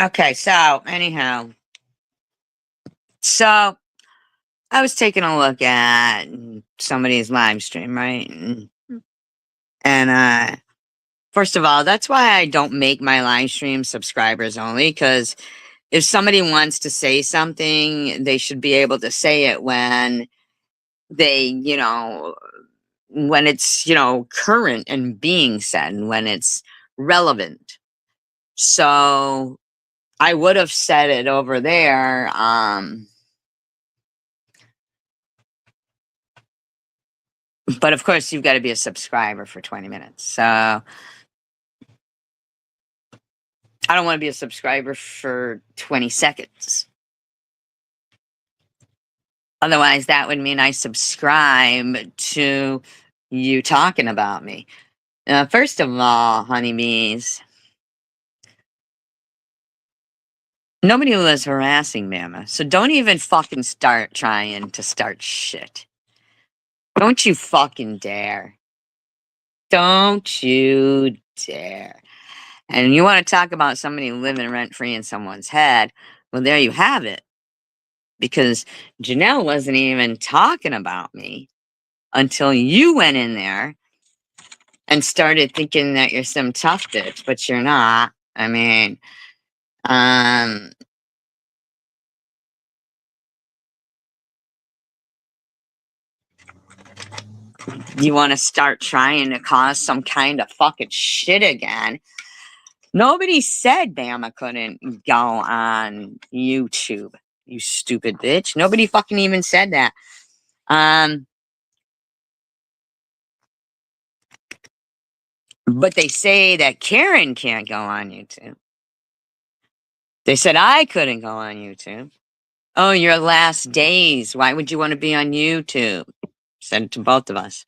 Okay, so anyhow, so I was taking a look at somebody's live stream, right? And first of all, that's why I don't make my live stream subscribers only, because if somebody wants to say something, they should be able to say it when they, when it's, current and being said, and when it's relevant. So I would have said it over there. But of course, you've got to be a subscriber for 20 minutes. So I don't want to be a subscriber for 20 seconds. Otherwise, that would mean I subscribe to you talking about me. First of all, honeybees, nobody was harassing Mama. So don't even fucking start trying to start shit. Don't you fucking dare. Don't you dare. And you want to talk about somebody living rent free in someone's head? Well, there you have it. Because Janelle wasn't even talking about me until you went in there and started thinking that you're some tough bitch, but you're not. I mean, um, you want to start trying to cause some kind of fucking shit again. Nobody said Bama couldn't go on YouTube, you stupid bitch. Nobody fucking even said that. But they say that Karen can't go on YouTube. They said I couldn't go on YouTube. Oh, your last days. Why would you want to be on YouTube? Said it to both of us.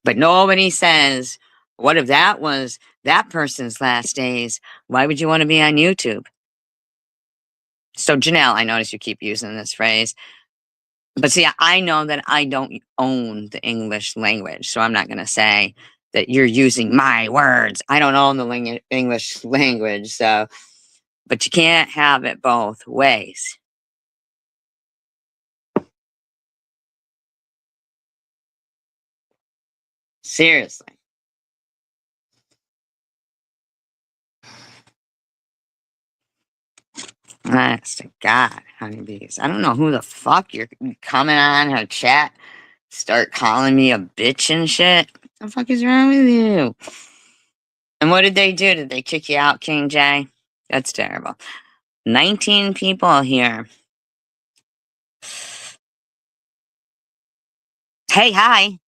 But nobody says, what if that was that person's last days? Why would you want to be on YouTube? So, Janelle, I notice you keep using this phrase. But see, I know that I don't own the English language. So I'm not going to say that you're using my words. I don't own the English language. So, but you can't have it both ways. Seriously. Honest to God, honeybees. I don't know who the fuck you're coming on her chat, start calling me a bitch and shit. What the fuck is wrong with you? And what did they do? Did they kick you out, King J? That's terrible. 19 people here. Hey, hi.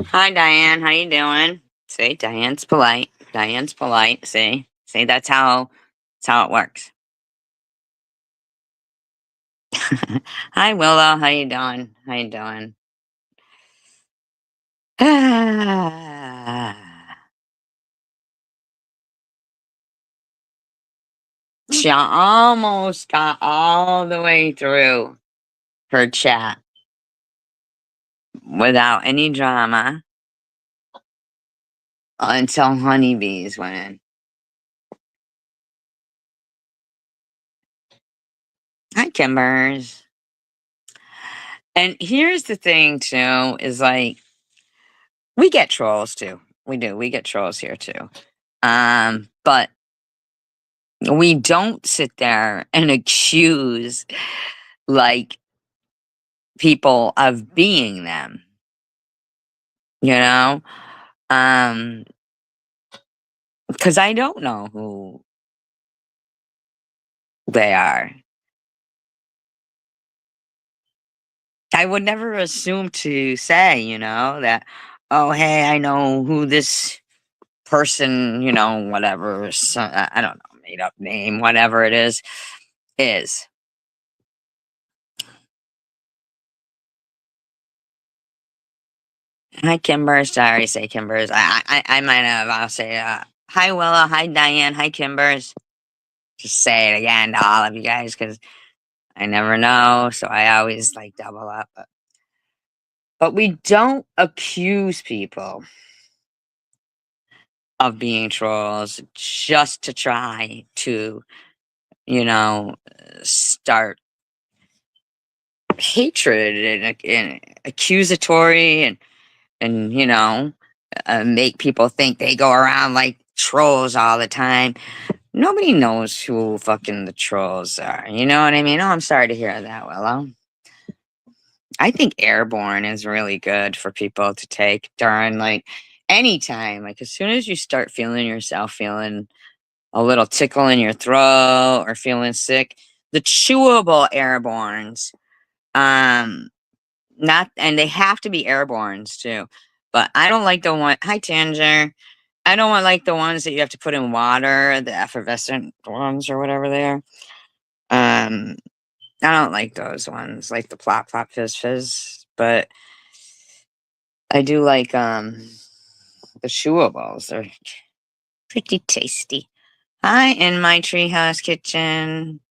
Hi, Diane. How you doing? See, Diane's polite. Diane's polite. See, that's how it works. Hi, Willow. How you doing? How you doing? She almost got all the way through her chat without any drama until honeybees went in. Hi, Kimbers. And here's the thing, too, is like, we get trolls, too. We do. We get trolls here, too. But we don't sit there and accuse, like, people of being them, you know? Because I don't know who they are. I would never assume to say, that, oh, hey, I know who this person, whatever, I don't know, made up name, whatever it is, is. Hi, Kimbers. I already say Kimbers. I might have. I'll say, hi, Willa. Hi, Diane. Hi, Kimbers. Just say it again to all of you guys because I never know. So I always like double up. But we don't accuse people of being trolls just to try to, start hatred and accusatory and make people think they go around like trolls all the time. Nobody knows who fucking the trolls are. You know what I mean? Oh, I'm sorry to hear that, Willow. I think airborne is really good for people to take during like any time. Like as soon as you start feeling yourself feeling a little tickle in your throat or feeling sick, the chewable airbornes, um, not and they have to be airbornes too. But I don't like the one. Hi, Tanger. I don't want like the ones that you have to put in water, the effervescent ones or whatever they are. Um, I don't like those ones, like the plop plop fizz fizz. But I do like the chewables. They're pretty tasty. Hi, in my treehouse kitchen.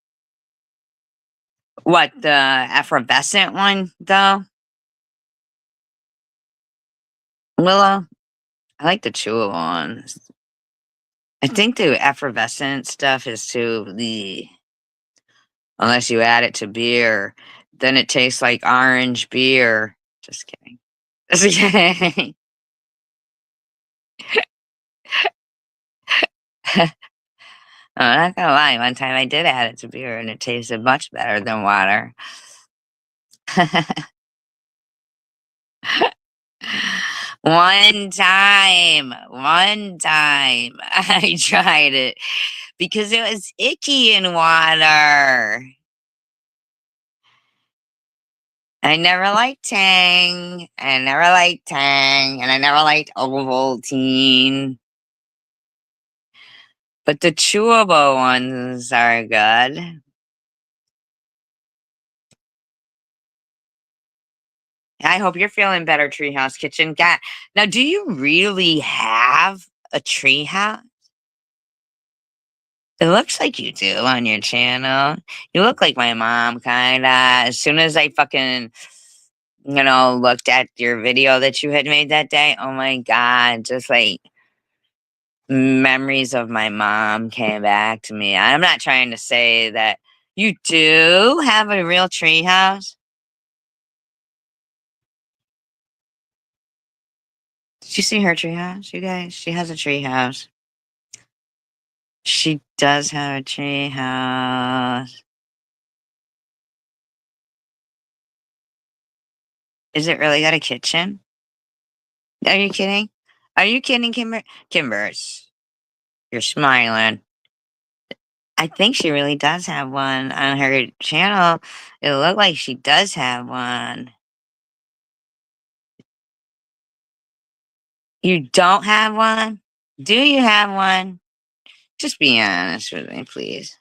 What, the effervescent one though? Willow? I like the chewable ones. I think the effervescent stuff is too the unless you add it to beer, then it tastes like orange beer. Just kidding. Just kidding. I'm not gonna lie, one time I did add it to beer and it tasted much better than water. One time I tried it because it was icky in water. I never liked Tang. I never liked Tang, and I never liked Ovaltine. But the chewable ones are good. I hope you're feeling better, Treehouse Kitchen. Got now, do you really have a treehouse? It looks like you do on your channel. You look like my mom, kinda. As soon as I fucking, looked at your video that you had made that day, oh my god, just like memories of my mom came back to me. I'm not trying to say that you do have a real treehouse. Did you see her treehouse, you guys? She has a treehouse. She does have a treehouse. Is it really got a kitchen? Are you kidding? Are you kidding, Kimbers? You're smiling. I think she really does have one on her channel. It looked like she does have one. You don't have one? Do you have one? Just be honest with me, please.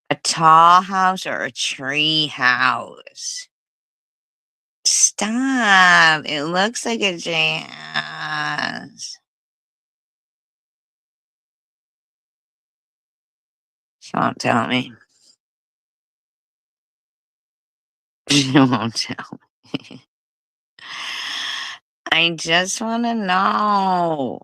A tall house or a tree house? Stop. It looks like a tree house. She won't tell me. She won't tell me. I just want to know.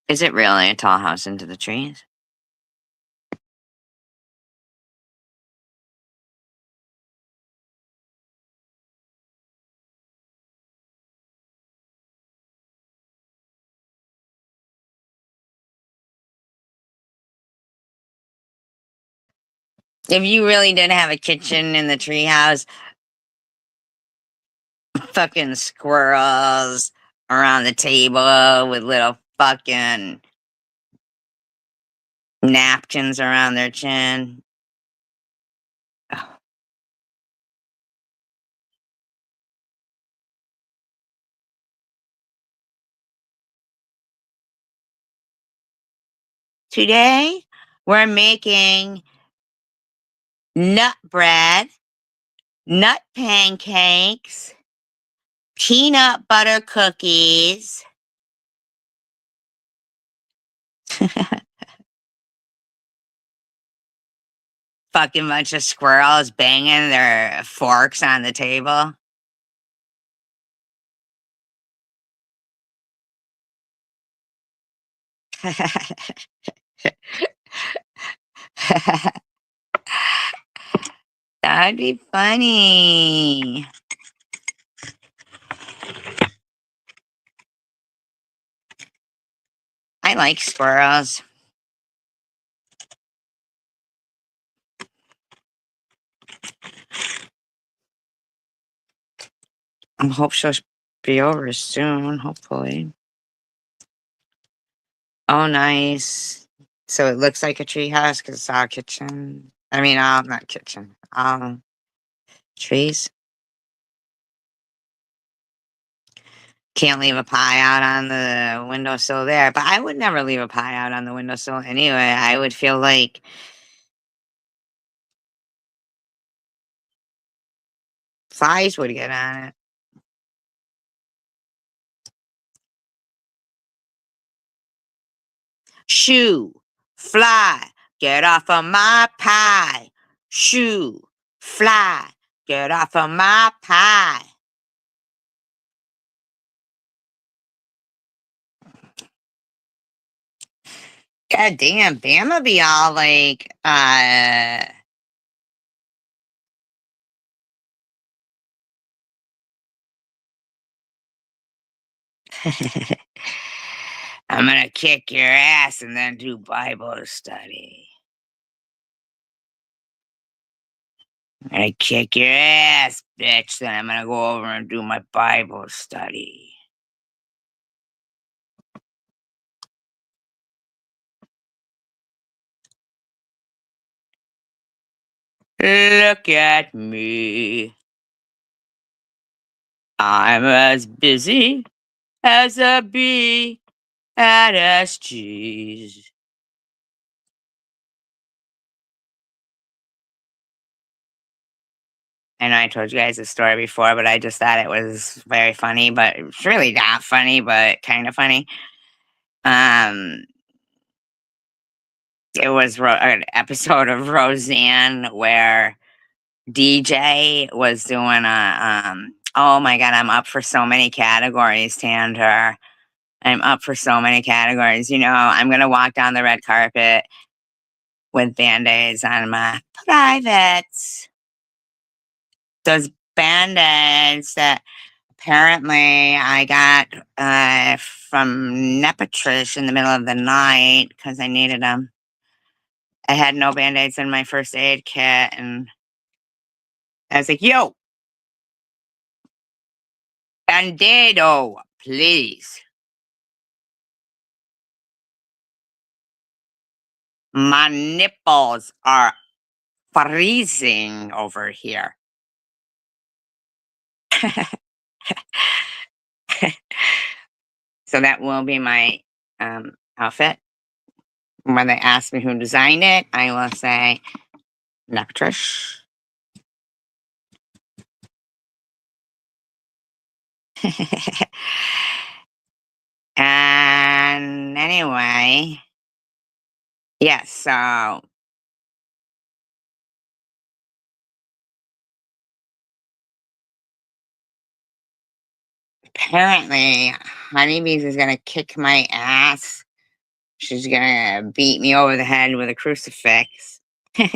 Is it really a tall house into the trees? If you really did have a kitchen in the treehouse, fucking squirrels around the table with little fucking napkins around their chin. Today? We're making nut bread, nut pancakes, peanut butter cookies. Fucking bunch of squirrels banging their forks on the table. That'd be funny. I like squirrels. I hope she'll be over soon, hopefully. Oh, nice. So it looks like a treehouse because it's all kitchen. I mean, not kitchen. Trees. Can't leave a pie out on the windowsill there, but I would never leave a pie out on the windowsill anyway. I would feel like flies would get on it. Shoo, fly, get off of my pie. Shoo, fly, get off of my pie. God damn, Bama be all like, I'm gonna kick your ass and then do Bible study. I'm gonna kick your ass, bitch. Then I'm gonna go over and do my Bible study. Look at me. I'm as busy as a bee at SG's. I know I told you guys this story before, but I just thought it was very funny, but it's really not funny, but kind of funny. Um, it was an episode of Roseanne where DJ was doing oh my God, I'm up for so many categories, Tander. I'm up for so many categories. You know, I'm going to walk down the red carpet with Band-Aids on my privates. Those Band-Aids that apparently I got from Nepatrish in the middle of the night because I needed them. I had no Band-Aids in my first aid kit, and I was like, yo, Band-Aido, please. My nipples are freezing over here. So that will be my outfit. When they ask me who designed it, I will say Nepatrish. And anyway, yes, so apparently Honeybees is gonna kick my ass. She's gonna beat me over the head with a crucifix. I'm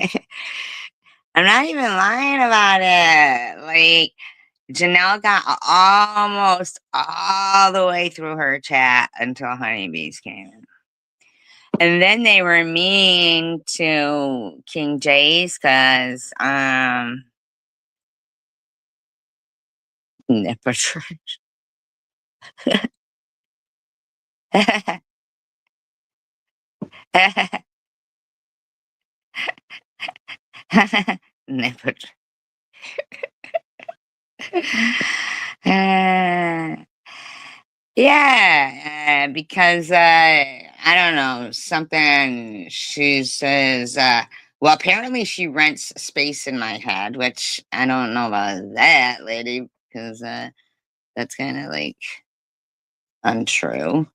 not even lying about it. Like, Janelle got almost all the way through her chat until Honeybees came in. And then they were mean to King Jace because Nepatrish. Nepatrish. Yeah, because I don't know, something she says, well, apparently she rents space in my head, which I don't know about that lady, because that's kind of like untrue.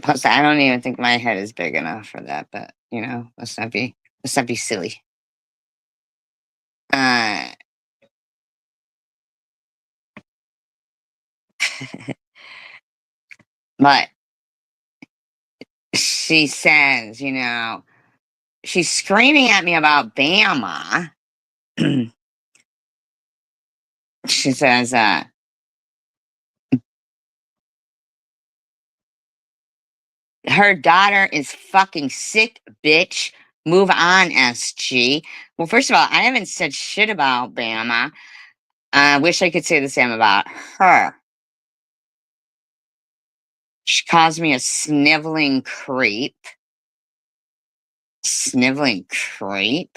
Plus, I don't even think my head is big enough for that, but let's not be silly. Uh, but she says, she's screaming at me about Bama. She says, her daughter is fucking sick, bitch. Move on, SG. Well, first of all, I haven't said shit about Bama. I wish I could say the same about her. She calls me a sniveling creep. Sniveling creep?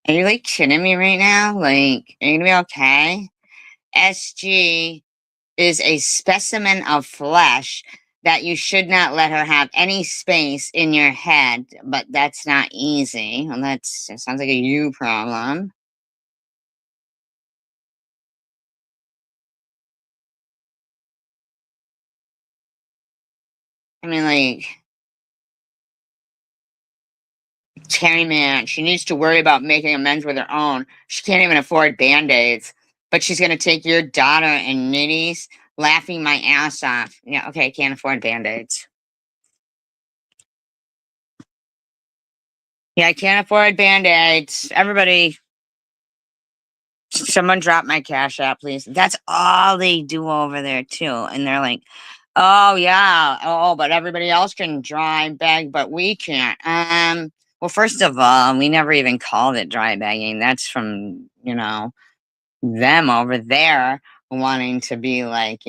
Are you like kidding me right now? Like, are you gonna be okay? SG is a specimen of flesh that you should not let her have any space in your head, but that's not easy. Well, that sounds like a you problem. I mean, like, Terry, man, she needs to worry about making amends with her own. She can't even afford band aids, but she's going to take your daughter and nitties laughing my ass off. Yeah, okay, can't afford band aids. Yeah, I can't afford band aids. Everybody, someone drop my cash app, please. That's all they do over there, too. And they're like, oh, yeah. Oh, but everybody else can dry bag, but we can't. Well, first of all, we never even called it dry bagging. That's from, them over there wanting to be like,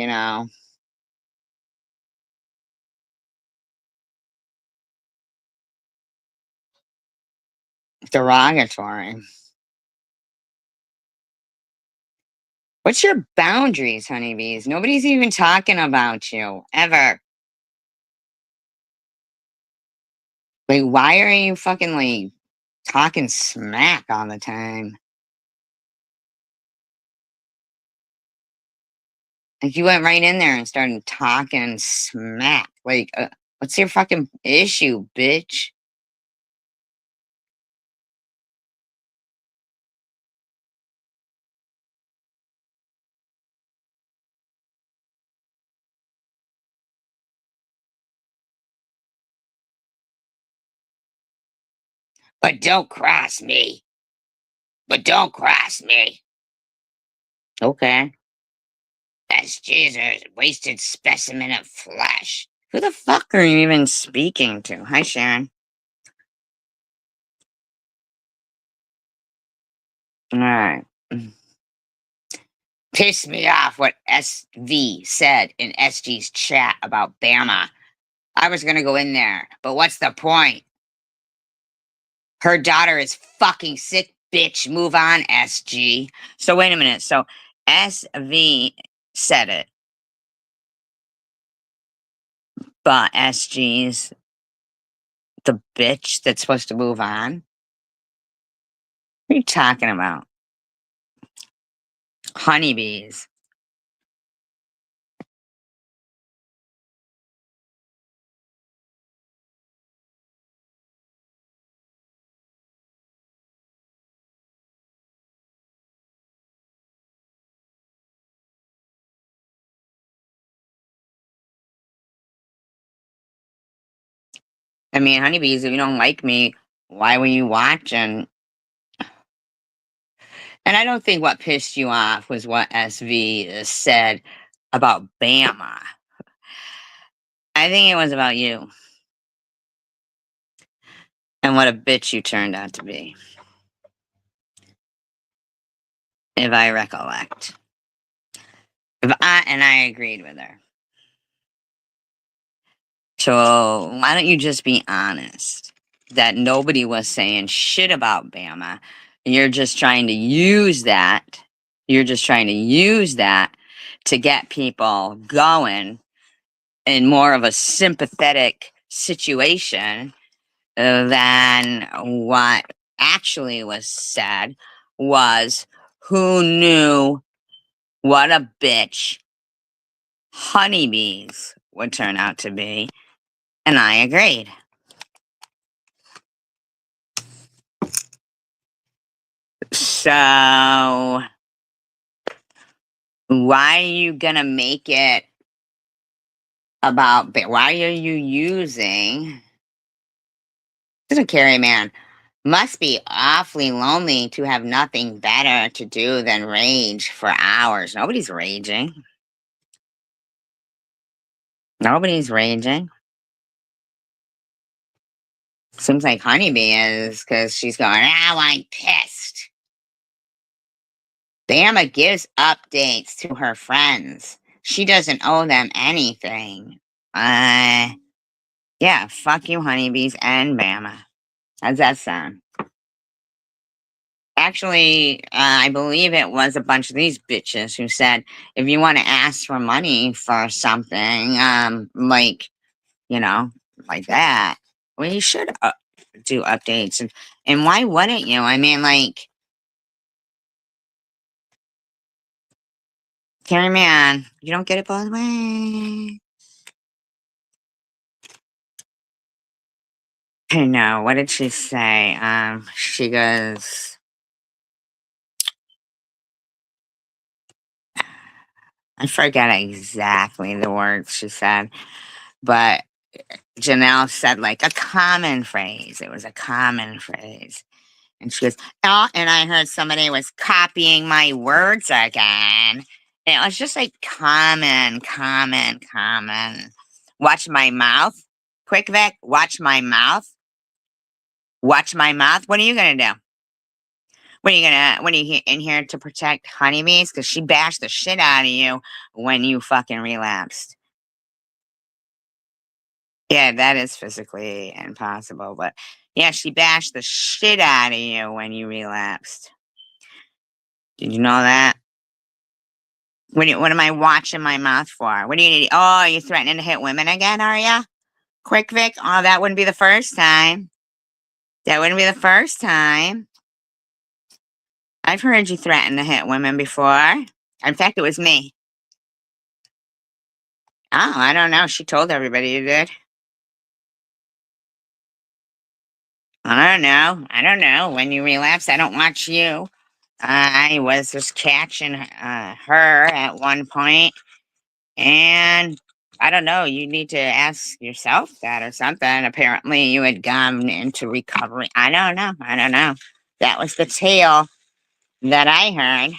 derogatory. What's your boundaries, honeybees? Nobody's even talking about you ever. Like, why are you fucking like talking smack all the time? Like, you went right in there and started talking smack. Like, what's your fucking issue, bitch? But don't cross me. But don't cross me. Okay. That's Jesus, wasted specimen of flesh. Who the fuck are you even speaking to? Hi, Sharon. All right. Pissed me off what SV said in SG's chat about Bama. I was gonna go in there, but what's the point? Her daughter is fucking sick, bitch. Move on, SG. So wait a minute. So SV said it, but SG's the bitch that's supposed to move on? What are you talking about? Honeybees. I mean, honeybees, if you don't like me, why were you watching? And I don't think what pissed you off was what SV said about Bama. I think it was about you and what a bitch you turned out to be, if I recollect. And I agreed with her. So why don't you just be honest that nobody was saying shit about Bama? You're just trying to use that. You're just trying to use that to get people going in more of a sympathetic situation than what actually was said was, who knew what a bitch honeybees would turn out to be? And I agreed. So, why are you gonna make it about, why are you using, doesn't carry man, must be awfully lonely to have nothing better to do than rage for hours. Nobody's raging. Nobody's raging. Seems like Honeybee is, because she's going, "Oh, I'm pissed." Bama gives updates to her friends. She doesn't owe them anything. Yeah, fuck you, honeybees and Bama. How's that sound? Actually, I believe it was a bunch of these bitches who said, if you want to ask for money for something, you know, like that, well, you should do updates. And why wouldn't you? I mean, like, Carrie Man, you don't get it both ways. I know. What did she say? She goes, I forget exactly the words she said, but Janelle said like a common phrase. It was a common phrase. And she goes, "Oh," and I heard somebody was copying my words again. And it was just like common, common, common. Watch my mouth. Quick Vic, watch my mouth. Watch my mouth. What are you gonna do? What are you in here to protect honeybees? Because she bashed the shit out of you when you fucking relapsed. Yeah, that is physically impossible. But yeah, she bashed the shit out of you when you relapsed. Did you know that? What am I watching my mouth for? What do you need? Oh, you're threatening to hit women again, are ya? Quick Vic? Oh, that wouldn't be the first time. That wouldn't be the first time. I've heard you threaten to hit women before. In fact, it was me. Oh, I don't know. She told everybody you did. I don't know. I don't know. When you relapse, I don't watch you. I was just catching her at one point, and I don't know. You need to ask yourself that or something. Apparently, you had gone into recovery. I don't know. I don't know. That was the tale that I heard.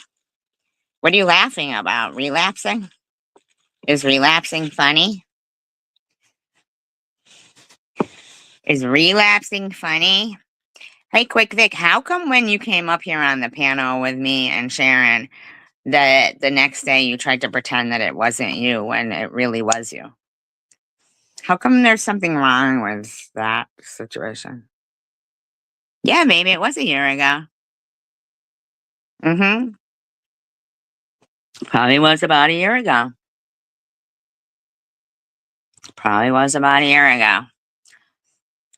What are you laughing about? Relapsing? Is relapsing funny? Is relapsing funny? Hey, Quick Vic, how come when you came up here on the panel with me and Sharon, that the next day you tried to pretend that it wasn't you when it really was you? How come there's something wrong with that situation? Yeah, maybe it was a year ago. Mm-hmm. Probably was about a year ago. Probably was about a year ago.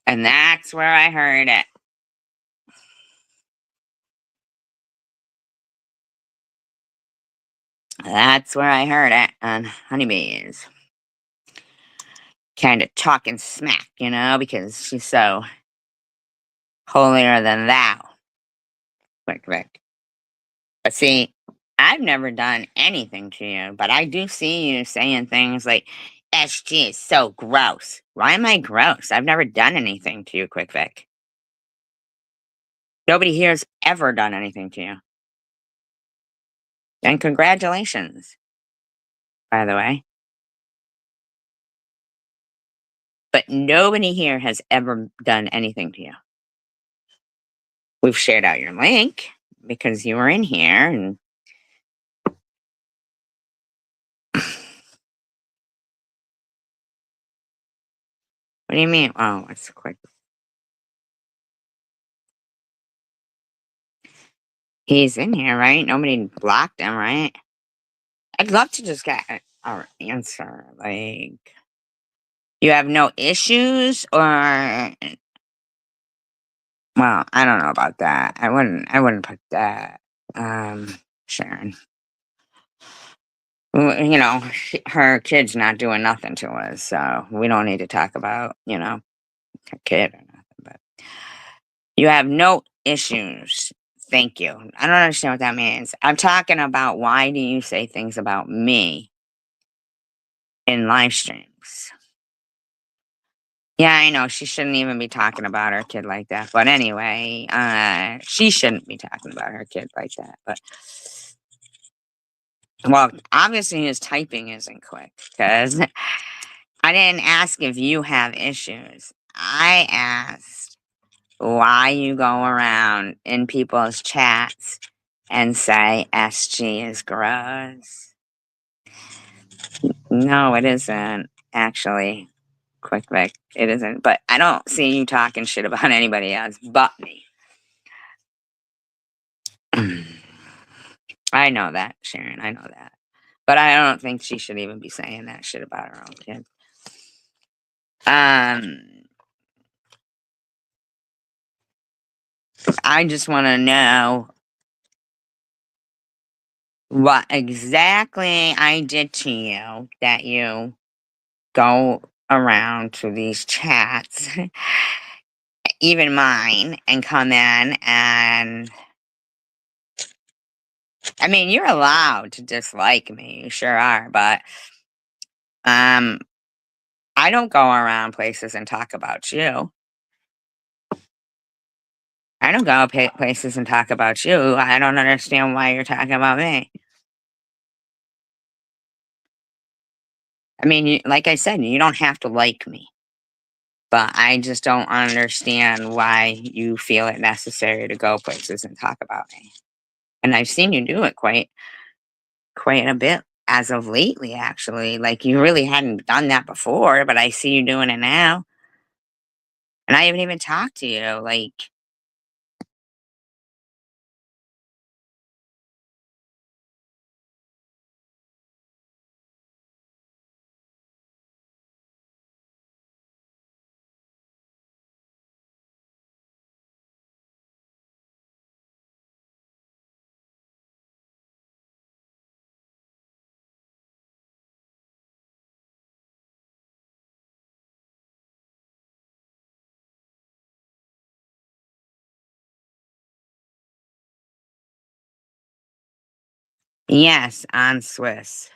And that's where I heard it. That's where I heard it on Honeybees. Kind of talking smack, because she's so holier than thou. Quick, Vic. But see, I've never done anything to you, but I do see you saying things like, SG is so gross. Why am I gross? I've never done anything to you, Quick Vic. Nobody here's ever done anything to you. And congratulations, by the way. But nobody here has ever done anything to you. We've shared out your link because you were in here and what do you mean? Oh, it's quick. He's in here, right? Nobody blocked him, right? I'd love to just get our answer. Like, You have no issues, or well, I don't know about that. I wouldn't put that, Sharon. Her kid's not doing nothing to us, so we don't need to talk about, her kid or nothing, but you have no issues. Thank you. I don't understand what that means. I'm talking about, why do you say things about me in live streams? Yeah, I know she shouldn't even be talking about her kid like that. But anyway, she shouldn't be talking about her kid like that. But well, obviously his typing isn't quick, because I didn't ask if you have issues. I asked why you go around in people's chats and say SG is gross. No, it isn't actually. Quick, Vic. It isn't. But I don't see you talking shit about anybody else but me. I know that, Sharon. I know that. But I don't think she should even be saying that shit about her own kid. I just want to know what exactly I did to you that you go around to these chats, even mine, and come in and, I mean, you're allowed to dislike me, you sure are, but um I don't go around places and talk about you. I don't go places and talk about you. I don't understand why you're talking about me. I mean, like I said, you don't have to like me, but I just don't understand why you feel it necessary to go places and talk about me. And I've seen you do it quite a bit as of lately, actually. Like, you really hadn't done that before, but I see you doing it now. And I haven't even talked to you. Like, yes, on Swiss.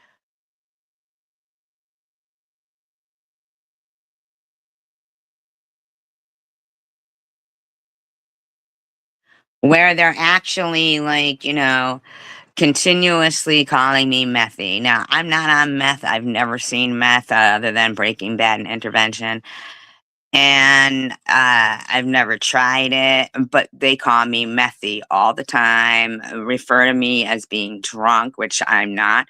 Where they're actually, like, continuously calling me methy. Now, I'm not on meth. I've never seen meth, other than Breaking Bad and Intervention. And I've never tried it, but they call me methy all the time, refer to me as being drunk, which I'm not.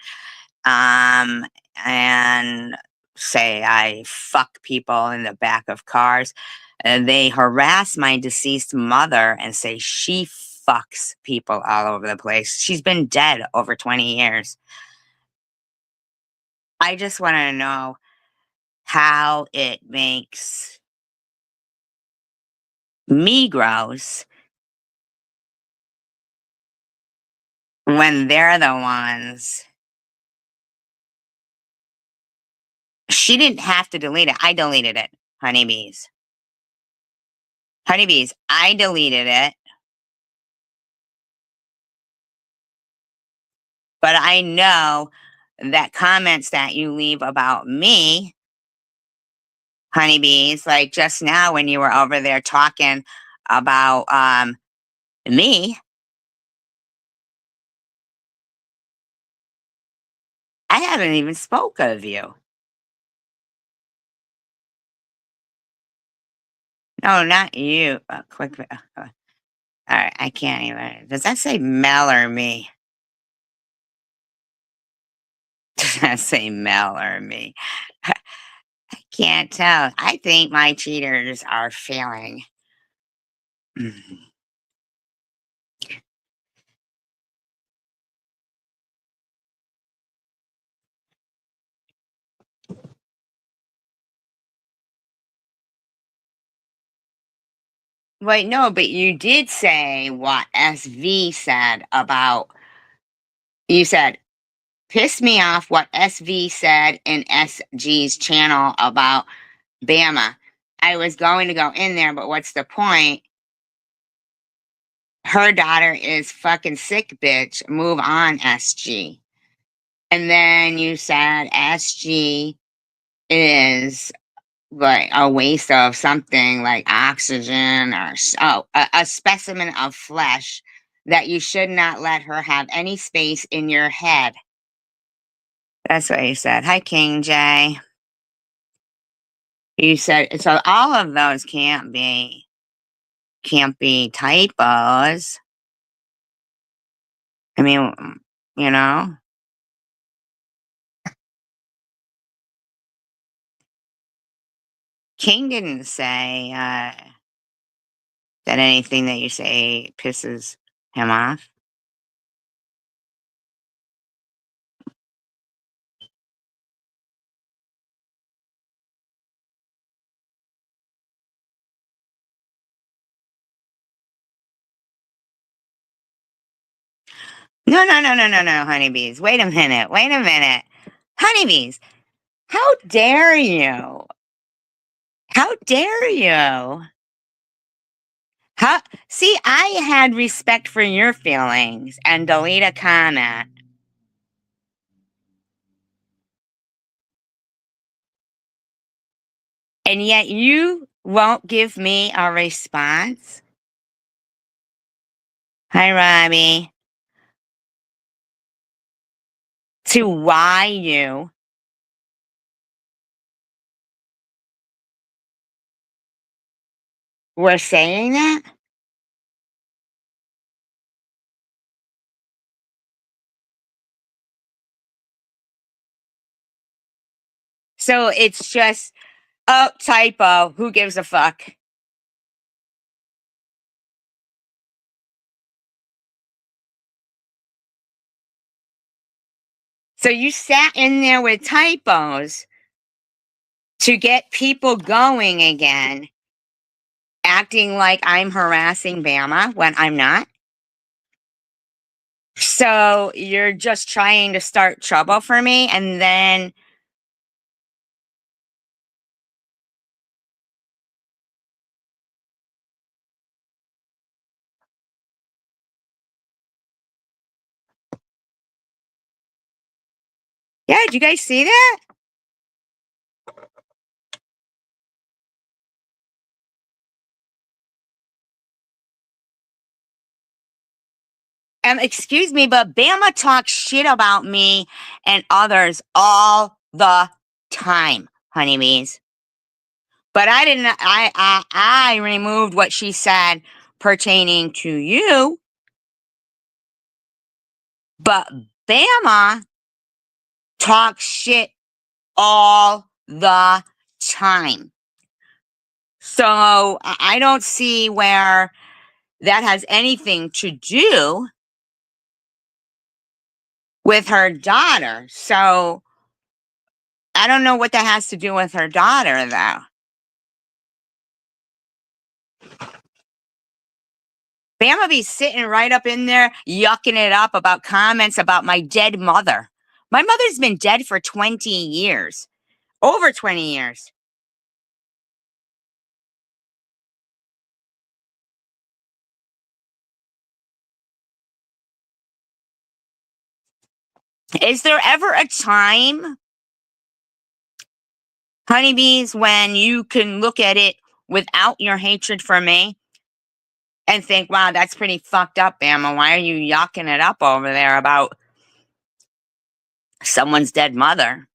Um, and say I fuck people in the back of cars. They harass my deceased mother and say she fucks people all over the place. She's been dead over 20 years. I just want to know how it makes me gross when they're the ones. She didn't have to delete it. I deleted it, honeybees. Honeybees, I deleted it, but I know that comments that you leave about me, honeybees, like just now when you were over there talking about me, I haven't even spoke of you. No, not you. Quick. All right, I can't even. Does that say Mel or me? Does that say Mel or me? I can't tell. I think my cheaters are failing. Wait, no, but you did say what SV said about. You said, piss me off what SV said in SG's channel about Bama. I was going to go in there, but what's the point? Her daughter is fucking sick, bitch. Move on, SG. And then you said SG is like a waste of something like oxygen or a specimen of flesh that you should not let her have any space in your head. That's what you said. Hi, King J. You said so. All of those can't be typos. I mean, you know. King didn't say that anything that you say pisses him off. No, no, no, no, no, no, honeybees. Wait a minute. Wait a minute. Honeybees, how dare you? How dare you? How, see, I had respect for your feelings and delete a comment. And yet you won't give me a response? Hi, Robbie. To why you were saying that? So it's just, oh, typo. Who gives a fuck? So you sat in there with typos to get people going again, acting like I'm harassing Bama when I'm not. So you're just trying to start trouble for me, and then yeah, did you guys see that? Excuse me, but Bama talks shit about me and others all the time, honeybees. But I didn't. I removed what she said pertaining to you. But Bama talks shit all the time. So I don't see where that has anything to do with her daughter. So I don't know what that has to do with her daughter, though. Bama be sitting right up in there, yucking it up about comments about my dead mother. My mother's been dead for 20 years, over 20 years. Is there ever a time, honeybees, when you can look at it without your hatred for me and think, wow, that's pretty fucked up, Bama? Why are you yucking it up over there about someone's dead mother?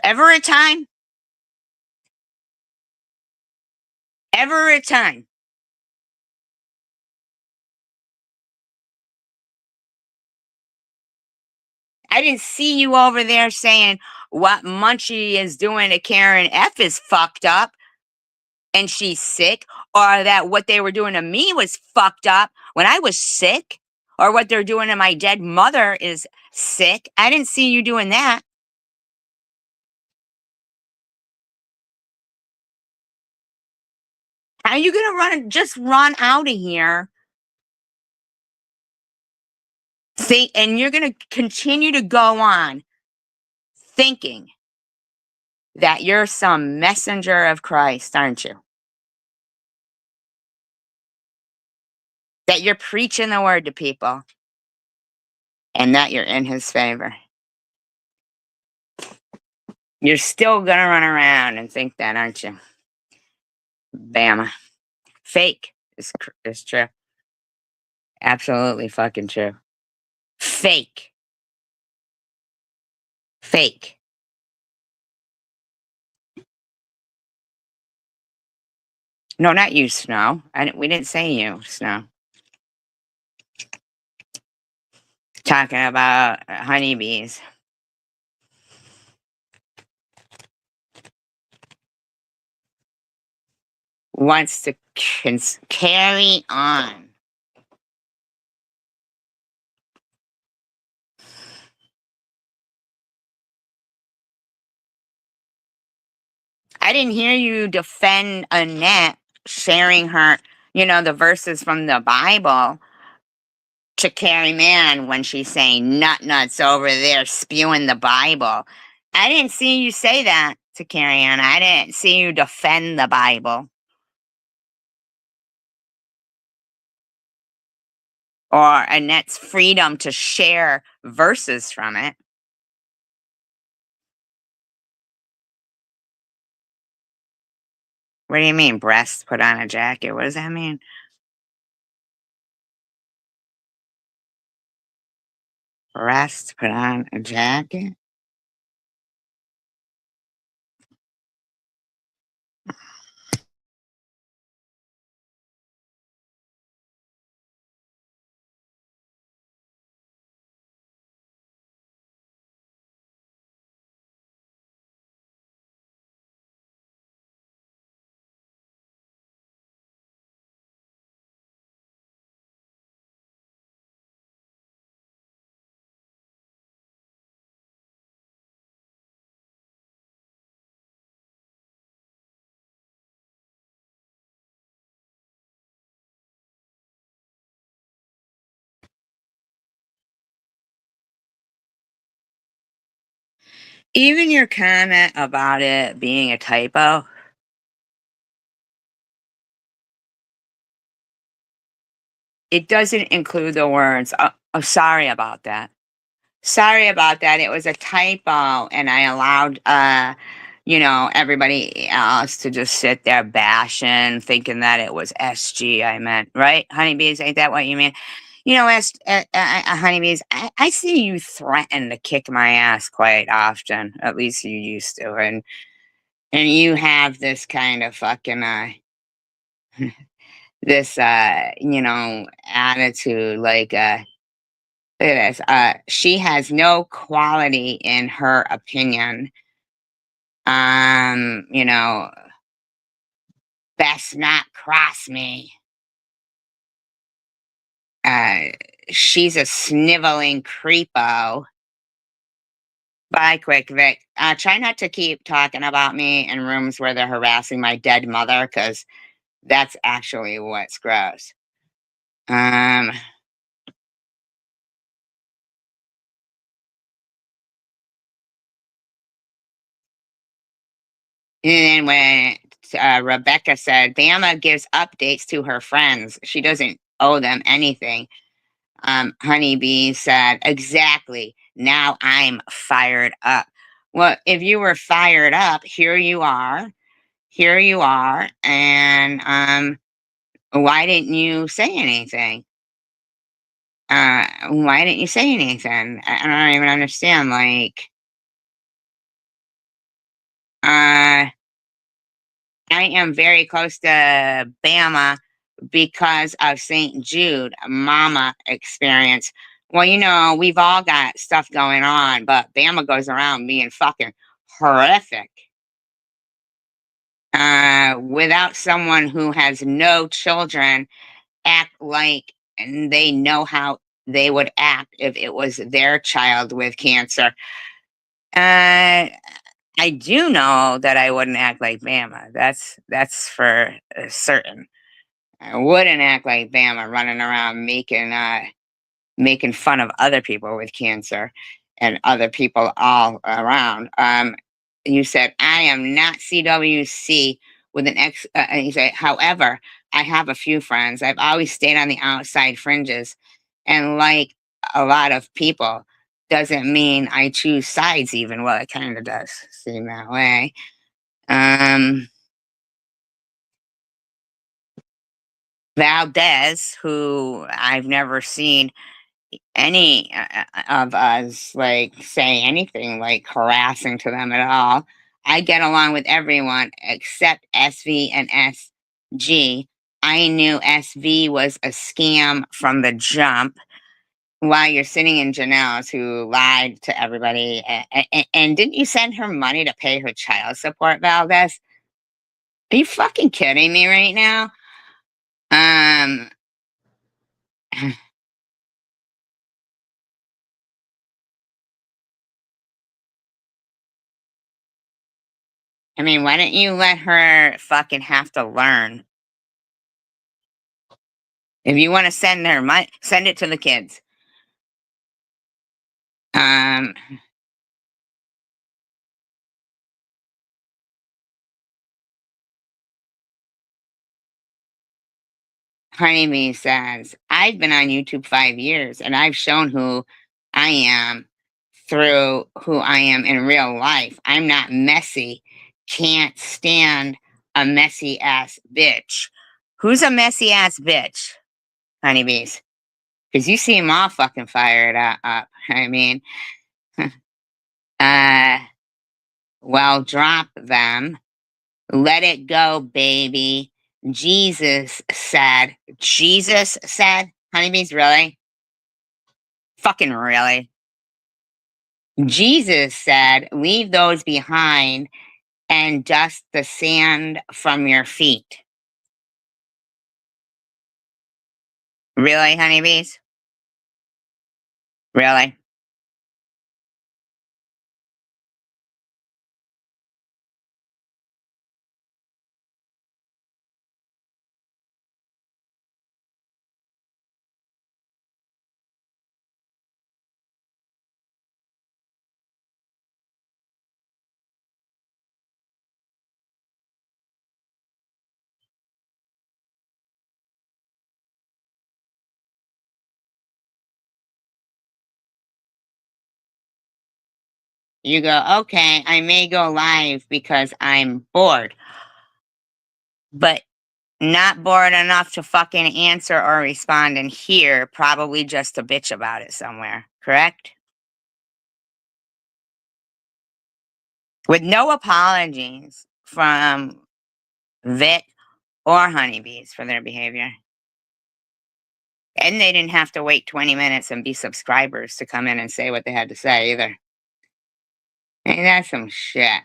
Ever a time? Ever a time? I didn't see you over there saying what Munchie is doing to Karen F is fucked up and she's sick, or that what they were doing to me was fucked up when I was sick. or what they're doing to my dead mother is sick. I didn't see you doing that. How are you gonna just run out of here, think, and you're gonna continue to go on thinking that you're some messenger of Christ, aren't you? That you're preaching the word to people and that you're in his favor. You're still gonna run around and think that, aren't you? Bama. Fake is true. Absolutely fucking true. Fake. Fake. No, not you, Snow. We didn't say you, Snow. Talking about honeybees. Wants to carry on. I didn't hear you defend Annette sharing her, the verses from the Bible to Carrie Mann when she's saying nuts over there spewing the Bible. I didn't see you say that to Carrie Ann. I didn't see you defend the Bible or Annette's freedom to share verses from it. What do you mean, breasts put on a jacket? What does that mean? Breasts put on a jacket? Even your comment about it being a typo, it doesn't include the words, oh, sorry about that. Sorry about that. It was a typo, and I allowed, everybody else to just sit there bashing, thinking that it was SG I meant, right? Honeybees, ain't that what you mean? Honeybees, I see you threaten to kick my ass quite often. At least you used to, and you have this kind of fucking this attitude like look at this. She has no quality in her opinion. Um, you know, best not cross me. Uh, she's a sniveling creepo. Bye, quick Vic. Try not to keep talking about me in rooms where they're harassing my dead mother, because that's actually what's gross. Um, and then when Rebecca said Bama gives updates to her friends, she doesn't owe them anything. Honeybee said, exactly. Now I'm fired up. Well, if you were fired up, here you are. Here you are. And why didn't you say anything? Why didn't you say anything? I don't even understand. Like, I am very close to Bama because of St. Jude mama experience. Well, we've all got stuff going on, but Bama goes around being fucking horrific. Without someone who has no children act like and they know how they would act if it was their child with cancer. Uh, I do know that I wouldn't act like Bama. That's for certain. I wouldn't act like Bama running around making fun of other people with cancer and other people all around. You said, I am not CWC with an X. And you say, however, I have a few friends. I've always stayed on the outside fringes. And like a lot of people, doesn't mean I choose sides even. Well, it kind of does seem that way. Um, Valdez, who I've never seen any of us like say anything like harassing to them at all. I get along with everyone except SV and SG. I knew SV was a scam from the jump. While you're sitting in Janelle's, who lied to everybody, and didn't you send her money to pay her child support, Valdez? Are you fucking kidding me right now? Um, I mean, why don't you let her fucking have to learn? If you want to send her money, send it to the kids. Um, Honeybee says, I've been on YouTube 5 years and I've shown who I am through who I am in real life. I'm not messy. Can't stand a messy ass bitch. Who's a messy ass bitch, honeybees? Because you seem all fucking fired up. I mean, uh, well, drop them. Let it go, baby. Jesus said, honeybees, really? Fucking really? Jesus said, leave those behind and dust the sand from your feet. Really, honeybees? Really? You go, okay, I may go live because I'm bored, but not bored enough to fucking answer or respond in here, probably just to bitch about it somewhere, correct? With no apologies from Vic or honeybees for their behavior. And they didn't have to wait 20 minutes and be subscribers to come in and say what they had to say either. Ain't that some shit?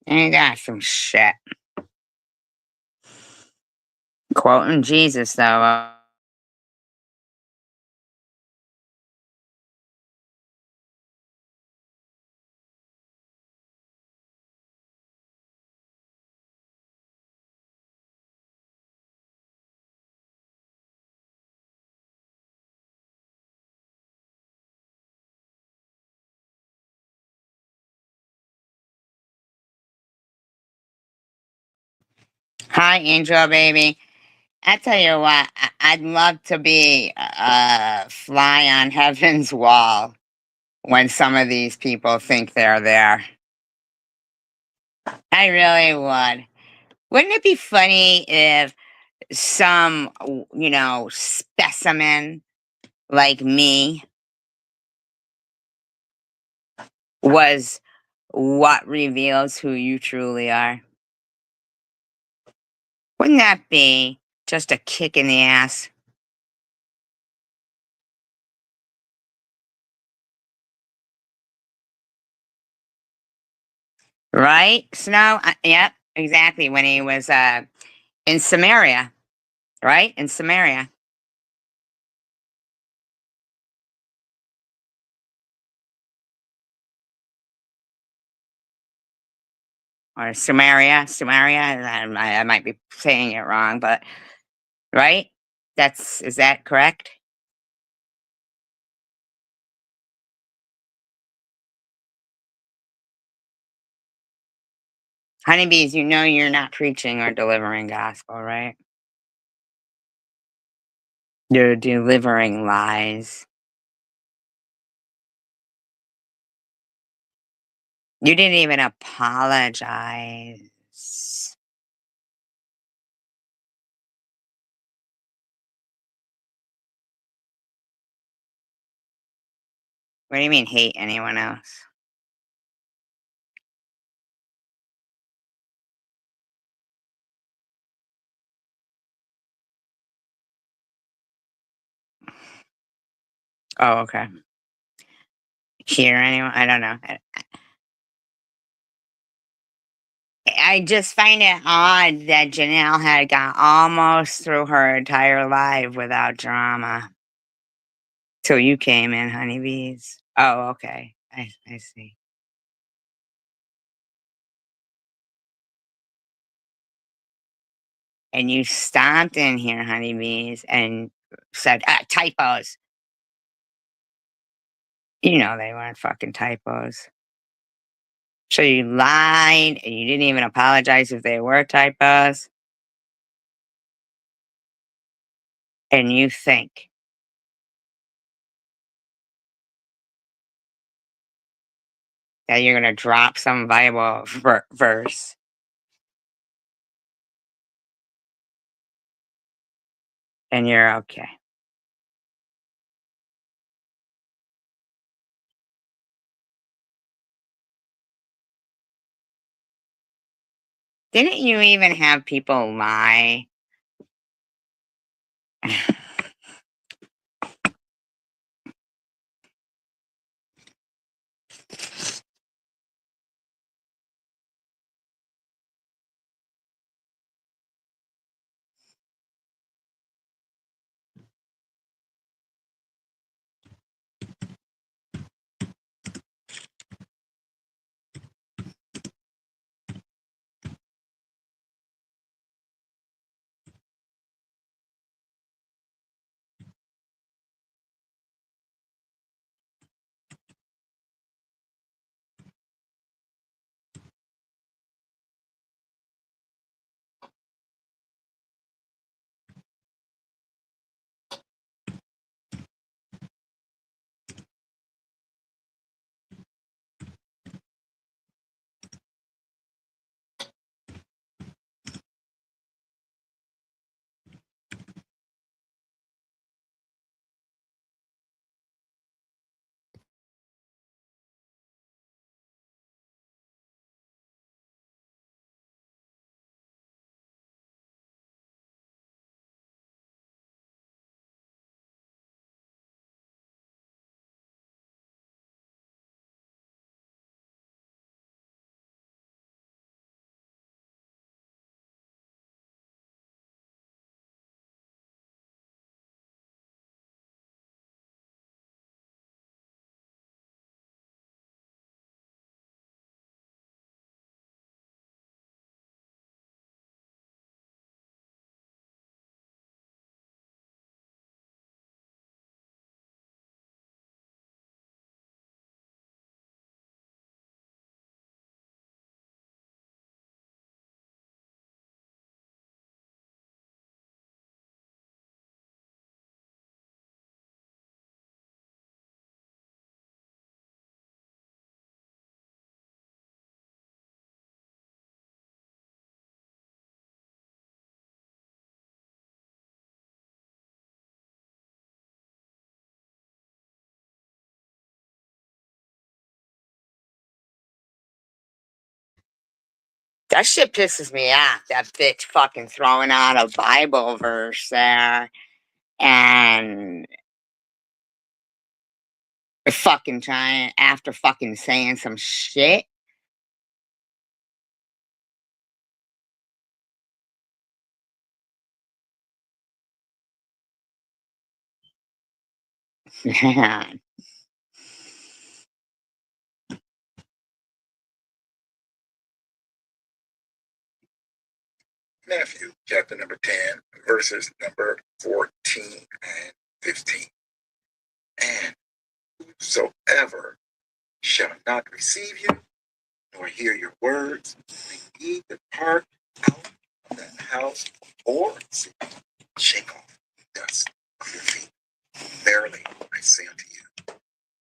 Ain't that some shit? Quoting Jesus, though. Hi, Angel baby. I tell you what, I'd love to be a fly on heaven's wall when some of these people think they're there. I really would. Wouldn't it be funny if some, specimen like me was what reveals who you truly are? Wouldn't that be just a kick in the ass? Right? Snow? Yep, exactly. When he was in Samaria, right? In Samaria. Or Samaria, Samaria. I might be saying it wrong, but right? Is that correct? Honeybees, you know you're not preaching or delivering gospel, right? You're delivering lies. You didn't even apologize. What do you mean hate anyone else? Oh, okay. Hear anyone? I don't know. I just find it odd that Janelle had got almost through her entire life without drama. Till you came in, honeybees. Oh, okay. I see. And you stomped in here, honeybees, and said, typos. You know they weren't fucking typos. So you lied and you didn't even apologize if they were typos. And you think that you're going to drop some Bible verse and you're okay. Didn't you even have people lie? That shit pisses me off. That bitch fucking throwing out a Bible verse there and fucking trying after fucking saying some shit. Matthew chapter number 10, verses number 14 and 15. And whosoever shall not receive you, nor hear your words, when ye depart out of that house or city, shake off the dust of your feet. Verily I say unto you,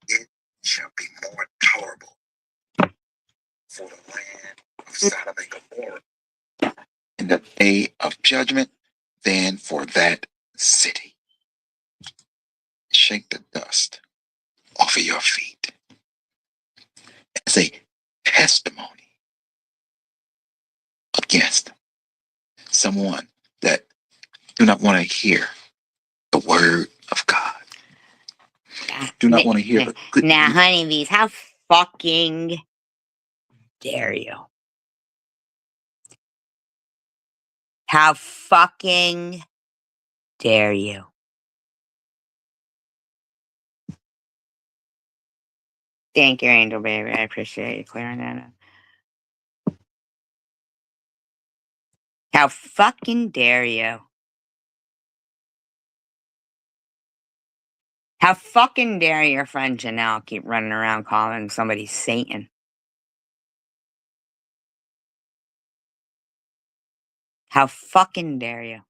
it shall be more tolerable for the land of Sodom and Gomorrah in the day of judgment than for that city. Shake the dust off of your feet as a testimony against someone that do not want to hear the word of God. Do not want to hear the good Now, news. honeybees, how fucking dare you? How fucking dare you? Thank you, Angel Baby. I appreciate you clearing that up. How fucking dare you? How fucking dare your friend Janelle keep running around calling somebody Satan? How fucking dare you?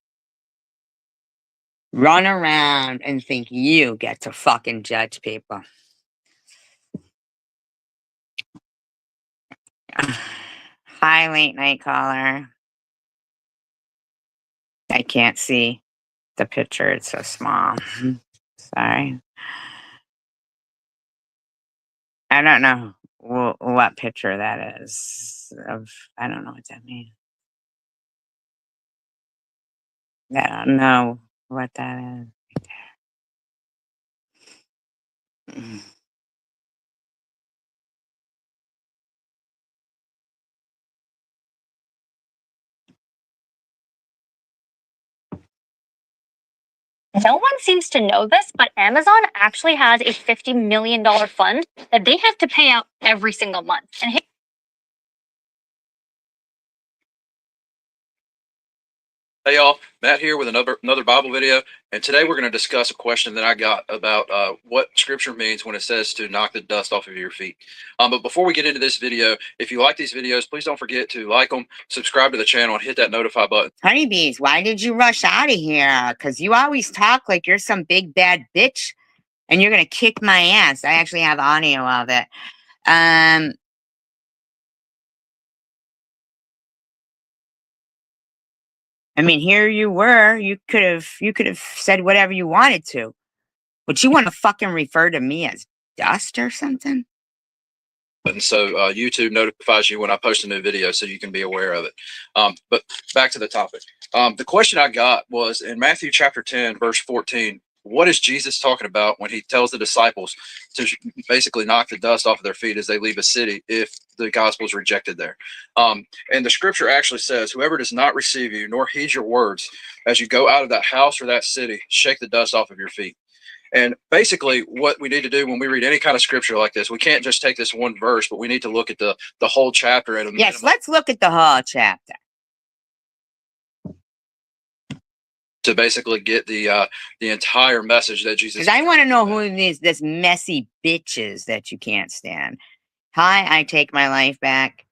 Run around and think you get to fucking judge people. Hi, late night caller. I can't see the picture, it's so small. Sorry. I don't know what picture that is. I don't know what that means. I don't know what that is. No one seems to know this, but Amazon actually has a $50 million fund that they have to pay out every single month. And Hey y'all, Matt here with another Bible video, and today we're going to discuss a question that I got about what Scripture means when it says to knock the dust off of your feet. But before we get into this video, if you like these videos, please don't forget to like them, subscribe to the channel, and hit that notify button. Honeybees, why did you rush out of here? Because you always talk like you're some big bad bitch, and you're gonna kick my ass. I actually have audio of it. I mean, here you were. You could have said whatever you wanted to, but you want to fucking refer to me as dust or something? And so YouTube notifies you when I post a new video, so you can be aware of it. But back to the topic. The question I got was in Matthew chapter 10, verse 14. What is Jesus talking about when he tells the disciples to basically knock the dust off of their feet as they leave a city if the gospel is rejected there? And the scripture actually says, whoever does not receive you nor heed your words as you go out of that house or that city, shake the dust off of your feet. And basically, what we need to do when we read any kind of scripture like this, we can't just take this one verse, but we need to look at the whole chapter. At a Yes, minimum let's look at the whole chapter. to basically get the entire message that Jesus. Because I want to know who this messy bitches that you can't stand. Hi, I take my life back.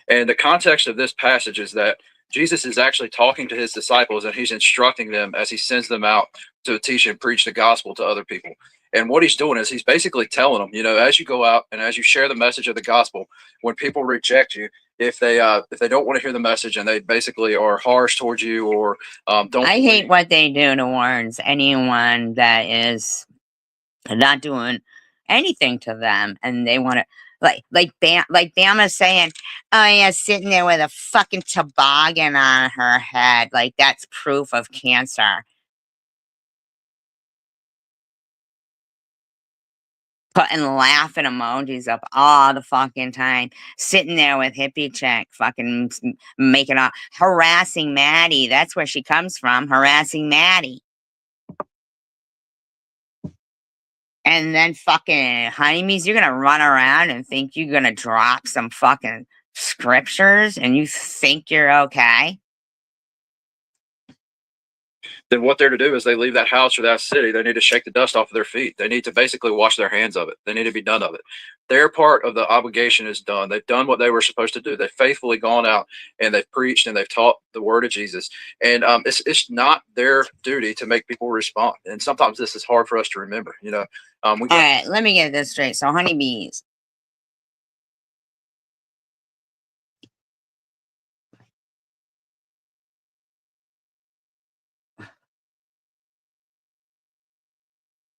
And the context of this passage is that Jesus is actually talking to his disciples and he's instructing them as he sends them out to teach and preach the gospel to other people. And what he's doing is he's basically telling them, you know, as you go out and as you share the message of the gospel, when people reject you, if they don't want to hear the message and they basically are harsh towards you or don't. I hate what they do towards anyone that is not doing anything to them, and they want to like Bama's saying, oh yeah, sitting there with a fucking toboggan on her head, like that's proof of cancer. Putting laughing emojis up all the fucking time, sitting there with hippie chick, fucking making off, harassing Maddie. That's where she comes from, harassing Maddie. And then fucking honeybees, you're gonna run around and think you're gonna drop some fucking scriptures and you think you're okay? Then what they're to do is they leave that house or that city. They need to shake the dust off of their feet. They need to basically wash their hands of it. They need to be done of it. Their part of the obligation is done. They've done what they were supposed to do. They've faithfully gone out and they've preached and they've taught the word of Jesus. And it's not their duty to make people respond. And sometimes this is hard for us to remember. We All right, let me get this straight. So honeybees.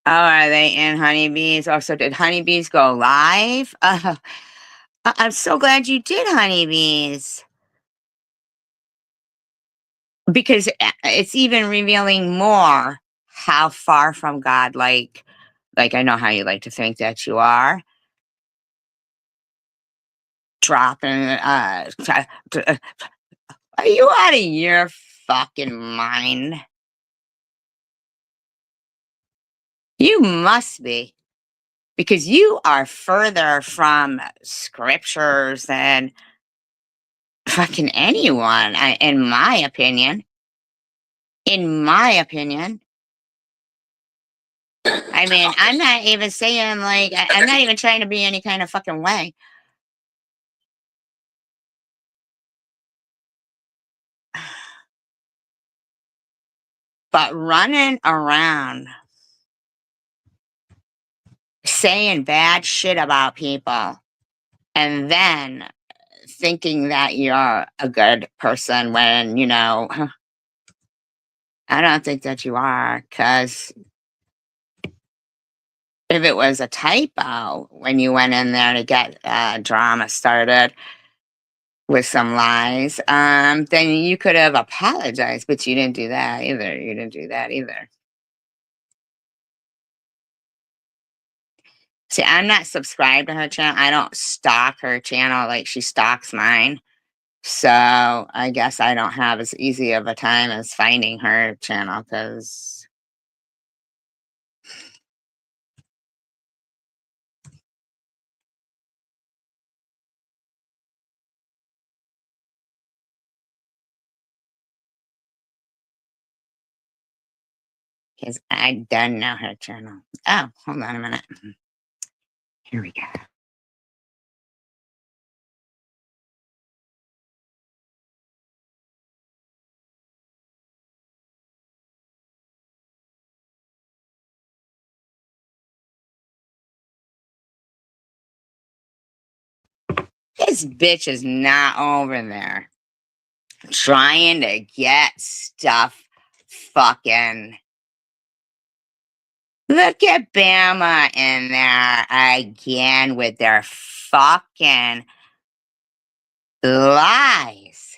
Oh, are they in honeybees? Also, did honeybees go live? I'm so glad you did honeybees. Because it's even revealing more how far from God, like I know how you like to think that you are. Dropping, are you out of your fucking mind? You must be. Because you are further from scriptures than fucking anyone, in my opinion. In my opinion. I mean, I'm not even saying, like, I'm not even trying to be any kind of fucking way. But running around saying bad shit about people and then thinking that you're a good person when, I don't think that you are, because if it was a typo when you went in there to get drama started with some lies, then you could have apologized, but you didn't do that either. You didn't do that either. See, I'm not subscribed to her channel. I don't stalk her channel like she stalks mine. So I guess I don't have as easy of a time as finding her channel because I don't know her channel. Oh, hold on a minute. Here we go. This bitch is not over there trying to get stuff fucking. Look at Bama in there again with their fucking lies.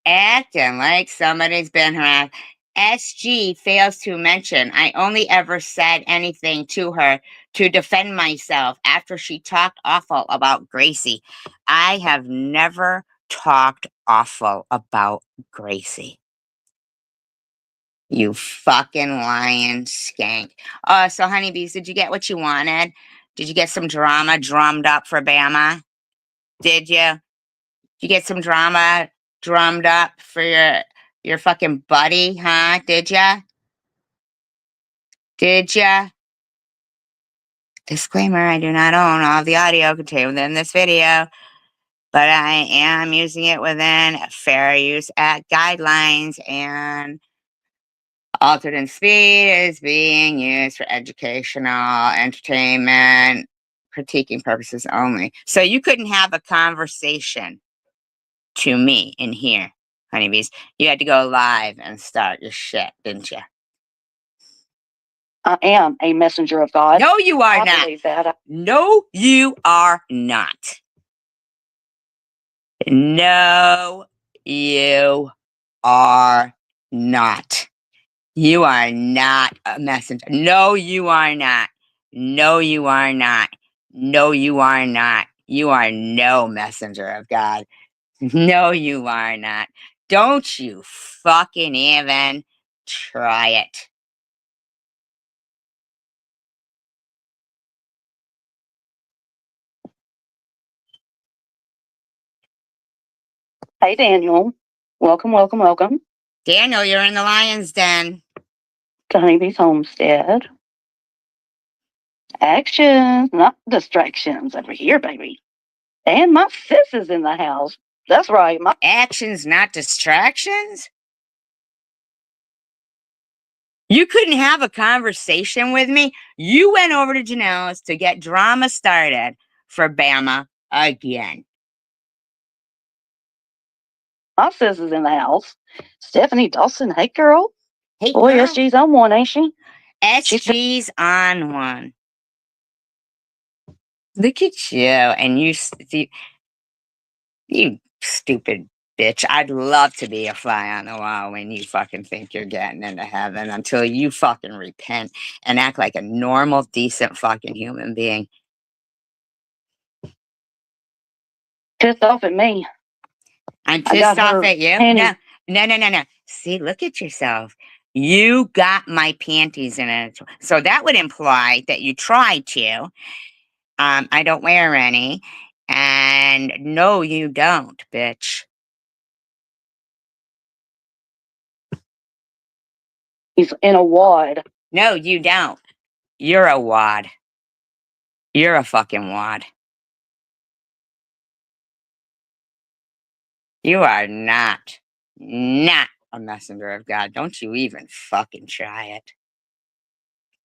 Acting like somebody's been harassed. SG fails to mention I only ever said anything to her to defend myself after she talked awful about Gracie. I have never talked awful about Gracie. You fucking lying skank. So honeybees, did you get what you wanted? Did you get some drama drummed up for Bama? Did you? Did you get some drama drummed up for your fucking buddy, huh? Did ya? Did ya? Disclaimer, I do not own all of the audio contained within this video, but I am using it within fair use act guidelines, and altered in speed is being used for educational, entertainment, critiquing purposes only. So you couldn't have a conversation to me in here, honeybees. You had to go live and start your shit, didn't you? I am a messenger of God. No, you are I not. believe that. No, you are not. No, you are not. You are not a messenger. No, you are not. No, you are not. No, you are not. You are no messenger of God. No, you are not. Don't you fucking even try it. Hey, Daniel. Welcome, welcome, welcome Daniel, you're in the lion's den. to Honeybee's Homestead. Actions, not distractions over here, baby. And my sis is in the house. That's right. My Actions, not distractions? You couldn't have a conversation with me. You went over to Janelle's to get drama started for Bama again. sis is in the house. Stephanie Dawson, hey, girl. Hey, Boy, girl. SG's on one, ain't she? SG's on one. Look at you, and you stupid bitch. I'd love to be a fly on the wall when you fucking think you're getting into heaven until you fucking repent and act like a normal, decent fucking human being. Pissed off at me. I'm I got pissed off her at you. panties. No. See, look at yourself. You got my panties in it. So that would imply that you tried to. I don't wear any. And no, you don't, bitch. He's in a wad. No, you don't. You're a wad. You're a fucking wad. You are not a messenger of God. Don't you even fucking try it.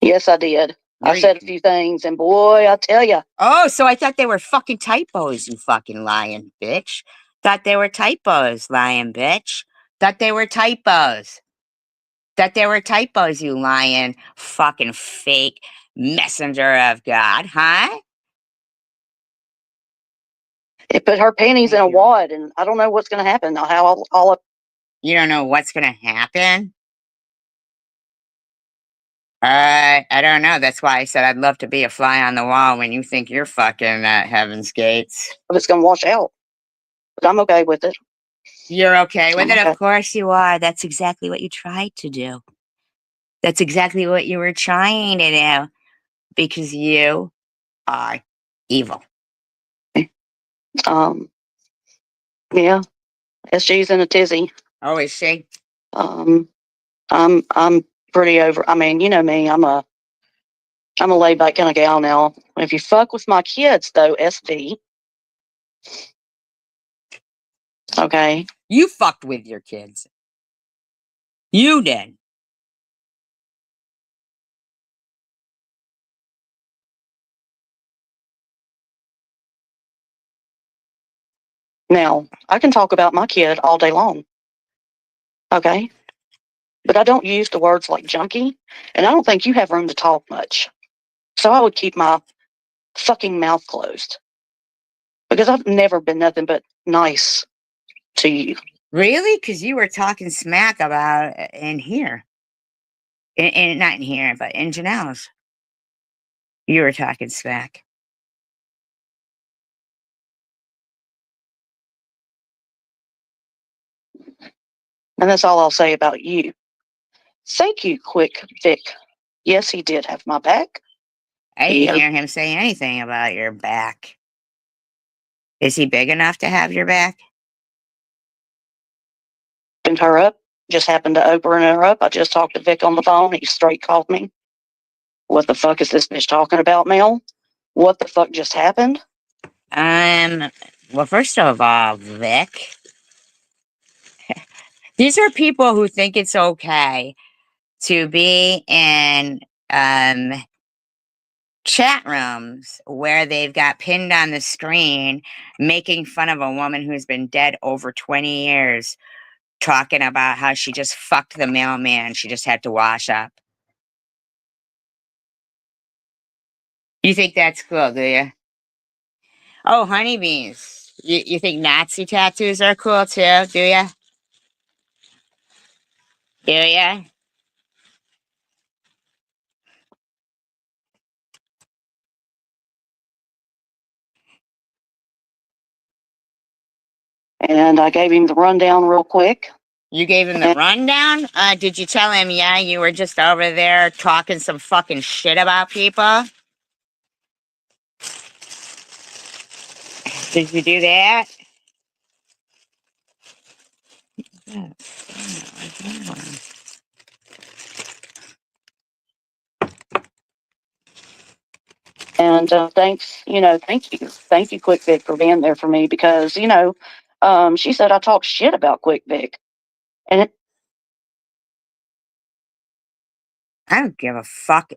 Yes, I did. I said a few things, and boy, I tell you. Oh, so I thought they were fucking typos, you fucking lying bitch. Thought they were typos, lying bitch. Thought they were typos. Thought they were typos, you lying fucking fake messenger of God, huh? It put her panties in a wad, and I don't know what's going to happen. How all up. You don't know what's gonna happen? I don't know. That's why I said I'd love to be a fly on the wall when you think you're fucking at heaven's gates. It's going to wash out. But I'm okay with it. You're okay with I'm it? okay. Of course you are. That's exactly what you tried to do. That's exactly what you were trying to do. Because you are evil. Yeah. SG's in a tizzy. Oh, is she? I'm pretty over. I mean, you know me. I'm a laid back kind of gal now. If you fuck with my kids, though, SD. Okay. You fucked with your kids. You did. Now, I can talk about my kid all day long. Okay. But I don't use the words like junkie, and I don't think you have room to talk much. So I would keep my fucking mouth closed. Because I've never been nothing but nice to you. Really? Because you were talking smack about in here. Not in here, but in Janelle's. You were talking smack. And that's all I'll say about you. Thank you, Quick Vic. Yes, he did have my back. I didn't hear him say anything about your back. Is he big enough to have your back? Opened her up. Just happened to open her up. I just talked to Vic on the phone. He straight called me. What the fuck is this bitch talking about, Mel? What the fuck just happened? Well, first of all, Vic, these are people who think it's okay to be in chat rooms where they've got pinned on the screen making fun of a woman who's been dead over 20 years, talking about how she just fucked the mailman. She just had to wash up. You think that's cool, do you? Oh, honeybees. You think Nazi tattoos are cool too, do you? Do you? And I gave him the rundown real quick. You gave him the rundown? Did you tell him, yeah, you were just over there talking some fucking shit about people? Did you do that? And thanks, thank you, Quick Vic, for being there for me because, she said I talked shit about Quick Vic. And I don't give a fuck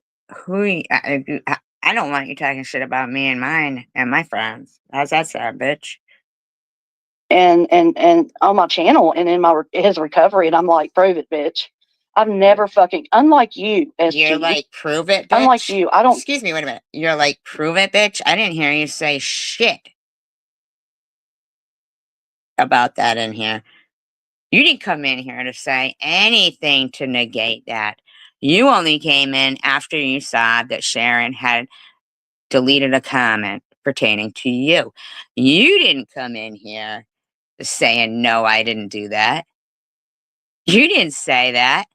I don't want you talking shit about me and mine and my friends. How's that sound, bitch? and on my channel and in his recovery, and I'm like, prove it, bitch. I've never fucking, unlike you, You're SG, like, prove it, bitch? unlike you, I don't. Excuse me, wait a minute. You're like, prove it, bitch? I didn't hear you say shit about that in here. You didn't come in here to say anything to negate that. You only came in after you saw that Sharon had deleted a comment pertaining to you. You didn't come in here saying, no, I didn't do that. You didn't say that.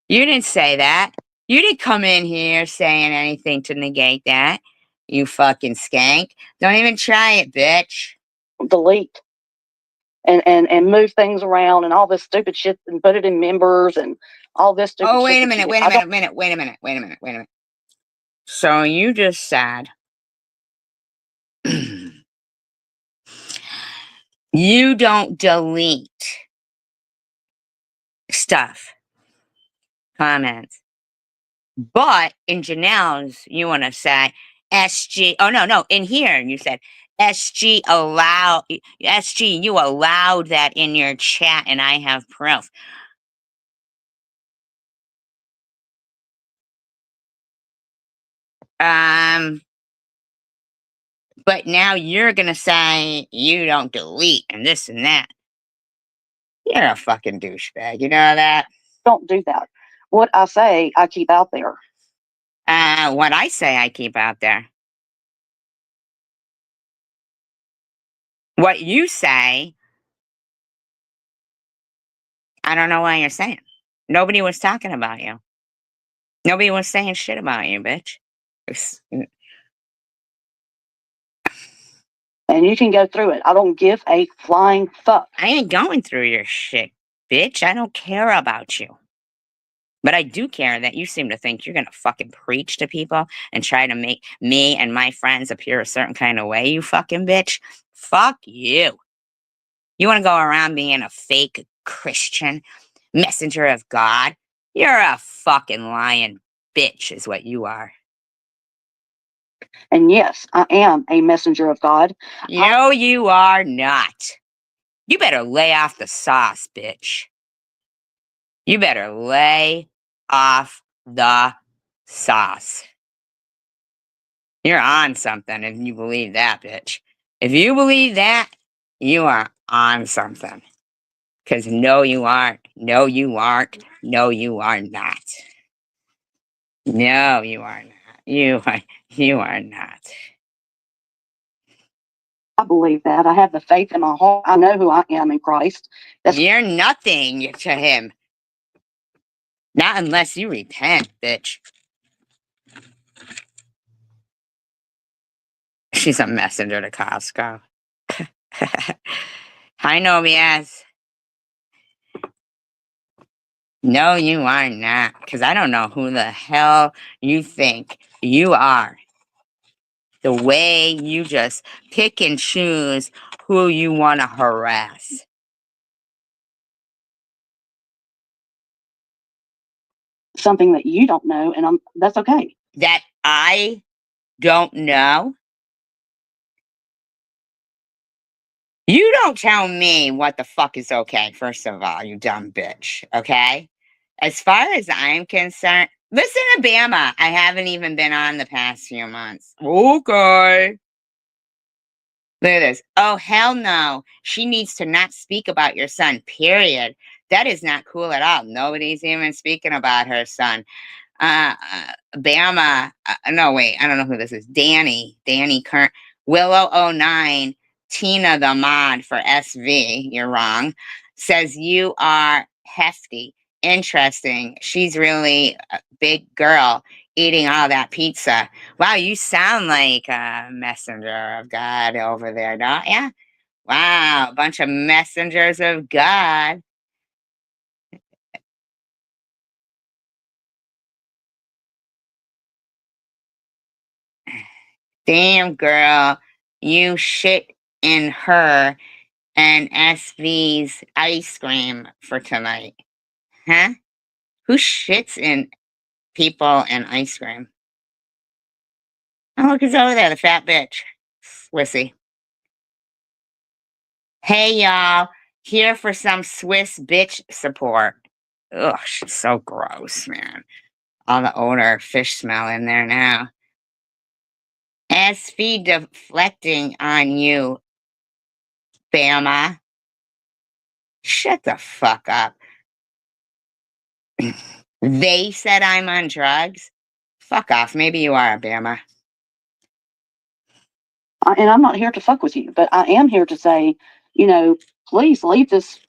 You didn't say that. You didn't come in here saying anything to negate that. You fucking skank. Don't even try it, bitch. Delete and move things around and all this stupid shit and put it in members and all this stupid shit. Oh, wait a minute. So you just said you don't delete stuff, comments. But in Janelle's, you want to say SG. Oh, no. In here, you said SG SG, you allowed that in your chat, and I have proof. But now you're going to say you don't delete and this and that. You're a fucking douchebag. You know that? Don't do that. What I say, I keep out there. What I say, I keep out there. What you say, I don't know why you're saying. Nobody was talking about you. Nobody was saying shit about you, bitch. And you can go through it. I don't give a flying fuck. I ain't going through your shit, bitch. I don't care about you. But I do care that you seem to think you're going to fucking preach to people and try to make me and my friends appear a certain kind of way, you fucking bitch. Fuck you. You want to go around being a fake Christian messenger of God? You're a fucking lying bitch is what you are. And yes, I am a messenger of God. No, you are not. You better lay off the sauce, bitch. You better lay off the sauce. You're on something if you believe that, bitch. If you believe that, you are on something. Because no, you aren't. No, you aren't. No, you are not. No, you are not. You are not. I believe that. I have the faith in my heart. I know who I am in Christ. You're nothing to him. Not unless you repent, bitch. She's a messenger to Costco. I know, yes. No, you are not. Because I don't know who the hell you think you are. The way you just pick and choose who you want to harass. Something that you don't know, and that's okay. That I don't know? You don't tell me what the fuck is okay, first of all, you dumb bitch, okay? As far as I'm concerned, listen to Bama. I haven't even been on the past few months. Okay. Look at this. Oh, hell no. She needs to not speak about your son, period. That is not cool at all. Nobody's even speaking about her son. Bama. No, wait. I don't know who this is. Danny Kern. Willow 09 Tina the mod for SV, you're wrong, says you are hefty. Interesting. She's really a big girl eating all that pizza. Wow, you sound like a messenger of God over there, don't ya? Wow, a bunch of messengers of God. Damn, girl, you shit in her and SV's ice cream for tonight. Huh? Who shits in people and ice cream? Oh, look, it's over there, the fat bitch. Swissy. Hey, y'all. Here for some Swiss bitch support. Ugh, she's so gross, man. All the odor, fish smell in there now. SV deflecting on you, Bama. Shut the fuck up. They said I'm on drugs? Fuck off. Maybe you are, Bama. And I'm not here to fuck with you, but I am here to say, please leave this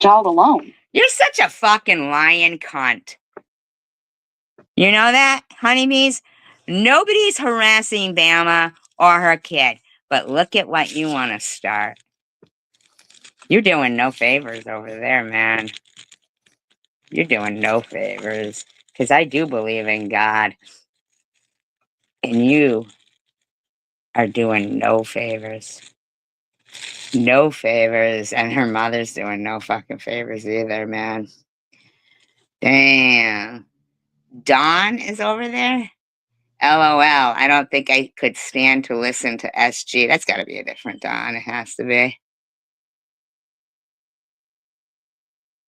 child alone. You're such a fucking lying cunt. You know that, honeybees? Nobody's harassing Bama or her kid, but look at what you want to start. You're doing no favors over there, man. You're doing no favors. Because I do believe in God. And you are doing no favors. No favors. And her mother's doing no fucking favors either, man. Damn. Dawn is over there? LOL. I don't think I could stand to listen to SG. That's got to be a different Dawn. It has to be.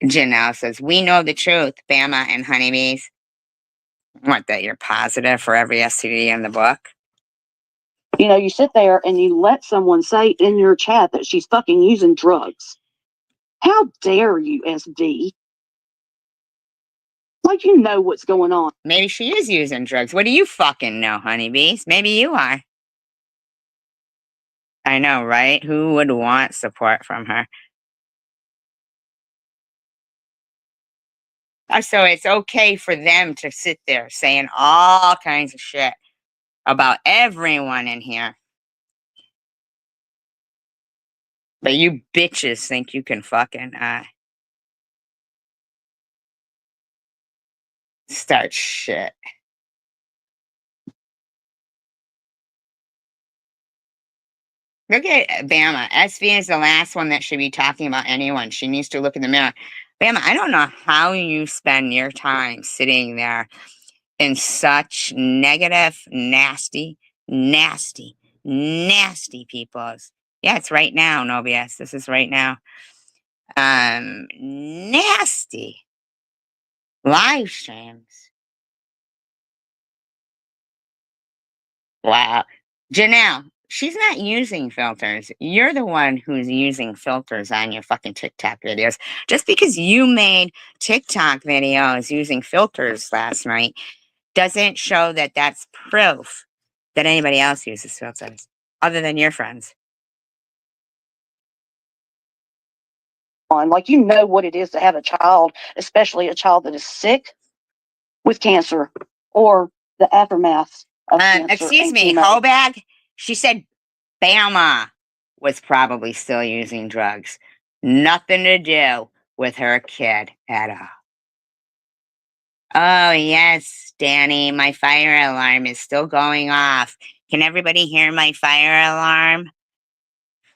Janelle says, we know the truth, Bama and honeybees. What, that you're positive for every STD in the book? You sit there and you let someone say in your chat that she's fucking using drugs. How dare you, SD? Like you know what's going on. Maybe she is using drugs. What do you fucking know, honeybees? Maybe you are. I know, right? Who would want support from her? Oh, so it's okay for them to sit there saying all kinds of shit about everyone in here. But you bitches think you can fucking start shit. Look at Bama. SV is the last one that should be talking about anyone. She needs to look in the mirror. Bama, I don't know how you spend your time sitting there in such negative, nasty, nasty, nasty people's. Yeah, it's right now, no BS. This is right now. Nasty live streams. Wow. Janelle, she's not using filters. You're the one who's using filters on your fucking TikTok videos. Just because you made TikTok videos using filters last night doesn't show that that's proof that anybody else uses filters other than your friends. Like you know what it is to have a child, especially a child that is sick with cancer or the aftermath of cancer. Excuse and me, chemo. Hobag. She said Bama was probably still using drugs. Nothing to do with her kid at all. Oh, yes, Danny, my fire alarm is still going off. Can everybody hear my fire alarm?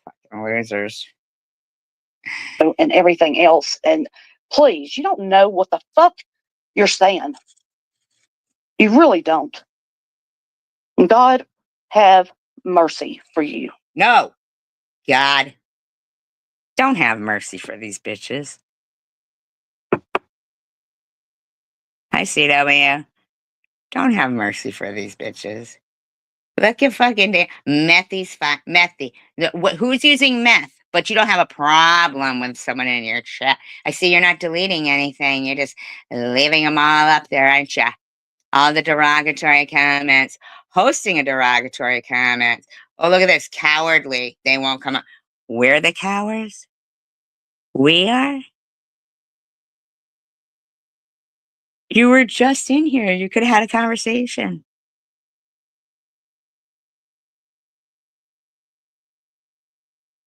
Fucking losers. And everything else. And please, you don't know what the fuck you're saying. You really don't. God have mercy for you. No, God, don't have mercy for these bitches. Hi, CW. Don't have mercy for these bitches. Look at fucking Methy's Methy. Who's using meth? But you don't have a problem with someone in your chat. I see you're not deleting anything. You're just leaving them all up there, aren't you? All the derogatory comments, hosting a derogatory comment. Oh, look at this. Cowardly. They won't come up. We're the cowards? We are? You were just in here. You could have had a conversation.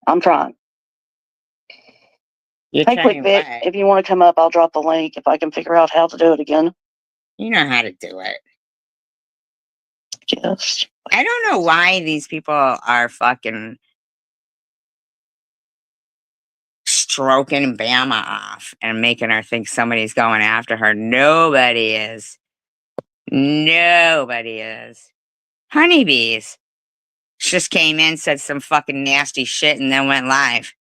I'm trying. You're Hey, Quick trying Vic, what? if you want to come up, I'll drop the link if I can figure out how to do it again. You know how to do it. Yes. I don't know why these people are fucking stroking Bama off and making her think somebody's going after her. Nobody is. Nobody is. Honeybees. She just came in, said some fucking nasty shit, and then went live.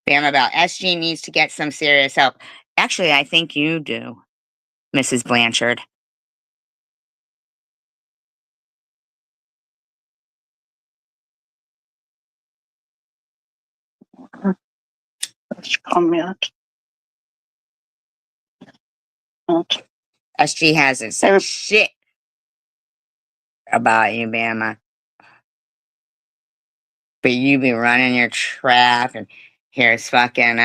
Bam about SG needs to get some serious help. Actually, I think you do, Mrs. Blanchard. Comment. SG hasn't said shit about you, Bama. But you be running your trap, and here's fucking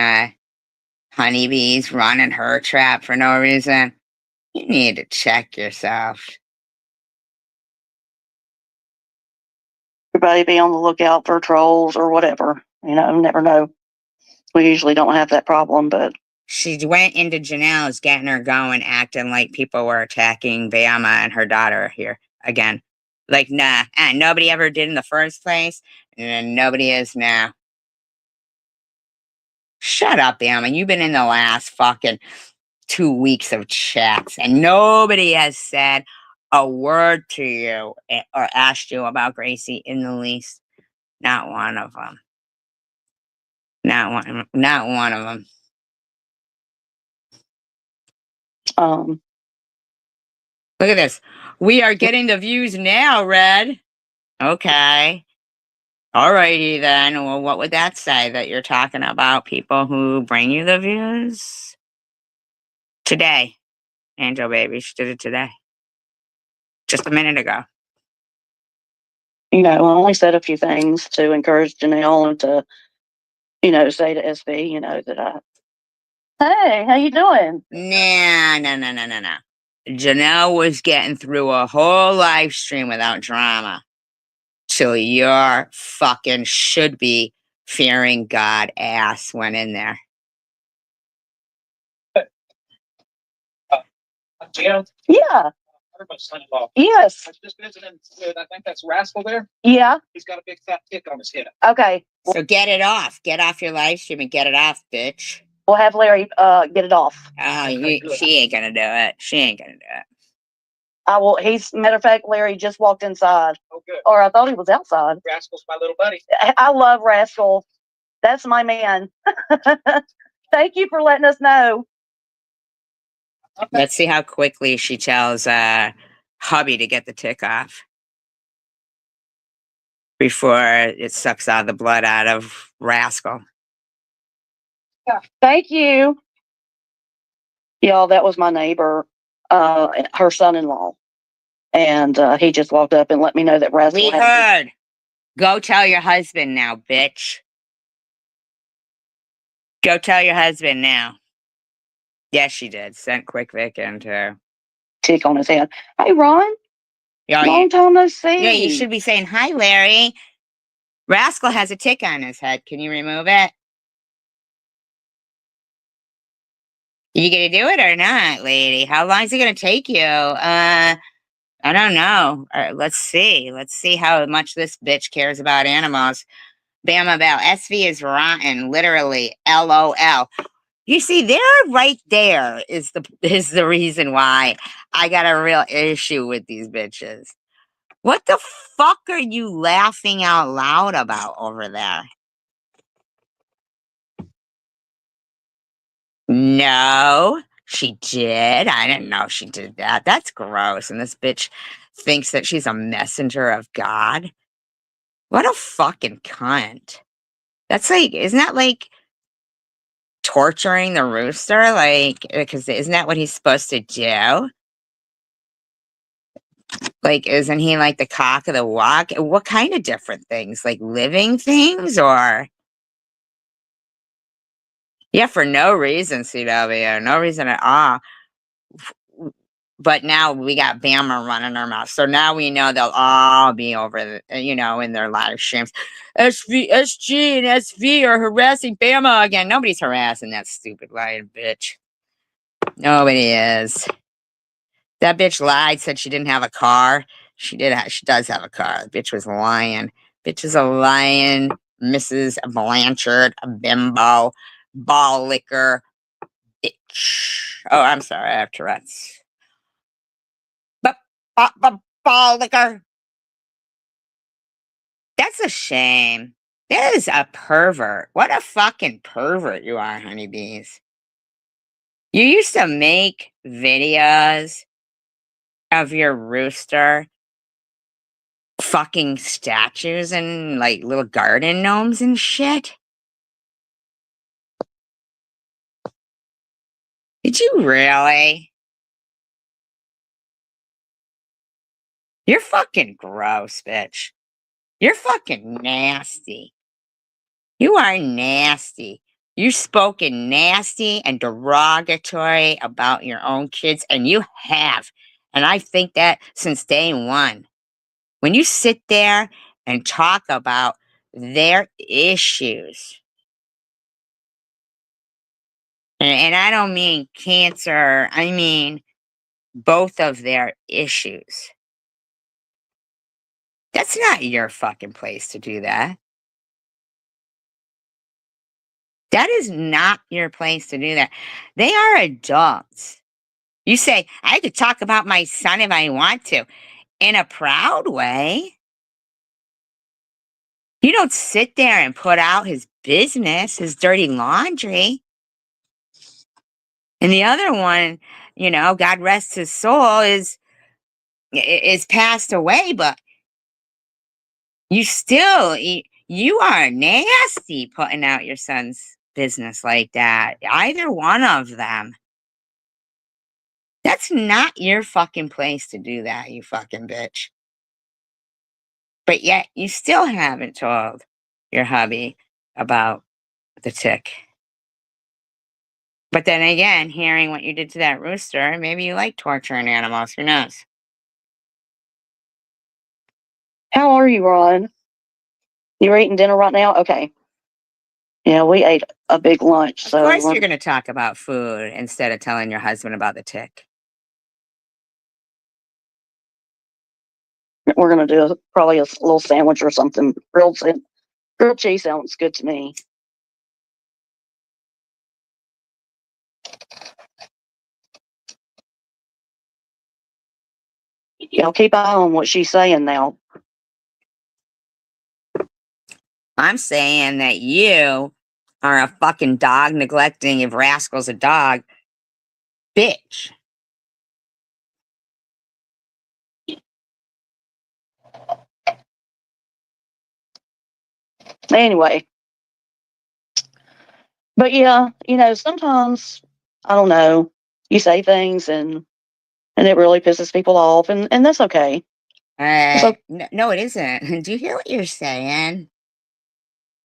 honeybees running her trap for no reason. You need to check yourself. Everybody be on the lookout for trolls or whatever. Never know. We usually don't have that problem, but She went into Janelle's, getting her going, acting like people were attacking Bama and her daughter here again. Like, nah, nobody ever did in the first place, and nobody is now. Shut up, Bama. You've been in the last fucking 2 weeks of chats, and nobody has said a word to you or asked you about Gracie in the least. Not one of them. Not one of them. Look at this. We are getting the views now, Red. Okay. Alrighty then. Well, what would that say? That you're talking about people who bring you the views? Today. Angel Baby. She did it today. Just a minute ago. I only said a few things to encourage Janelle and to, say to SB, that hey, how you doing? Nah. Janelle was getting through a whole live stream without drama. So your fucking should be fearing God ass went in there. Jan, Yeah. everybody's son-in-law. Yes. I was just visiting with, I think that's Rascal there. Yeah. He's got a big fat tick on his head. Okay. So get it off. Get off your live stream and get it off, bitch. We'll have Larry get it off. Oh, good. she ain't gonna do it. She ain't gonna do it. I will. Matter of fact, Larry just walked inside. Oh, good. Or I thought he was outside. Rascal's my little buddy. I love Rascal. That's my man. Thank you for letting us know. Let's see how quickly she tells hubby to get the tick off before it sucks all the blood out of Rascal. Thank you. Y'all, that was my neighbor, her son-in-law. And he just walked up and let me know that Rascal We heard. Go tell your husband now, bitch. Go tell your husband now. Yes, she did. Sent Quick Vic into. tick on his head. Hey, Ron. Oh, Long time no see. yeah, you should be saying, hi, Larry. Rascal has a tick on his head. Can you remove it? You gonna do it or not, lady? How long is it gonna take you? I don't know. Let's see. Let's see how much this bitch cares about animals. Bam about SV is rotten, literally. LOL. You see, there right there is the reason why I got a real issue with these bitches. What the fuck are you laughing out loud about over there? No, she did. I didn't know she did that. That's gross. And this bitch thinks that she's a messenger of God. What a fucking cunt. That's like, isn't that like torturing the rooster? Like, because isn't that what he's supposed to do? Like, isn't he like the cock of the walk? What kind of different things? Like living things or? Yeah, for no reason, CW. No reason at all. But now we got Bama running her mouth. So now we know they'll all be over, in their live streams. SG and SV are harassing Bama again. Nobody's harassing that stupid lying bitch. Nobody is. That bitch lied, said she didn't have a car. She does have a car. The bitch was lying. Bitch is a lying Mrs. Blanchard, a bimbo, ball licker, bitch. Oh, I'm sorry, I have Tourette's. Ball licker. That's a shame. That is a pervert. What a fucking pervert you are, honeybees. You used to make videos of your rooster fucking statues and like little garden gnomes and shit. Did you really? You're fucking gross, bitch. You're fucking nasty. You are nasty. You've spoken nasty and derogatory about your own kids, and you have. And I think that since day one. When you sit there and talk about their issues, and I don't mean cancer, I mean both of their issues. That's not your fucking place to do that. That is not your place to do that. They are adults. You say, I could talk about my son if I want to, in a proud way. You don't sit there and put out his business, his dirty laundry. And the other one, God rest his soul, is passed away, but you are nasty putting out your son's business like that. Either one of them. That's not your fucking place to do that, you fucking bitch. But yet you still haven't told your hubby about the tick. But then again, hearing what you did to that rooster, maybe you like torturing animals. Who knows? How are you, Ron? You're eating dinner right now? Okay. Yeah, we ate a big lunch, Of so course, you're going to talk about food instead of telling your husband about the tick. we're gonna do probably a little sandwich or something. Grilled cheese sounds good to me. Y'all keep eye on what she's saying now. I'm saying that you are a fucking dog neglecting, if rascal's a dog, bitch. Anyway, but yeah, sometimes I don't know. You say things and it really pisses people off, and that's okay. So No, it isn't. Do you hear what you're saying?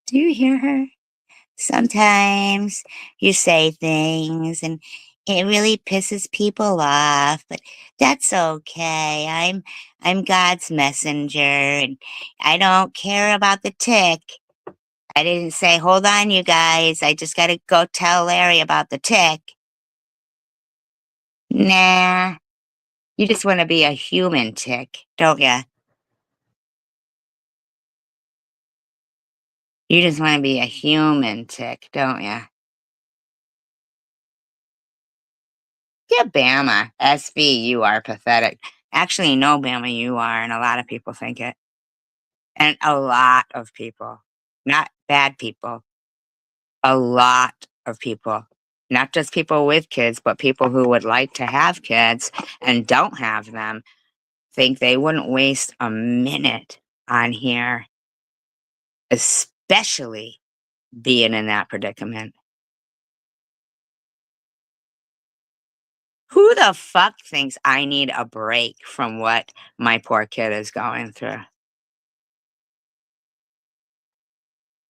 Do you hear her? Sometimes you say things and it really pisses people off, but that's okay. I'm God's messenger and I don't care about the tick. I didn't say, hold on, you guys. I just got to go tell Larry about the tick. Nah, you just want to be a human tick, don't ya? You just want to be a human tick, don't ya? Yeah, Bama. SV, you are pathetic. Actually, no, Bama, you are, and a lot of people think it. And a lot of people, not bad people, a lot of people, not just people with kids, but people who would like to have kids and don't have them, think they wouldn't waste a minute on here, especially being in that predicament. Who the fuck thinks I need a break from what my poor kid is going through?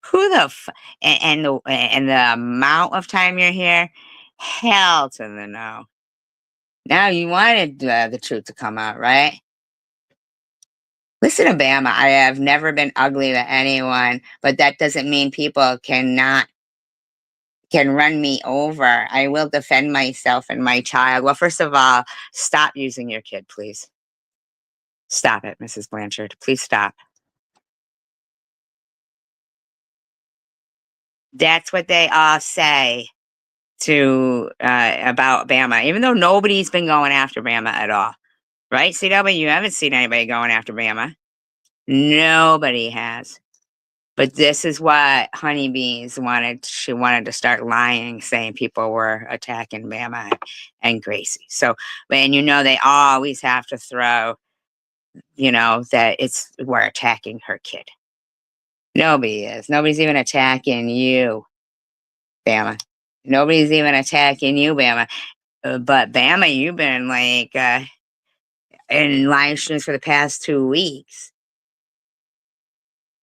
Who the and the amount of time you're here? Hell to the no. Now you wanted the truth to come out, right? Listen to Bama. I have never been ugly to anyone, but that doesn't mean people can run me over. I will defend myself and my child. Well, first of all, stop using your kid, please. Stop it, Mrs. Blanchard. Please stop. That's what they all say to about Bama, even though nobody's been going after Bama at all. Right, CW? You haven't seen anybody going after Bama. Nobody has. But this is what Honeybees wanted. She wanted to start lying, saying people were attacking Bama and Gracie. So, and they always have to throw, that we're attacking her kid. Nobody is. Nobody's even attacking you, Bama. Nobody's even attacking you, Bama. But Bama, you've been like in live streams for the past 2 weeks,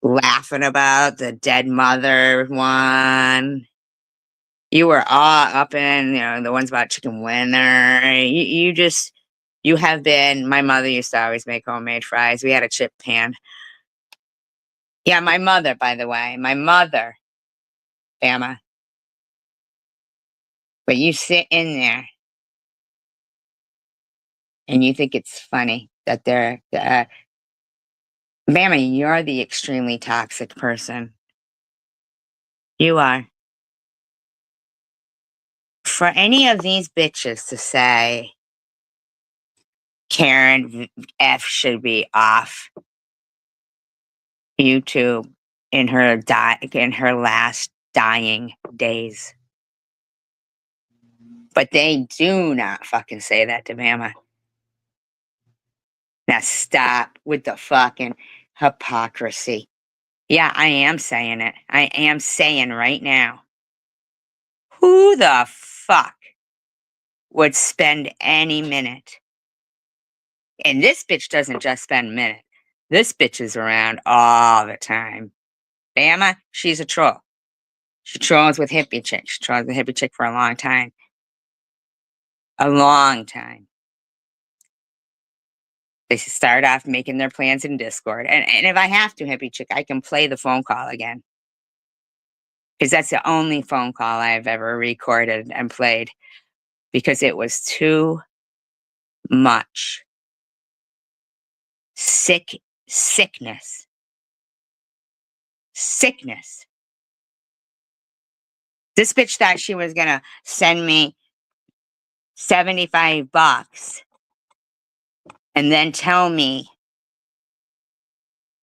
laughing about the dead mother one. You were all up in, the ones about chicken winner. You have been. My mother used to always make homemade fries. We had a chip pan. Yeah, my mother, by the way, Bama. But you sit in there and you think it's funny that they're, Bama, you're the extremely toxic person. You are. For any of these bitches to say Karen F should be off YouTube in her last dying days. But they do not fucking say that to Mama. Now stop with the fucking hypocrisy. Yeah, I am saying it. I am saying right now. Who the fuck would spend any minute? And this bitch doesn't just spend a minute. This bitch is around all the time. Bama, she's a troll. She trolls with hippie chick. She trolls with hippie chick for a long time. A long time. They start off making their plans in Discord. And if I have to, hippie chick, I can play the phone call again. Because that's the only phone call I've ever recorded and played. Because it was too much. Sickness. This bitch thought she was gonna send me $75 and then tell me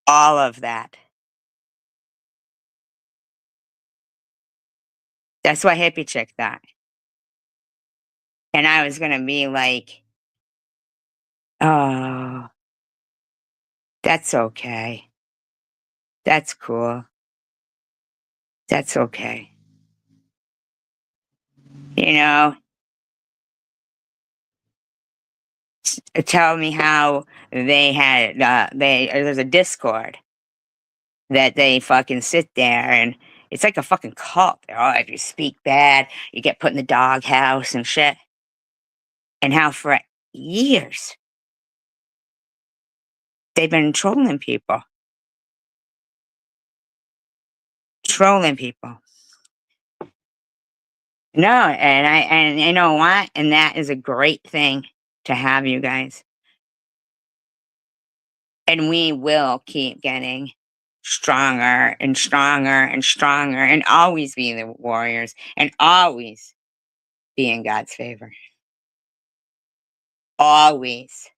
all of that. That's what hippie chick thought. And I was gonna be like, oh, that's okay. That's cool. That's okay. Tell me how they had, there's a Discord that they fucking sit there and it's like a fucking cult. Oh, if you speak bad, you get put in the doghouse and shit. And how for years they've been trolling people. No, and you know what? And that is a great thing to have, you guys. And we will keep getting stronger and stronger and stronger and always be the warriors and always be in God's favor. Always.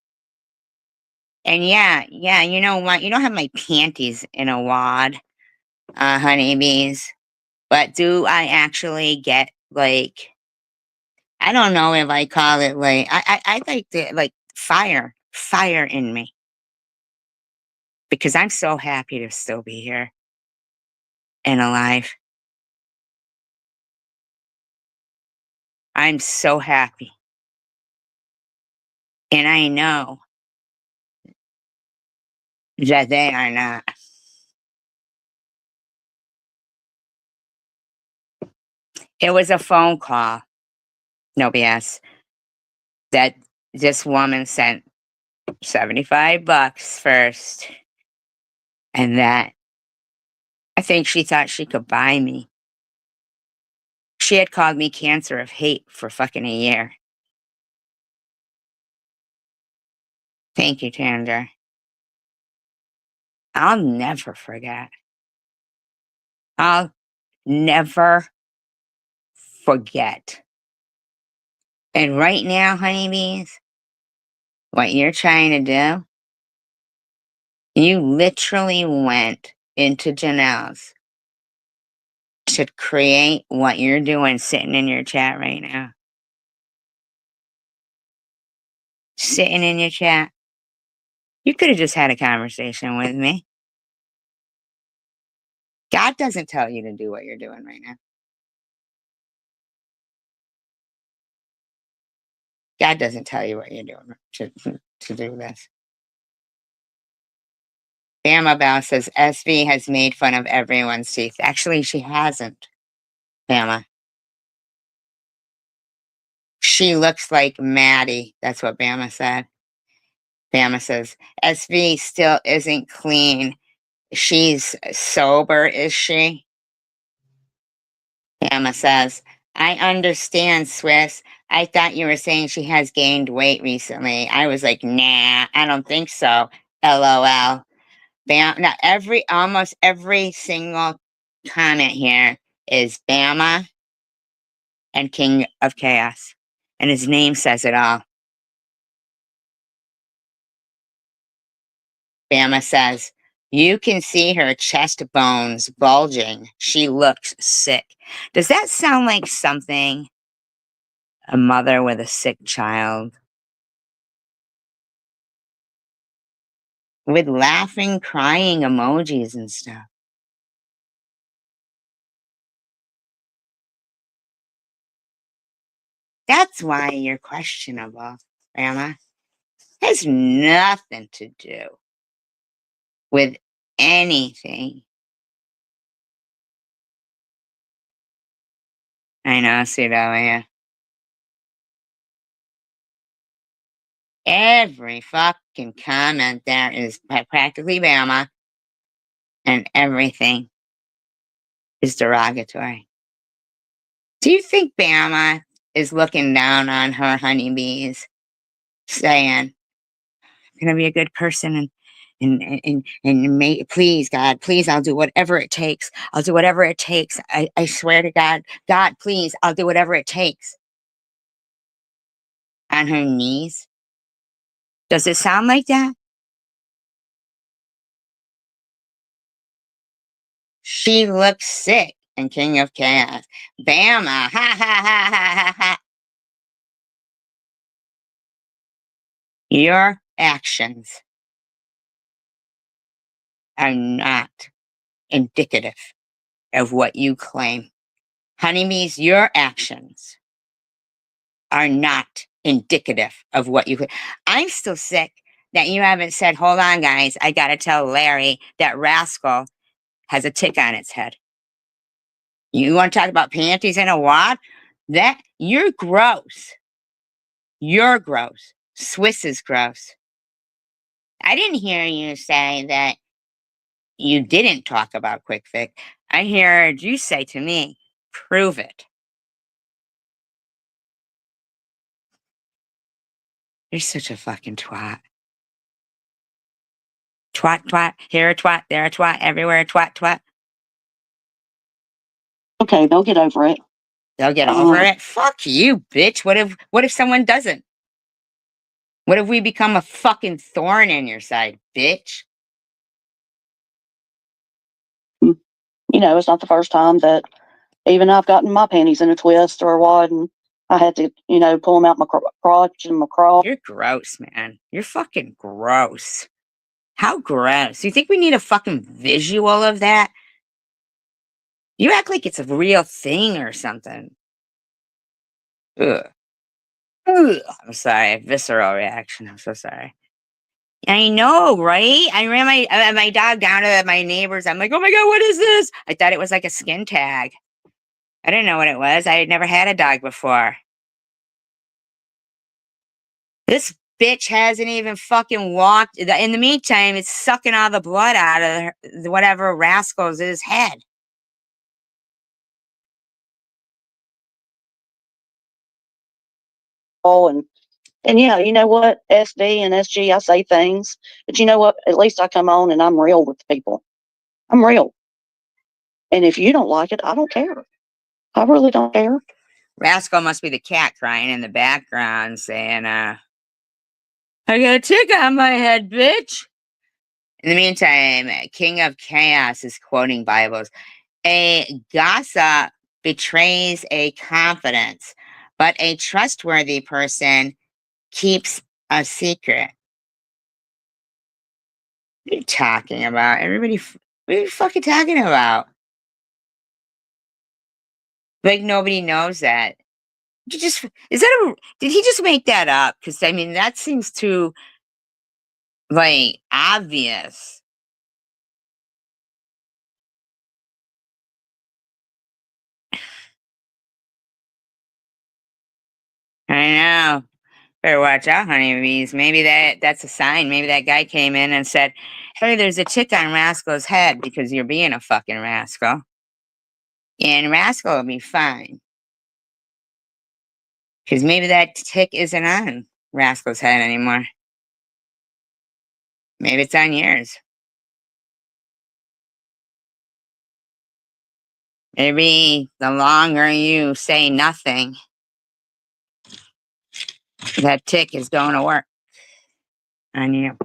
And yeah, you know what? You don't have my panties in a wad, honeybees. But do I actually get like, I don't know if I call it like, I like the like fire in me. Because I'm so happy to still be here and alive. I'm so happy. And I know that they are not. It was a phone call, no BS, that this woman sent $75 first. And that I think she thought she could buy me. She had called me cancer of hate for fucking a year. Thank you, Tandra. I'll never forget. I'll never forget. And right now, honeybees, what you're trying to do, you literally went into Janelle's to create what you're doing sitting in your chat right now. Sitting in your chat. You could have just had a conversation with me. God doesn't tell you to do what you're doing right now. God doesn't tell you what you're doing to do this. Bama Bow says SV has made fun of everyone's teeth. Actually, she hasn't, Bama. She looks like Maddie. That's what Bama said. Bama says, SV still isn't clean. She's sober, is she? Bama says, I understand, Swiss. I thought you were saying she has gained weight recently. I was like, nah, I don't think so. LOL. Now almost every single comment here is Bama and King of Chaos. And his name says it all. Bama says, you can see her chest bones bulging. She looks sick. Does that sound like something a mother with a sick child with laughing, crying emojis and stuff? That's why you're questionable, Bama. Has nothing to do with anything. I know, Cedalia. Every fucking comment there is practically Bama, and everything is derogatory. Do you think Bama is looking down on her honeybees, saying, I'm gonna be a good person and please, God, please, I'll do whatever it takes. I'll do whatever it takes. I swear to God, God, please, I'll do whatever it takes. On her knees? Does it sound like that? She looks sick in King of Chaos. Bama, ha ha ha ha ha ha. Your actions are not indicative of what you claim. Honeybees, your actions are not indicative of what you claim. I'm still sick that you haven't said, hold on, guys, I gotta tell Larry that Rascal has a tick on its head. You want to talk about panties in a wad? You're gross. You're gross. Swiss is gross. I didn't hear you say that you didn't talk about Quick Fix. I heard you say to me, prove it. You're such a fucking twat. Twat, twat, here a twat, there a twat, everywhere a twat, twat. Okay, they'll get over it. They'll get over it. Fuck you, bitch. What if someone doesn't? What if we become a fucking thorn in your side, bitch? You know, it's not the first time that even I've gotten my panties in a twist or a wad, and I had to, you know, pull them out my crotch and my craw. You're gross, man. You're fucking gross. How gross. You think we need a fucking visual of that? You act like it's a real thing or something. Ugh. Ugh, I'm sorry, visceral reaction. I'm so sorry. I know, right? I ran my dog down to my neighbor's. I'm like, oh my God, what is this? I thought it was like a skin tag. I didn't know what it was. I had never had a dog before. This bitch hasn't even fucking walked. In the meantime, it's sucking all the blood out of whatever rascal's his head. Oh, and yeah, you know what? SD and SG, I say things, but you know what? At least I come on and I'm real with people. I'm real. And if you don't like it, I don't care. I really don't care. Rascal must be the cat crying in the background saying, I got a tick on my head, bitch. In the meantime, King of Chaos is quoting Bibles. A gossip betrays a confidence, but a trustworthy person keeps a secret. What are you talking about? Everybody, what are you fucking talking about? Like nobody knows that. Did he just make that up? Because I mean, that seems too, like, obvious. I know. Better watch out, honeybees. Maybe that's a sign. Maybe that guy came in and said, hey, there's a tick on Rascal's head because you're being a fucking rascal. And Rascal will be fine. Because maybe that tick isn't on Rascal's head anymore. Maybe it's on yours. Maybe the longer you say nothing, that tick is going to work on you.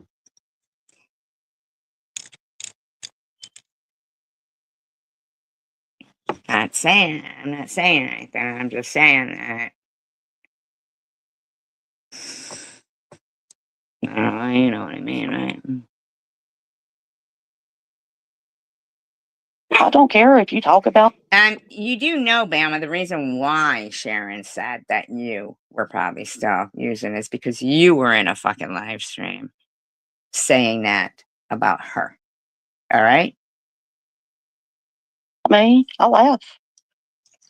I'm not saying anything. I'm just saying that. You know what I mean, right? I don't care if you talk about. And you do know, Bama, the reason why Sharon said that you were probably still using is because you were in a fucking live stream saying that about her. All right? Me, I laugh.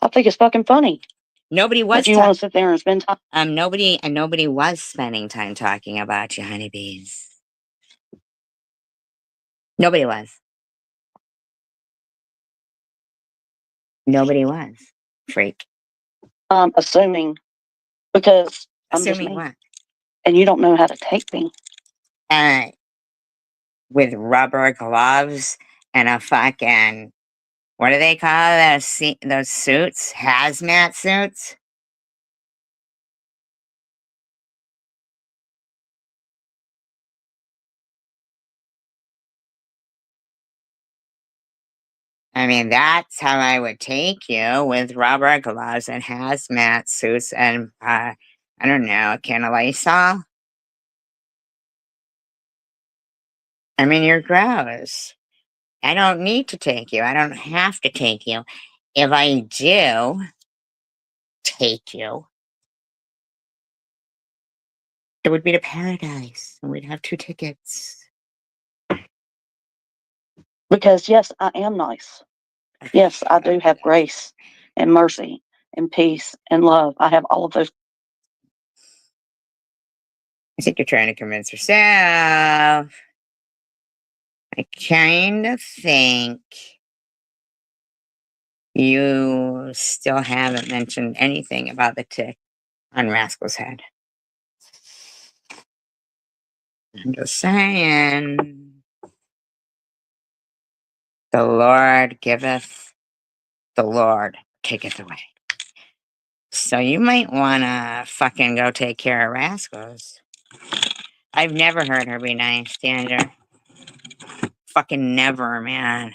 I think it's fucking funny. Nobody was If you want to sit there and spend time. nobody was spending time talking about you, honeybees. Nobody was. Nobody was. Freak. Assuming because I'm just Assuming me. what? And you don't know how to take me. With rubber gloves and a fucking, what do they call those suits? Hazmat suits? I mean, that's how I would take you, with rubber gloves and hazmat suits and, I don't know, a can of Lysol. I mean, you're gross. I don't need to take you. I don't have to take you. If I do take you, it would be to paradise, and we'd have 2 tickets. Because yes, I am nice. Yes, I do have grace and mercy and peace and love. I have all of those. I think you're trying to convince yourself. I kind of think you still haven't mentioned anything about the tick on Rascal's head. I'm just saying. The Lord giveth, the Lord taketh away. So you might want to fucking go take care of Rascals. I've never heard her be nice, Danger. Fucking never, man.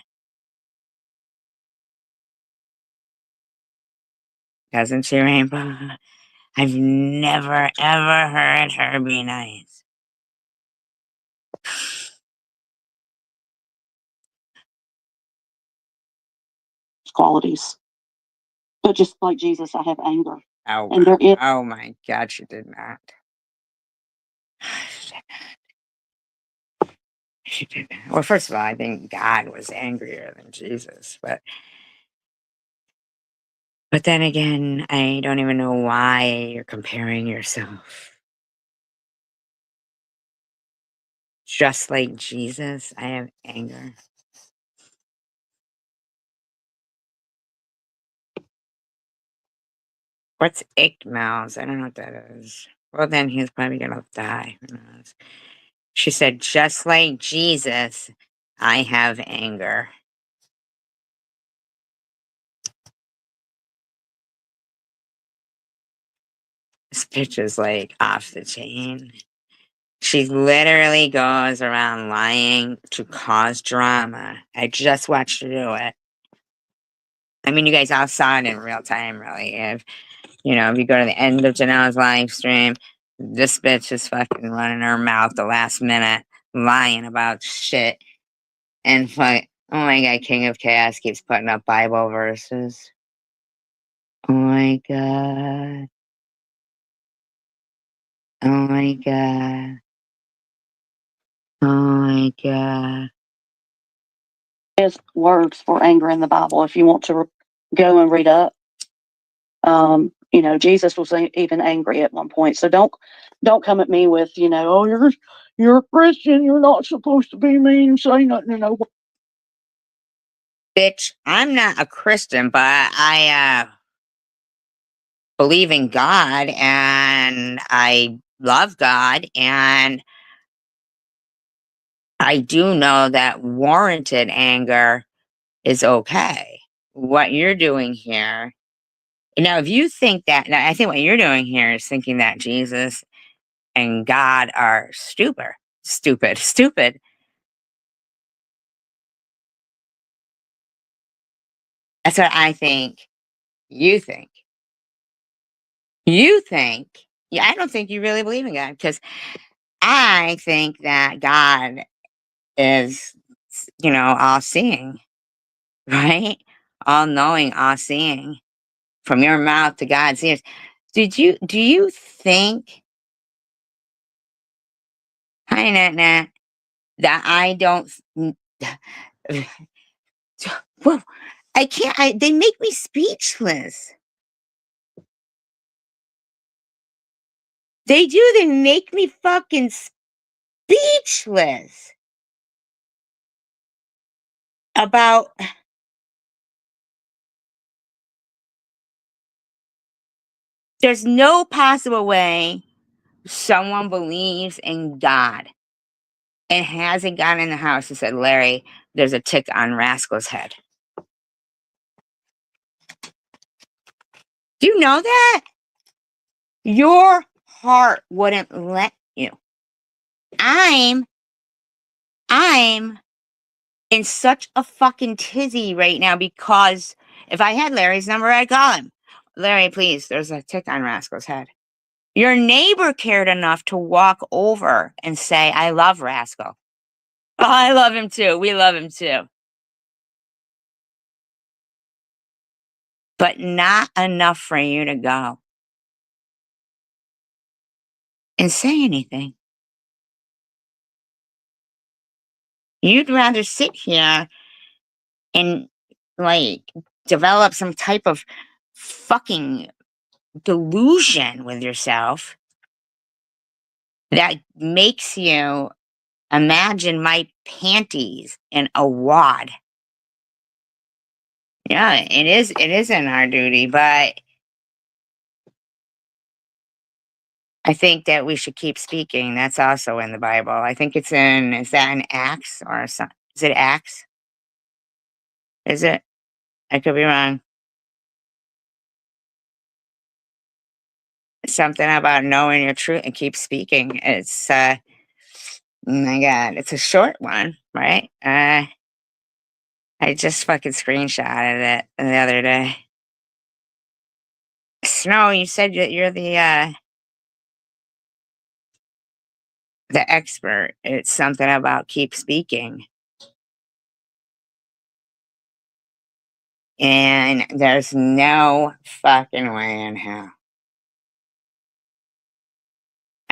Doesn't she, Rainbow? I've never, ever heard her be nice. Qualities. But just like Jesus, I have anger. Oh, And there is, oh my God, she did not. She did not. Well, first of all, I think God was angrier than Jesus, but then again, I don't even know why you're comparing yourself. Just like Jesus, I have anger. What's Ickmouse? I don't know what that is. Well, then he's probably gonna die. Who knows? She said, just like Jesus, I have anger. This bitch is like off the chain. She literally goes around lying to cause drama. I just watched her do it. I mean, you guys all saw it in real time, really. If you go to the end of Janelle's live stream, this bitch is fucking running her mouth the last minute, lying about shit. And oh my God, King of Chaos keeps putting up Bible verses. Oh my God. Oh my God. Oh my God. is words for anger in the Bible if you want to go and read up. Jesus was even angry at one point. So don't come at me with, oh, you're a Christian, you're not supposed to be mean and say nothing, Bitch, I'm not a Christian, but I believe in God and I love God, and I do know that warranted anger is okay. What you're doing here now, if you think that, now I think what you're doing here is thinking that Jesus and God are stupid. That's what I think you think. You think, yeah, I don't think you really believe in God, because I think that God is, all seeing, right? All knowing, all seeing, from your mouth to God's ears. Do you think, hi, Nat, that I don't, well, I can't, they make me speechless. They do, they make me fucking speechless about, there's no possible way someone believes in God and hasn't gone in the house and said, Larry, there's a tick on Rascal's head. Do you know that? Your heart wouldn't let you. I'm in such a fucking tizzy right now, because if I had Larry's number, I'd call him. Larry, please, there's a tick on Rascal's head. Your neighbor cared enough to walk over and say, I love Rascal. Oh, I love him too. We love him too. But not enough for you to go and say anything. You'd rather sit here and like develop some type of fucking delusion with yourself that makes you imagine my panties in a wad. Yeah, it is in our duty, but I think that we should keep speaking. That's also in the Bible. I think is that in Acts or something? Is it Acts? Is it? I could be wrong. Something about knowing your truth and keep speaking. It's, oh my God, it's a short one, right? I just fucking screenshotted it the other day. Snow, you said that you're the expert. It's something about keep speaking. And there's no fucking way in hell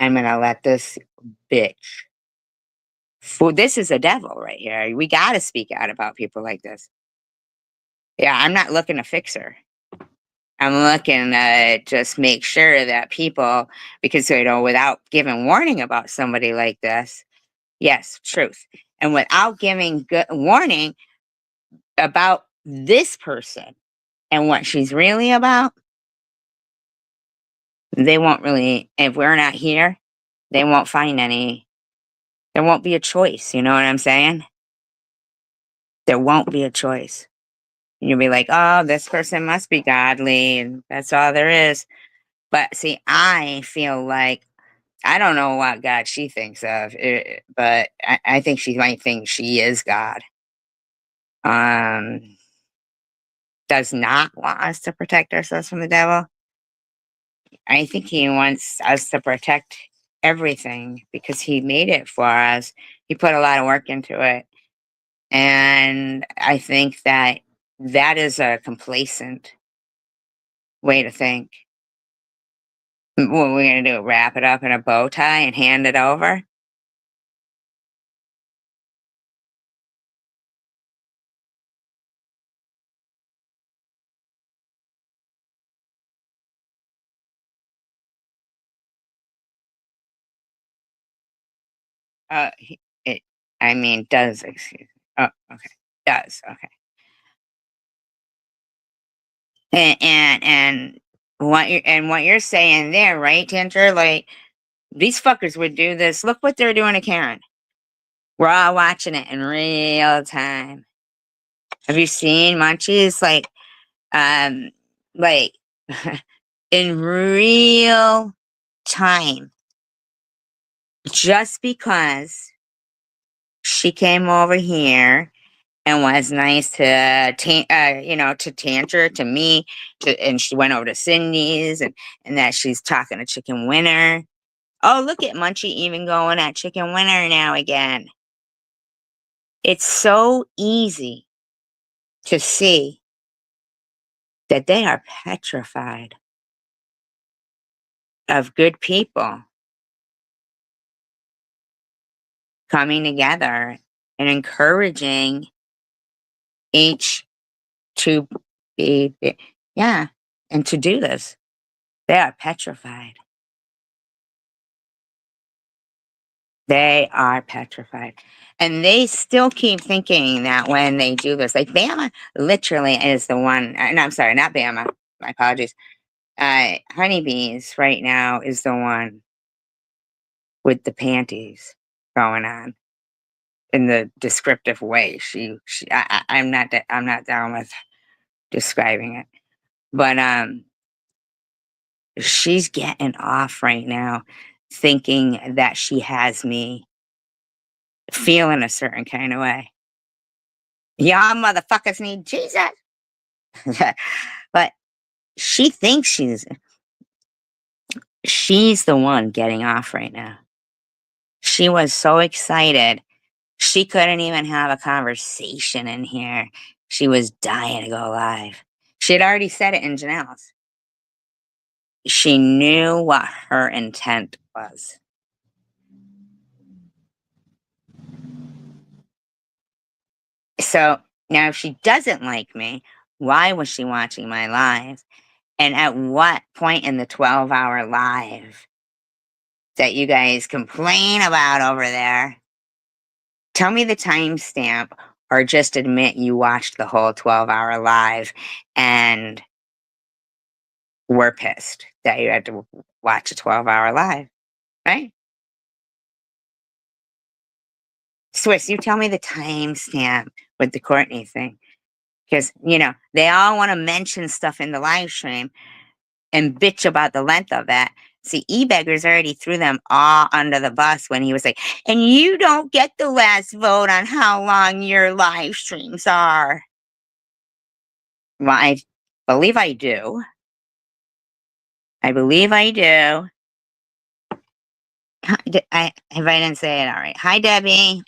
I'm gonna let this bitch. This is a devil right here. We gotta speak out about people like this. Yeah, I'm not looking to fix her. I'm looking to just make sure that people, because without giving warning about somebody like this, yes, truth, and without giving good warning about this person and what she's really about, they won't really. If we're not here, they won't find any. There won't be a choice. You know what I'm saying? There won't be a choice. You'll be like, oh, this person must be godly, and that's all there is. But see, I feel like I don't know what God she thinks of, but I think she might think she is God. Um, does not want us to protect ourselves from the devil. I think he wants us to protect everything because he made it for us. He put a lot of work into it. And I think that that is a complacent way to think. What we're going to do? Wrap it up in a bow tie and hand it over? It, I mean, does, excuse me. Oh, okay. Does, okay. And what you're saying there, right, Ginger? Like, these fuckers would do this. Look what they're doing to Karen. We're all watching it in real time. Have you seen Munchies? Like in real time. Just because she came over here and was nice to to Tantra, to me, and she went over to Cindy's, and that she's talking to Chicken Winner. Oh, look at Munchie even going at Chicken Winner now again. It's so easy to see that they are petrified of good people coming together and encouraging each to yeah, and to do this. They are petrified. They are petrified. And they still keep thinking that when they do this, like Bama literally is the one, no, I'm sorry, not Bama, my apologies. Honeybees right now is the one with the panties going on in the descriptive way. I'm not down with describing it, but she's getting off right now, thinking that she has me feeling a certain kind of way. Y'all motherfuckers need Jesus. But she thinks she's the one getting off right now. She was so excited. She couldn't even have a conversation in here. She was dying to go live. She had already said it in Janelle's. She knew what her intent was. So now, if she doesn't like me, why was she watching my live? And at what point in the 12-hour live that you guys complain about over there, tell me the timestamp or just admit you watched the whole 12-hour live and were pissed that you had to watch a 12-hour live, right? Swiss, you tell me the timestamp with the Courtney thing. Because, they all want to mention stuff in the live stream and bitch about the length of that. See, E-Beggars already threw them all under the bus when he was like, and you don't get the last vote on how long your live streams are. Well, I believe I do. I believe I do. If I didn't say it all right. Hi, Debbie.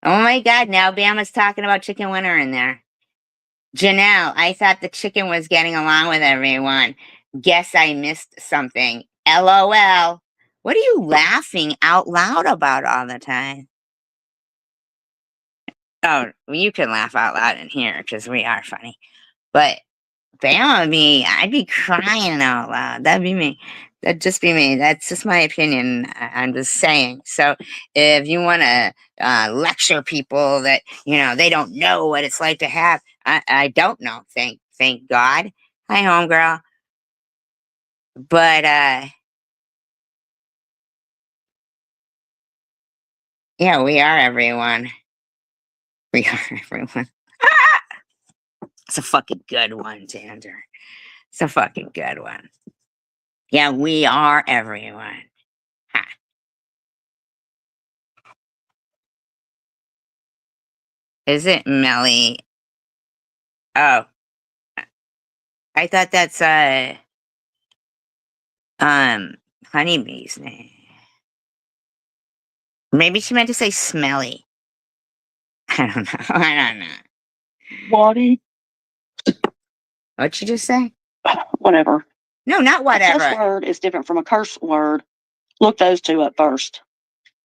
Oh my God, now Bama's talking about Chicken Winter in there. Janelle, I thought the chicken was getting along with everyone. Guess I missed something. LOL. What are you laughing out loud about all the time? Oh, well, you can laugh out loud in here because we are funny. But Bama me, I'd be crying out loud. That'd be me. That'd just be me. That's just my opinion. I'm just saying. So if you want to lecture people that, they don't know what it's like to have, I don't know. Thank God. Hi, homegirl. But yeah, we are everyone. We are everyone. It's a fucking good one, Tander. It's a fucking good one. Yeah, we are everyone. Ha. Is it Melly? Oh, I thought that's Honeybee's name. Maybe she meant to say Smelly. I don't know. I don't know. Waddy, What'd you just say? whatever. No, not A whatever. cuss word is different from a curse word. Look those two up first.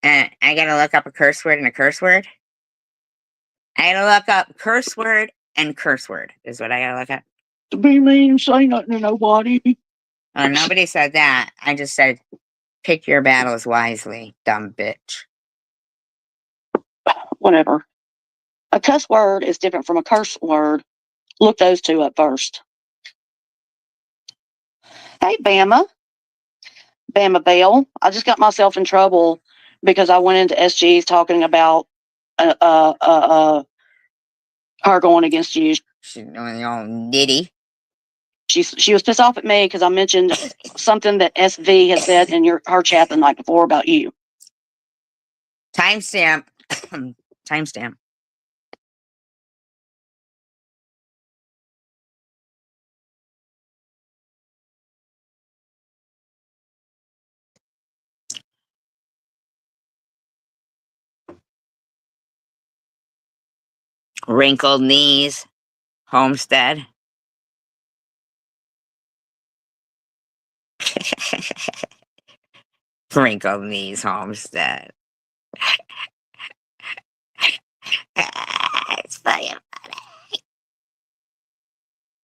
I gotta look up a curse word and a curse word. I gotta look up curse word and curse word is what I gotta look up. To be mean, say nothing to nobody. Oh, nobody said that. I just said pick your battles wisely, dumb bitch. Whatever. A cuss word is different from a curse word. Look those two up first. Hey, Bama. Bama Bell. I just got myself in trouble because I went into SG's talking about her going against you. She's doing the old nitty. She was pissed off at me because I mentioned something that SV had said in her chat the night before about you. Timestamp. Timestamp. Wrinkled knees. Homestead. Wrinkled knees. Homestead. It's funny.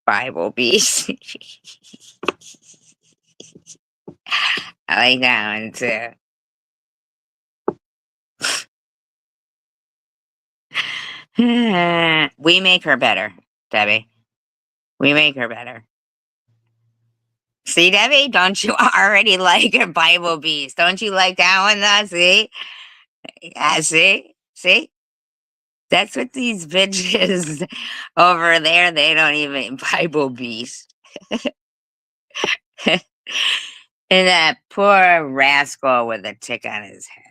Bible beast. I like that one too. We make her better, Debbie. We make her better. See, Debbie, don't you already like a Bible beast? Don't you like that one though? See? Yeah, see? See? That's what these bitches over there, they don't even Bible beast. And that poor rascal with a tick on his head.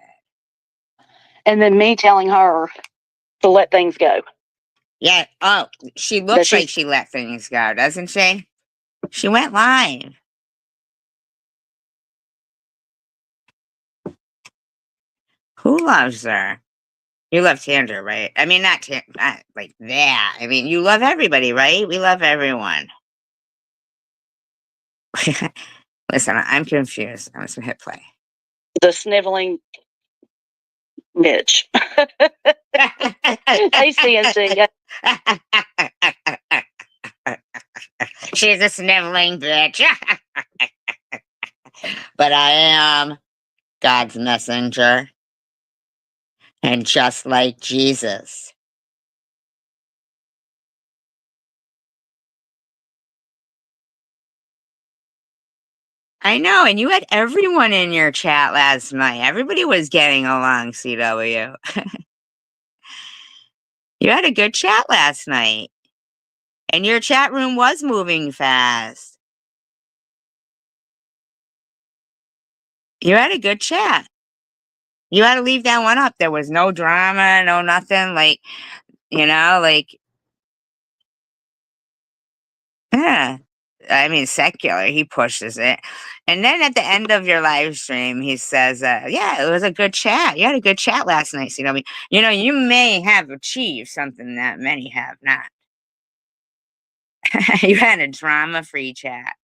And then me telling her to let things go. Yeah. Oh, she looks like she let things go, doesn't she? She went live. Who loves her? You love Tandra, right? I mean, not like that. I mean, you love everybody, right? We love everyone. Listen, I'm confused. I'm just gonna hit play. The sniveling bitch. Hey, CNC. She's a sniveling bitch. But I am God's messenger. And just like Jesus. I know, and you had everyone in your chat last night. Everybody was getting along, CW. You had a good chat last night. And your chat room was moving fast. You had a good chat. You had to leave that one up. There was no drama, no nothing. Like, yeah. I mean, secular, he pushes it. And then at the end of your live stream, he says, yeah, it was a good chat. You had a good chat last night, CW. You may have achieved something that many have not. You had a drama-free chat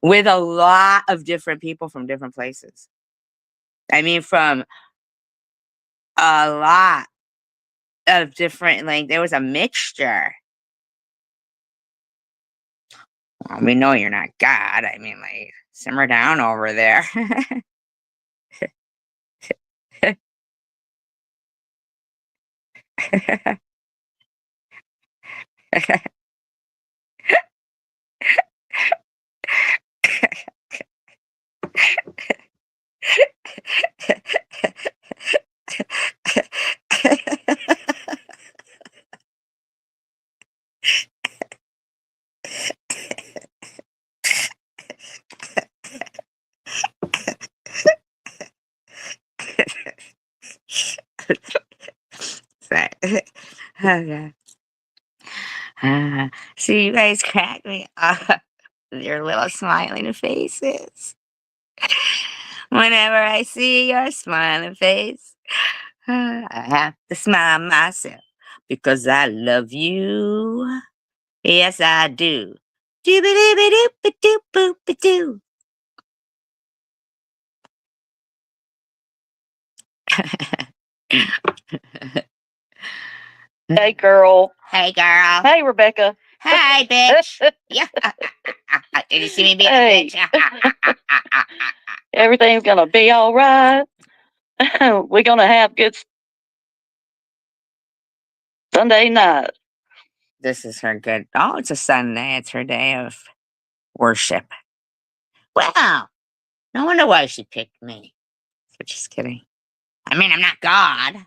with a lot of different people from different places. I mean, from a lot of different, like, there was a mixture. Well, we know you're not God. I mean, like, simmer down over there. Okay. See, you guys crack me up with your little smiling faces. Whenever I see your smiling face, I have to smile myself because I love you. Yes, I do. Doo-ba-doo-ba-doo-ba-doo-boop-ba-doo. Hey, girl. Hey, girl. Hey, Rebecca. Hi, bitch. Yeah. Did you see me being Hey. a bitch? Everything's gonna be all right. We're gonna have good Sunday night. This is her good. Oh, it's a Sunday. It's her day of worship. Wow. No wonder why she picked me. So just kidding. I mean, I'm not God.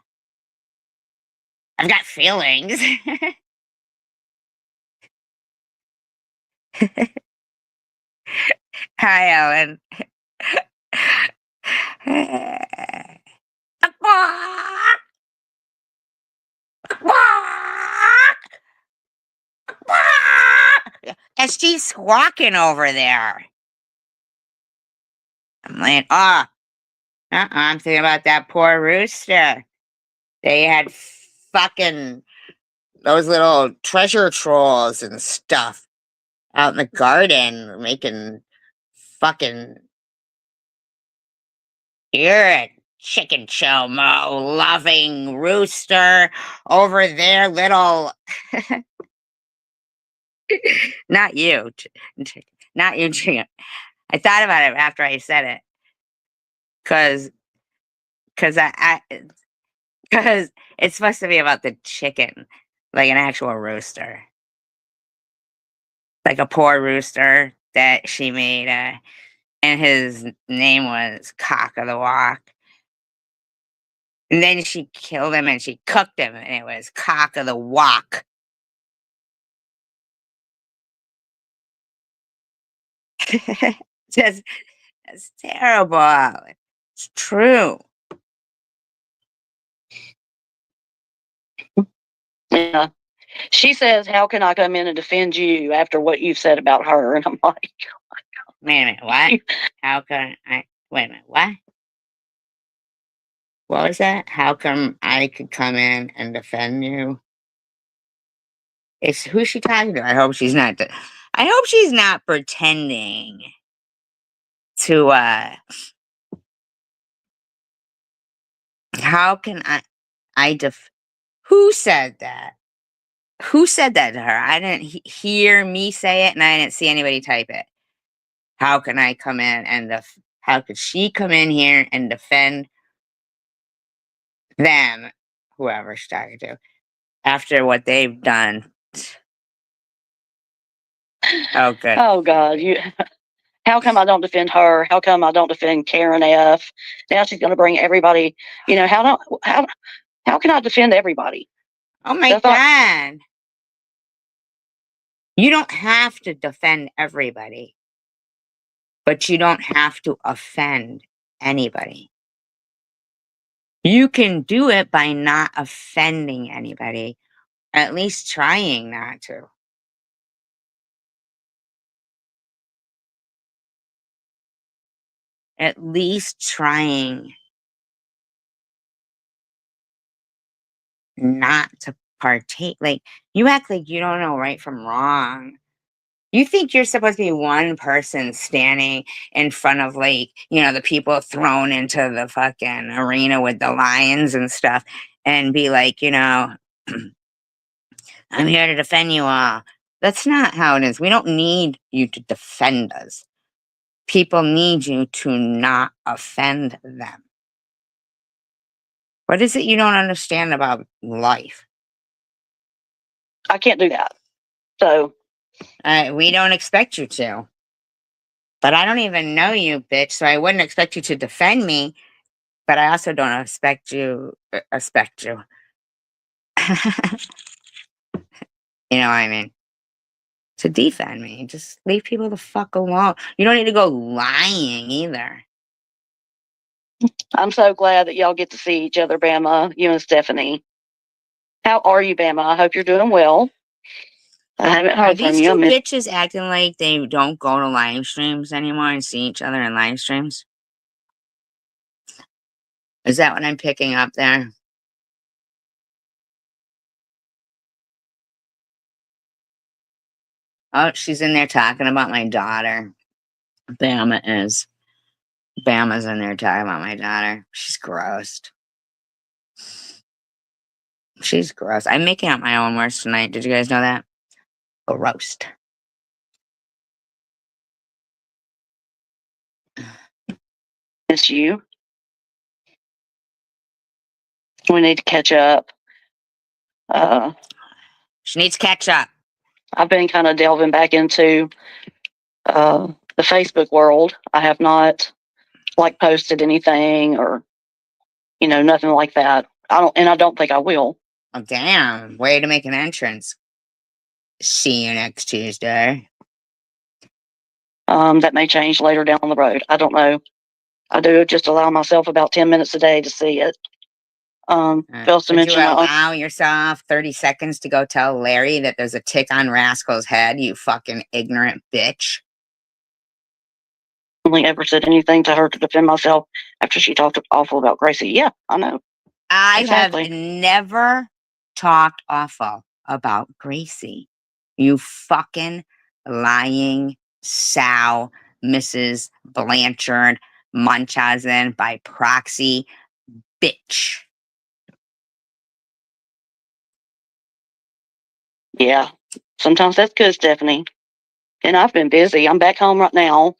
I've got feelings. Hi, Ellen. And she's squawking over there. I'm like, I'm thinking about that poor rooster. They had fucking those little treasure trolls and stuff out in the garden making fucking. You're a chicken chomo loving rooster over there, little. Not you. Not you, chicken. I thought about it after I said it. Cause because it's supposed to be about the chicken, like an actual rooster. Like a poor rooster that she made, and his name was Cock of the Walk. And then she killed him and she cooked him, and it was Cock of the Walk. Just, it's terrible. It's true. Yeah. She says, "How can I come in and defend you after what you've said about her?" And I'm like, Wait a minute, what? How can I? Wait a minute, what? What was that? How come I could come in and defend you? It's who's she talking to? I hope she's not. I hope she's not pretending to. How can I Who said that? Who said that to her? I didn't hear me say it, and I didn't see anybody type it. How can I come in and how could she come in here and defend them, whoever she's talking to, after what they've done? Oh, good. "Oh God, you." How come I don't defend her? How come I don't defend Karen F? Now she's going to bring everybody. How can I defend everybody? Oh my God. You don't have to defend everybody, but you don't have to offend anybody. You can do it by not offending anybody, at least trying not to. At least trying not to partake. Like, you act like you don't know right from wrong. You think you're supposed to be one person standing in front of, like, the people thrown into the fucking arena with the lions and stuff and be like, I'm here to defend you all. That's not how it is. We don't need you to defend us. People need you to not offend them. What is it you don't understand about life? I can't do that. So We don't expect you to. But I don't even know you, bitch, so I wouldn't expect you to defend me, but I also don't expect you. You know what I mean? To defend me. Just leave people the fuck alone. You don't need to go lying either. I'm so glad that y'all get to see each other, Bama, you and Stephanie. How are you, Bama? I hope you're doing well. I haven't Are heard from these you. two bitches acting like they don't go to live streams anymore and see each other in live streams? Is that what I'm picking up there? Oh, she's in there talking about my daughter. Bama's in there talking about my daughter. She's gross. She's gross. I'm making up my own words tonight. Did you guys know that? Gross. Miss you. We need to catch up. She needs ketchup. I've been kind of delving back into the Facebook world. I have not posted anything or nothing like that. I don't think I will. Oh, damn. Way to make an entrance. See you next Tuesday. That may change later down the road. I don't know. I do just allow myself about 10 minutes a day to see it. Fails to Would you mention allow yourself 30 seconds to go tell Larry that there's a tick on Rascal's head, you fucking ignorant bitch? only ever said anything to her to defend myself after she talked awful about Gracie. Yeah, I know. I Exactly. have never talked awful about Gracie. You fucking lying sow, Mrs. Blanchard Munchausen by proxy bitch. Yeah, sometimes that's good, Stephanie. And I've been busy. I'm back home right now.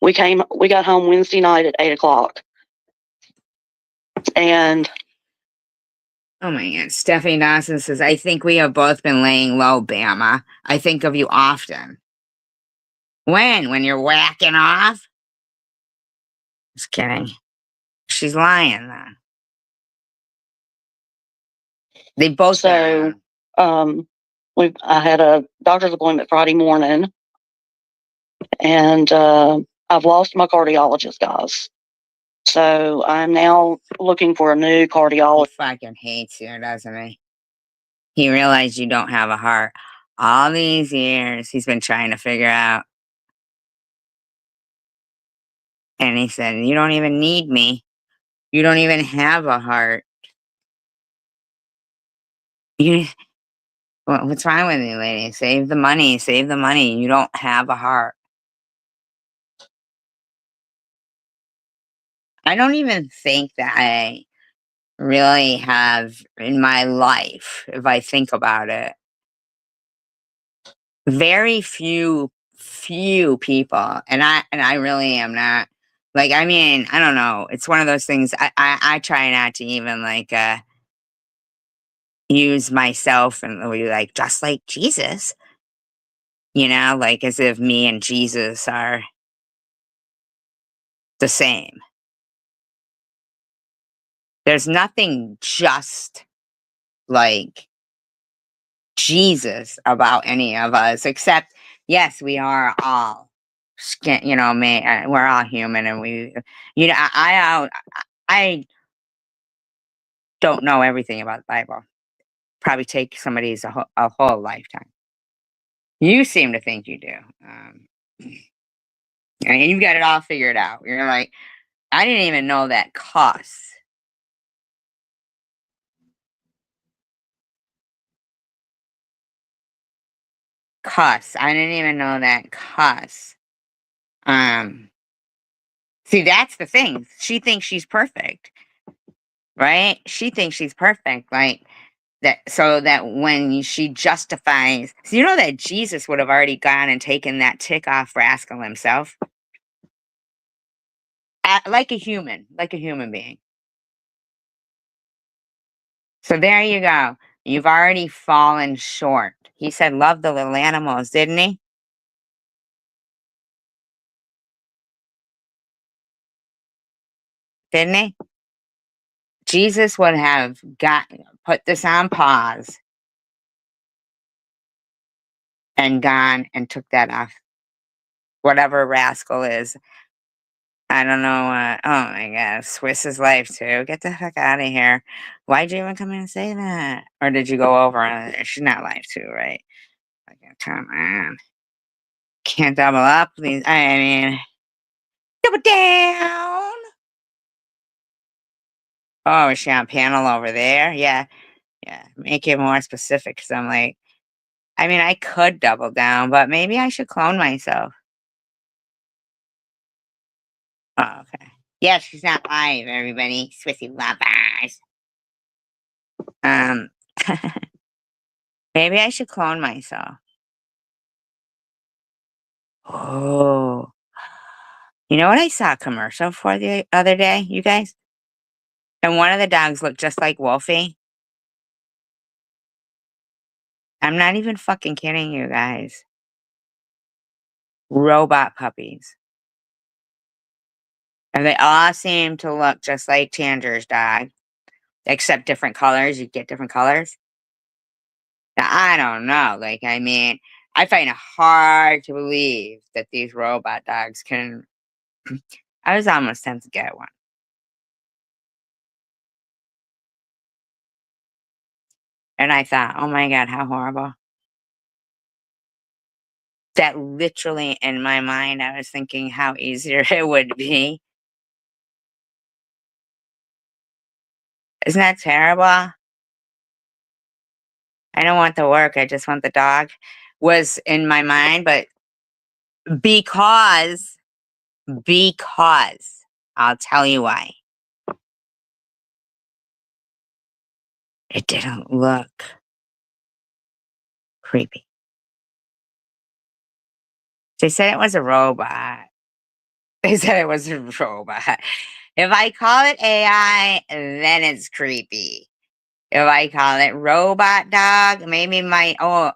We got home Wednesday night at 8:00. And Oh my God. Stephanie Dawson says, I think we have both been laying low, Bama. I think of you often. When? When you're whacking off? Just kidding. She's lying, though. They both so, I had a doctor's appointment Friday morning, and I've lost my cardiologist, guys. So I'm now looking for a new He cardiologist. fucking hates you, doesn't he? He realized you don't have a heart. All these years, he's been trying to figure out. And he said, you don't even need me. You don't even have a heart. What's wrong with you, lady? Save the money. Save the money. You don't have a heart. I don't even think that I really have in my life, if I think about it, very few people, and I really am not, like, I mean, I don't know. It's one of those things I try not to even use myself and like just like Jesus, like as if me and Jesus are the same. There's nothing just like Jesus about any of us, except, yes, we are all skin, we're all human, and I don't know everything about the Bible. Probably take somebody's a whole lifetime. You seem to think you do. And you've got it all figured out. You're like, I didn't even know that cuss cuss. I didn't even know that cuss. See, that's the thing. She thinks she's perfect, right? She thinks she's perfect, like that. So that when she justifies, so you know that Jesus would have already gone and taken that tick off Rascal himself, like a human being. So there you go. You've already fallen short. He said, "Love the little animals," didn't he? Didn't he? Jesus would have put this on pause and gone and took that off. Whatever Rascal is. I don't know. Oh my God. Swiss is life too. Get the heck out of here. Why'd you even come in and say that? Or did you go over on it? She's not life too, right? Like, come on. Can't double up, please. I mean, double down. Oh, is she on panel over there? Yeah. Yeah. Make it more specific because I'm like, I mean, I could double down, but maybe I should clone myself. Oh, okay. Yeah, she's not live, everybody. Swissy lovers. Um, maybe I should clone myself. Oh, you know what I saw a commercial for the other day, you guys? And one of the dogs looked just like Wolfie. I'm not even fucking kidding you guys. Robot puppies. And they all seem to look just like Tanger's dog, except different colors. You get different colors. Now, I don't know. Like, I mean, I find it hard to believe that these robot dogs can. I was almost tempted to get one. And I thought, oh my God, how horrible. That literally in my mind, I was thinking how easier it would be. Isn't that terrible? I don't want the work. I just want the dog was in my mind, but because, because I'll tell you why. It didn't look creepy. They said it was a robot. They said it was a robot. If I call it AI, then it's creepy. If I call it robot dog, maybe no,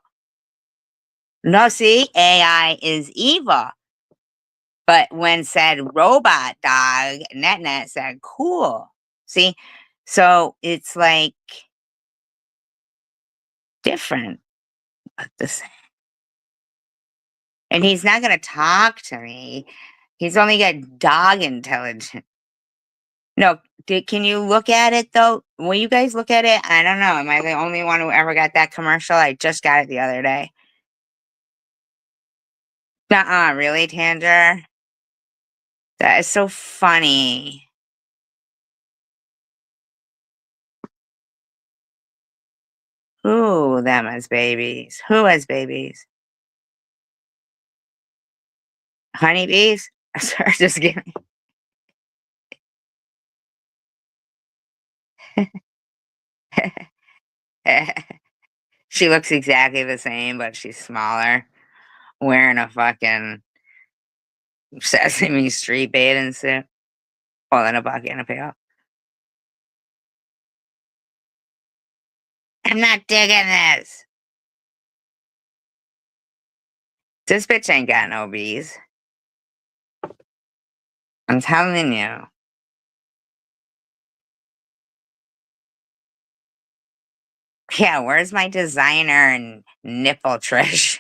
see, AI is evil. But when said robot dog, net said cool. See? So it's like different, but the same. And he's not going to talk to me. He's only got dog intelligence. No, can you look at it though? Will you guys look at it? I don't know. Am I the only one who ever got that commercial? I just got it the other day. Nuh-uh, really, Tanger? That is so funny. Who them as babies? Who has babies? Honeybees? Sorry, just kidding. She looks exactly the same, but she's smaller. Wearing a fucking Sesame Street bathing suit. Holding a bucket and a pail. I'm not digging this. This bitch ain't got no bees. I'm telling you. Yeah, where's my designer and nipple Trish?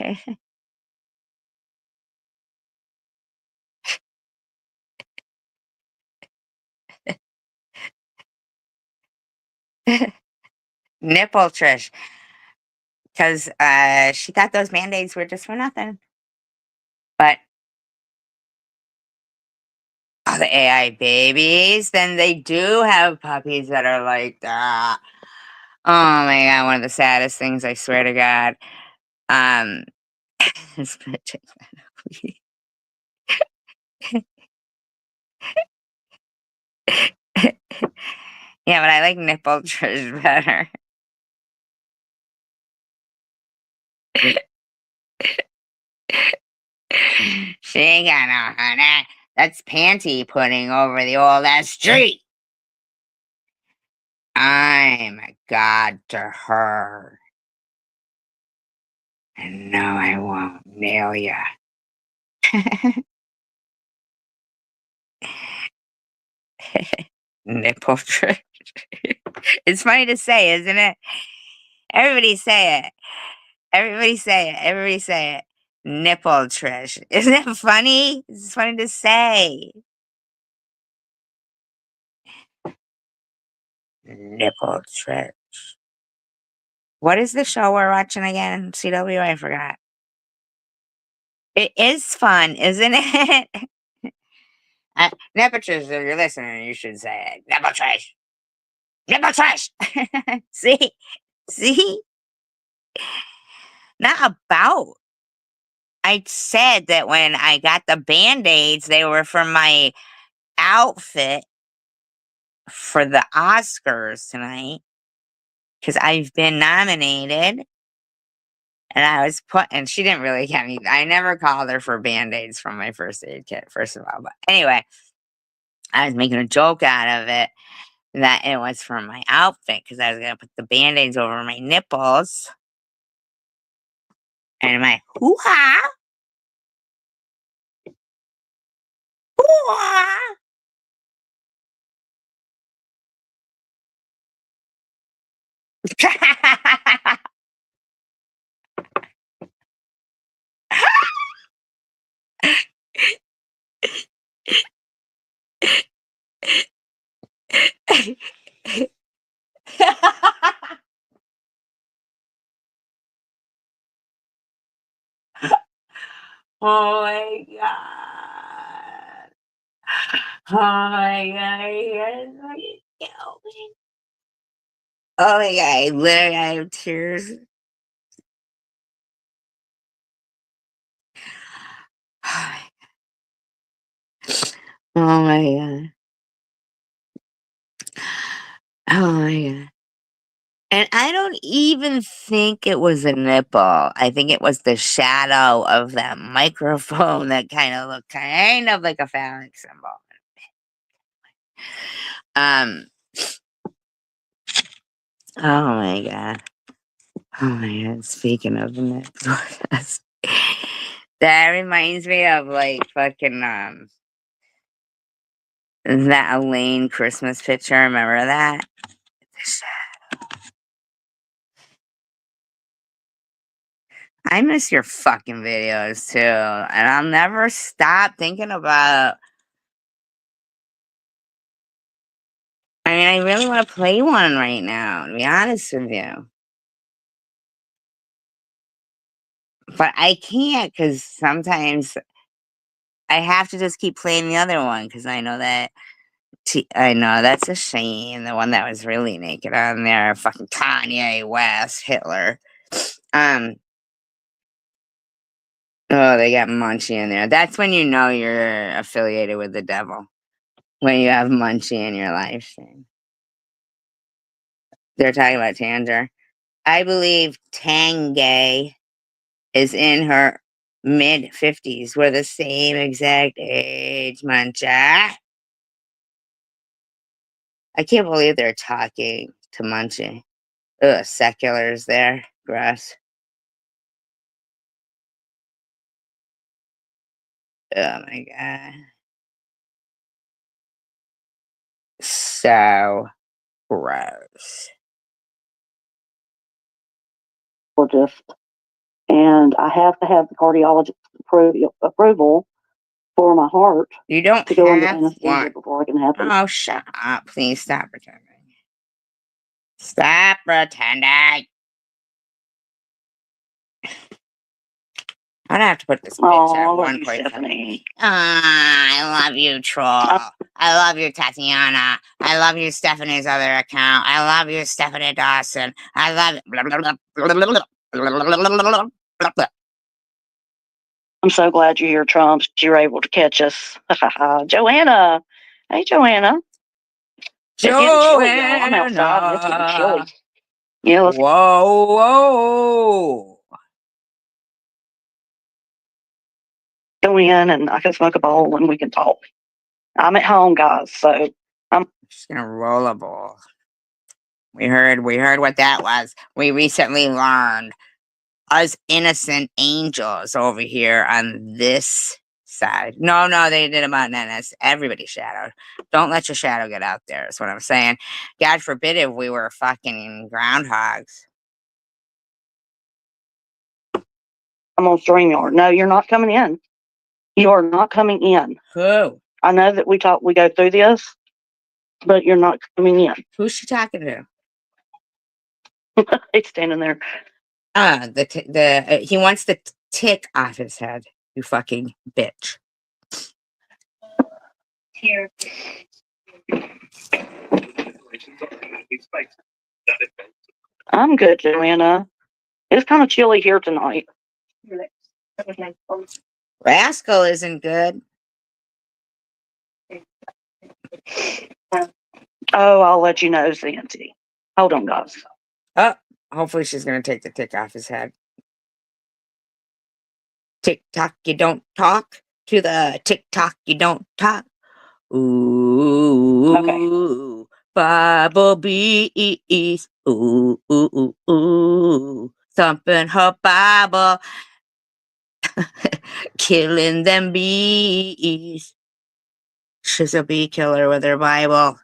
Nipple Trish. Because she thought those Band-Aids were just for nothing. But oh, the AI babies, then they do have puppies that are like that. Oh my God, one of the saddest things, I swear to God. Um, Yeah, but I like nipple trish better. She ain't got no honey. That's panty putting over the old ass tree. I'm a god to her. And no, I won't nail ya. Nipple trick. It's funny to say, isn't it? Everybody say it. Everybody say it. Everybody say it. Nipple trish. Isn't it funny? It's funny to say. Nipple trish. What is the show we're watching again? CW? I forgot. It is fun, isn't it? Nipple trish, if you're listening, you should say it. Nipple trish. Nipple trish. See? See? Not about. I said that when I got the Band-Aids, they were for my outfit for the Oscars tonight. Because I've been nominated. And I was and she didn't really get me. I never called her for Band-Aids from my first aid kit, first of all. But anyway, I was making a joke out of it that it was for my outfit because I was going to put the Band-Aids over my nipples. And my hoo-ha. Hoo-ha. Oh my god. Oh my god. You guys fucking kill me. Oh my god. Literally, I have tears. Oh my god. Oh my god. And I don't even think it was a nipple. I think it was the shadow of that microphone that kind of looked kind of like a phallic symbol. Oh my god. Oh my god. Speaking of nipples, that reminds me of like fucking that Elaine Christmas picture. Remember that? I miss your fucking videos too, and I'll never stop thinking about. I mean, I really want to play one right now, to be honest with you. But I can't because sometimes I have to just keep playing the other one because I know that. I know that's a shame. The one that was really naked on there, fucking Kanye West, Hitler. Oh, they got Munchie in there. That's when you know you're affiliated with the devil. When you have Munchie in your life stream. They're talking about Tanger. I believe Tangay is in her mid-50s. We're the same exact age, Muncha. I can't believe they're talking to Munchie. Ugh, seculars there. Gross. Oh my god. So gross. And I have to have the cardiologist approval for my heart You don't to go under have anesthesia one. before I can have them. Oh, shut up. Please stop pretending. Stop pretending. I'm gonna have to put this bitch I at love one you, point. Stephanie. I love you, troll. I love you, Tatiana. I love you, Stephanie's other account. I love you, Stephanie Dawson. I love I'm so glad you're here, Trump. You're able to catch us. Joanna. Hey, Joanna. It's getting chilly, y'all. I'm outside and it's getting chilly. Joanna. Yeah, let's Whoa, whoa. go in and I can smoke a bowl and we can talk. I'm at home, guys, so Just gonna roll a ball. We heard what that was. We recently learned us innocent angels over here on this side. No, they did about Nennis. Everybody shadowed. Don't let your shadow get out there, is what I'm saying. God forbid if we were fucking groundhogs. I'm on StreamYard. No, you're not coming in. You are not coming in. Who? I know that we go through this, but you're not coming in. Who's she talking to? He's standing there. He wants the tick off his head. You fucking bitch. Here. I'm good, Joanna. It's kind of chilly here tonight. Rascal isn't good. Oh, I'll let you know, Santy. Hold on, guys. Oh, hopefully she's gonna take the tick off his head. Tick tock, you don't talk. To the tick tock, you don't talk. Ooh, Okay. Bible bees. Ooh, ooh, ooh, ooh. Thumping her Bible. Killing them bees. She's a bee killer with her Bible.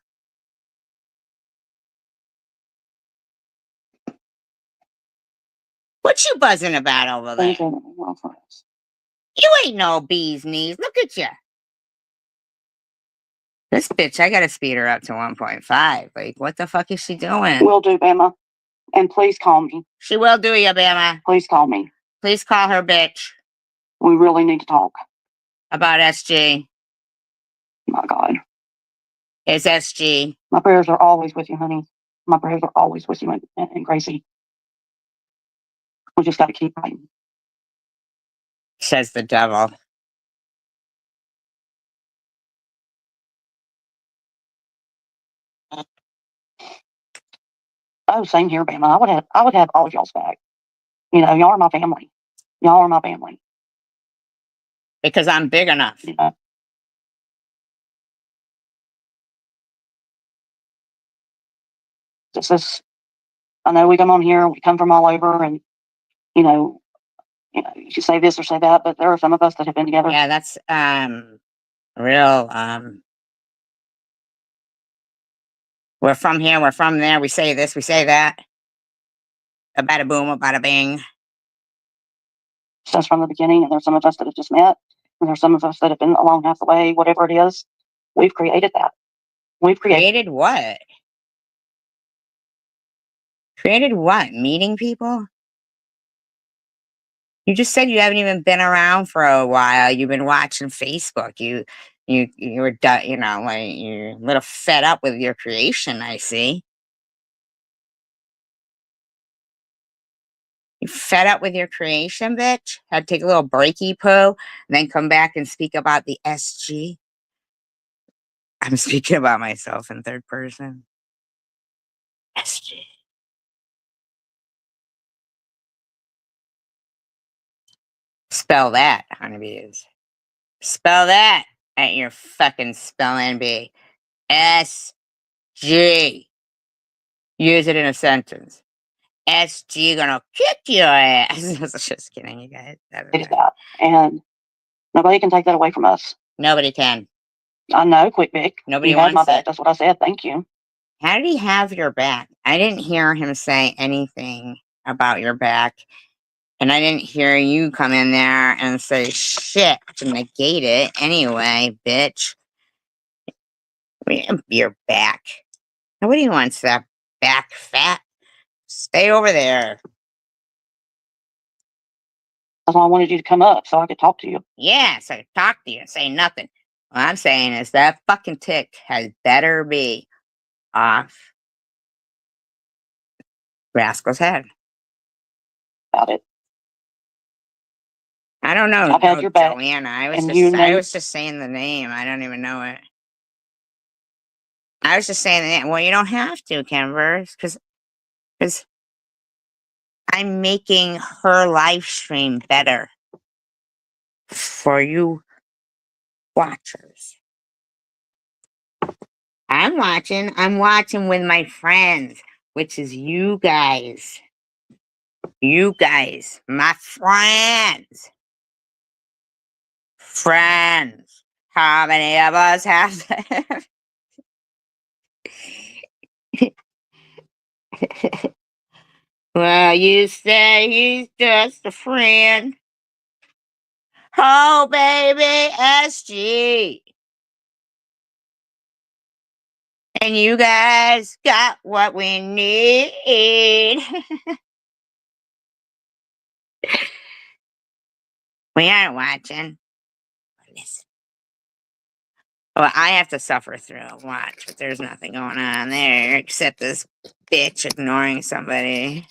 What you buzzing about over there? You ain't no bee's knees. Look at you. This bitch, I gotta speed her up to 1.5. Like, what the fuck is she doing? Will do, Bama. And please call me. She will do you, Bama. Please call me. Please call her bitch. We really need to talk. About SG. My God. It's SG. My prayers are always with you, honey. My prayers are always with you and Gracie. We just got to keep fighting. Says the devil. Oh, same here, Bama. I would have all of y'all's back. You know, y'all are my family. Y'all are my family. Because I'm big enough. You know. This is, I know we come on here, we come from all over, and you know, you should say this or say that, but there are some of us that have been together. Yeah, that's real. We're from here, we're from there. We say this, we say that. A bada boom, a bada bing. Just from the beginning, and there's some of us that have just met, and there's some of us that have been along half the way. Whatever it is, we've created that. We've Created what? Created what? Meeting people? You just said you haven't even been around for a while. You've been watching Facebook. You were done. You know, like you're a little fed up with your creation. I see. You fed up with your creation, bitch? Had to take a little breaky poo, and then come back and speak about the SG. I'm speaking about myself in third person. SG. Spell that, honeybees. Spell that at your fucking spelling bee. SG. Use it in a sentence. SG gonna kick your ass. Just kidding, you guys. created that, and nobody can take that away from us. Nobody can. I know, Quick Vic. Nobody You had my wants back. it. That's what I said. Thank you. How did he have your back? I didn't hear him say anything about your back. And I didn't hear you come in there and say shit to negate it anyway, bitch. Your back. Nobody wants that back fat. Stay over there. That's why I wanted you to come up so I could talk to you. Yeah, so talk to you, say nothing. What I'm saying is that fucking tick has better be off Rascal's head. About it. I don't know. I've had your back, Joanna. I and you I know- was just saying the name. I don't even know it. I was just saying the name. Well, you don't have to, Kimber, because I'm making her live stream better for you watchers. I'm watching with my friends, which is you guys. You guys, my friends. Friends. How many of us have them? Well, you say he's just a friend. Oh, baby, SG. And you guys got what we need. We aren't watching. Listen. Well, I have to suffer through a watch, but there's nothing going on there except this bitch ignoring somebody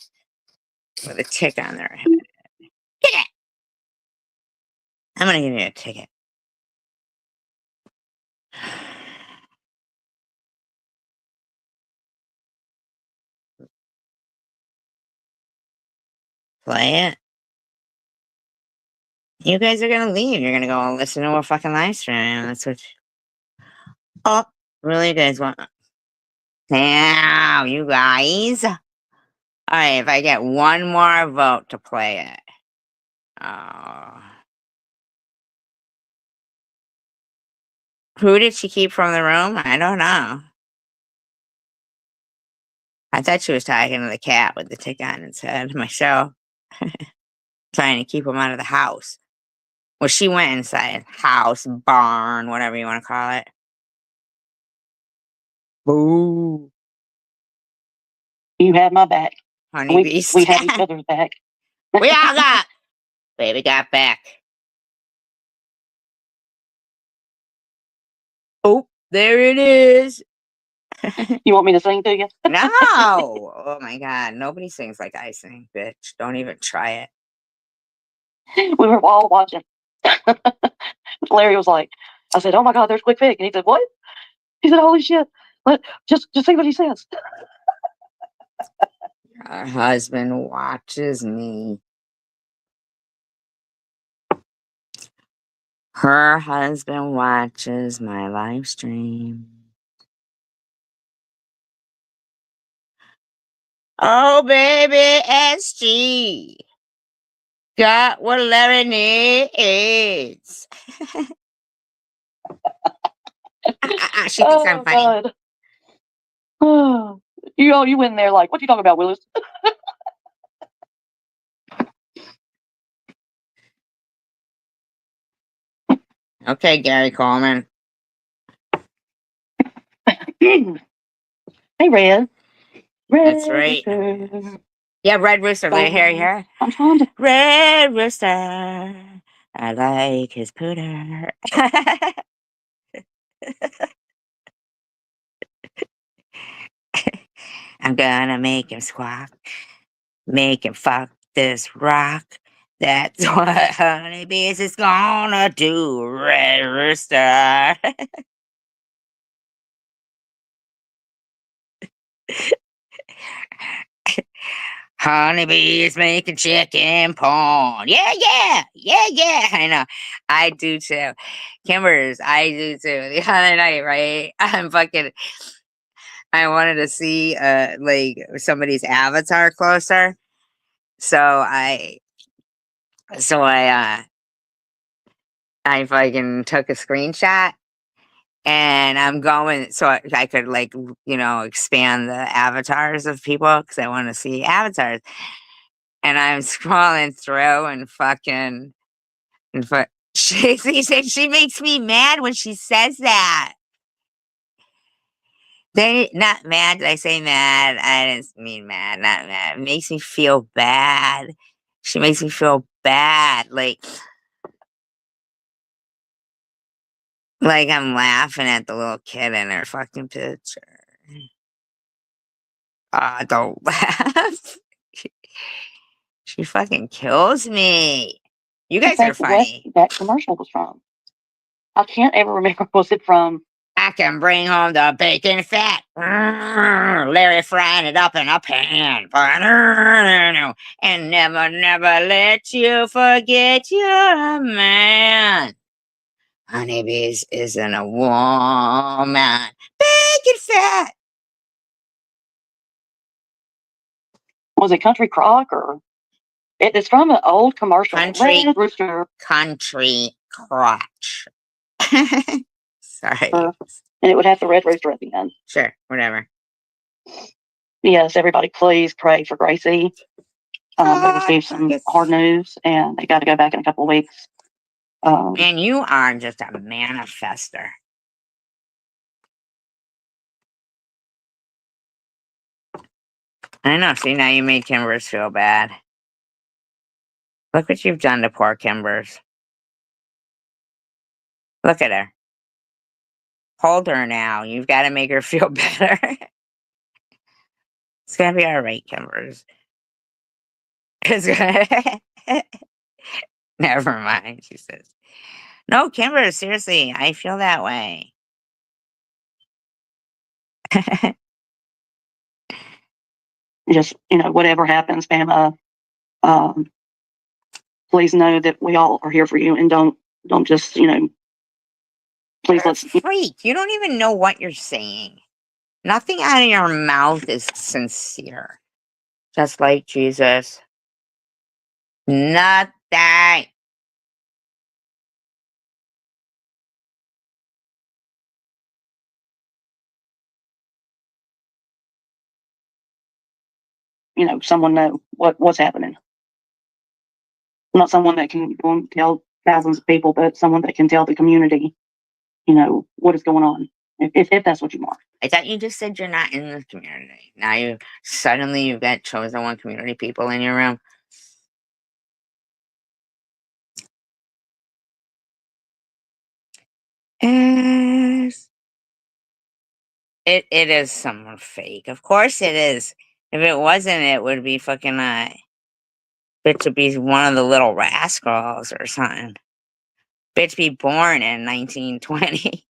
with a tick on their head. Get it! I'm gonna give you a ticket. Play it. You guys are gonna leave. You're gonna go and listen to a fucking live stream. That's what. Oh, really? You guys want? Damn, you guys. All right, if I get one more vote to play it. Oh. Who did she keep from the room? I don't know. I thought she was talking to the cat with the tick on its head, myself. Trying to keep him out of the house. Well, she went inside. House, barn, whatever you want to call it. Boo. You had my back. Honey We beast. had each other's back. We all got. Baby got back. Oh, there it is. You want me to sing to you? No. Oh my God. Nobody sings like I sing, bitch. Don't even try it. We were all watching. Larry was like, I said, "Oh my God, there's Quick Fig," and he said, "What?" He said, "Holy shit! Just see what he says." Her husband watches me. Her husband watches my live stream. Oh, baby, SG. Got what Larry needs. She thinks I'm funny. God. Oh, you in there like, what you talking about, Willis? Okay, Gary Coleman. Hey, Red. That's right. Rooster. Yeah, Red Rooster. Here. I'm trying to. Red Rooster. I like his pooter. I'm gonna make him squawk. Make him fuck this rock. That's what Honeybees is gonna do, Red Rooster. Honeybees making chicken porn. Yeah. I know. I do too. Kimbers, I do too. The other night, right? I wanted to see like somebody's avatar closer. So I fucking took a screenshot and I'm going so I could like expand the avatars of people because I want to see avatars. And I'm scrolling through and she makes me mad when she says that. They not mad. Did I say mad? I didn't mean mad. Not mad. It makes me feel bad. She makes me feel bad. Like I'm laughing at the little kid in her fucking picture. Don't laugh. She fucking kills me. You I guys are think what funny. that commercial was from. I can't ever remember. Was it from? I can bring home the bacon fat. Larry frying it up in a pan. And never, never let you forget you're a man. Honeybees isn't a woman. Bacon fat. Was it Country Crock or? It's from an old commercial. Country. Red Rooster. Country crotch. Sorry. And it would have the Red Rooster at the end. Sure, whatever. Yes, everybody, please pray for Gracie. They received some hard news, and they got to go back in a couple of weeks. And you are just a manifester. I know. See, now you made Kimbers feel bad. Look what you've done to poor Kimbers. Look at her. Hold her now. You've got to make her feel better. It's going to be all right, Kimbers. It's gonna... Never mind, she says. No, Kimbers, seriously, I feel that way. Just, whatever happens, Pamela, please know that we all are here for you, and don't just, please let's. Freak, you don't even know what you're saying. Nothing out of your mouth is sincere. Just like Jesus. Not that. Someone know what's happening. Not someone that can go and tell thousands of people, but someone that can tell the community, what is going on, if that's what you want. I thought you just said you're not in this community. Now you've got chosen one community people in your room. Yes. It is someone fake. Of course it is. If it wasn't, it would be fucking bitch would be one of the little rascals or something. Bitch be born in 1920.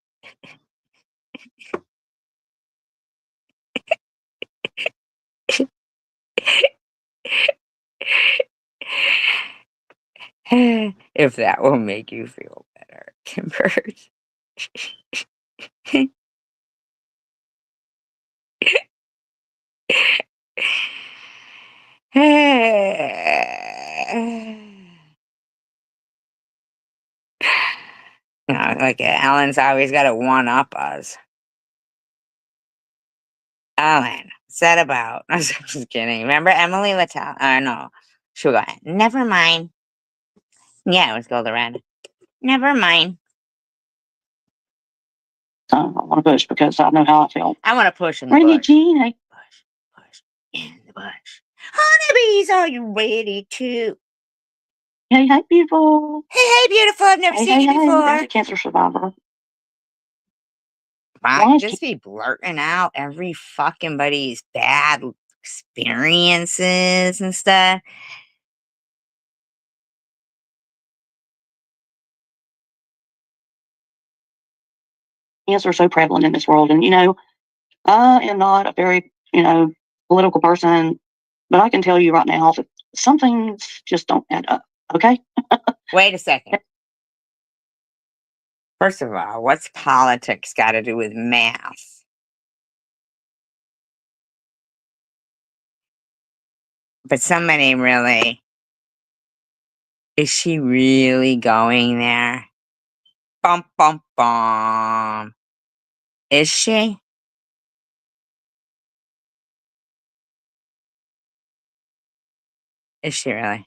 If that will make you feel better, Kimbers. Like Alan's always got to one up us. Alan, said about. I was just kidding. Remember Emily Littell? No. She would go, never mind. Yeah, it was Golden. Never mind. I want to push because I know how I feel. I want to push in the Ready, bush. Jean? Hey. Push in the bush. Honeybees, are you ready to? Hey, beautiful. Hey, beautiful. I've never seen you before. There's a cancer survivor. Why just be blurting out every fucking buddy's bad experiences and stuff? Cancer are so prevalent in this world, and I am not a very political person, but I can tell you right now that some things just don't add up. Okay. Wait a second. First of all, what's politics got to do with math? But somebody really, is she really going there? Bum, bum, bum. Is she? Is she really?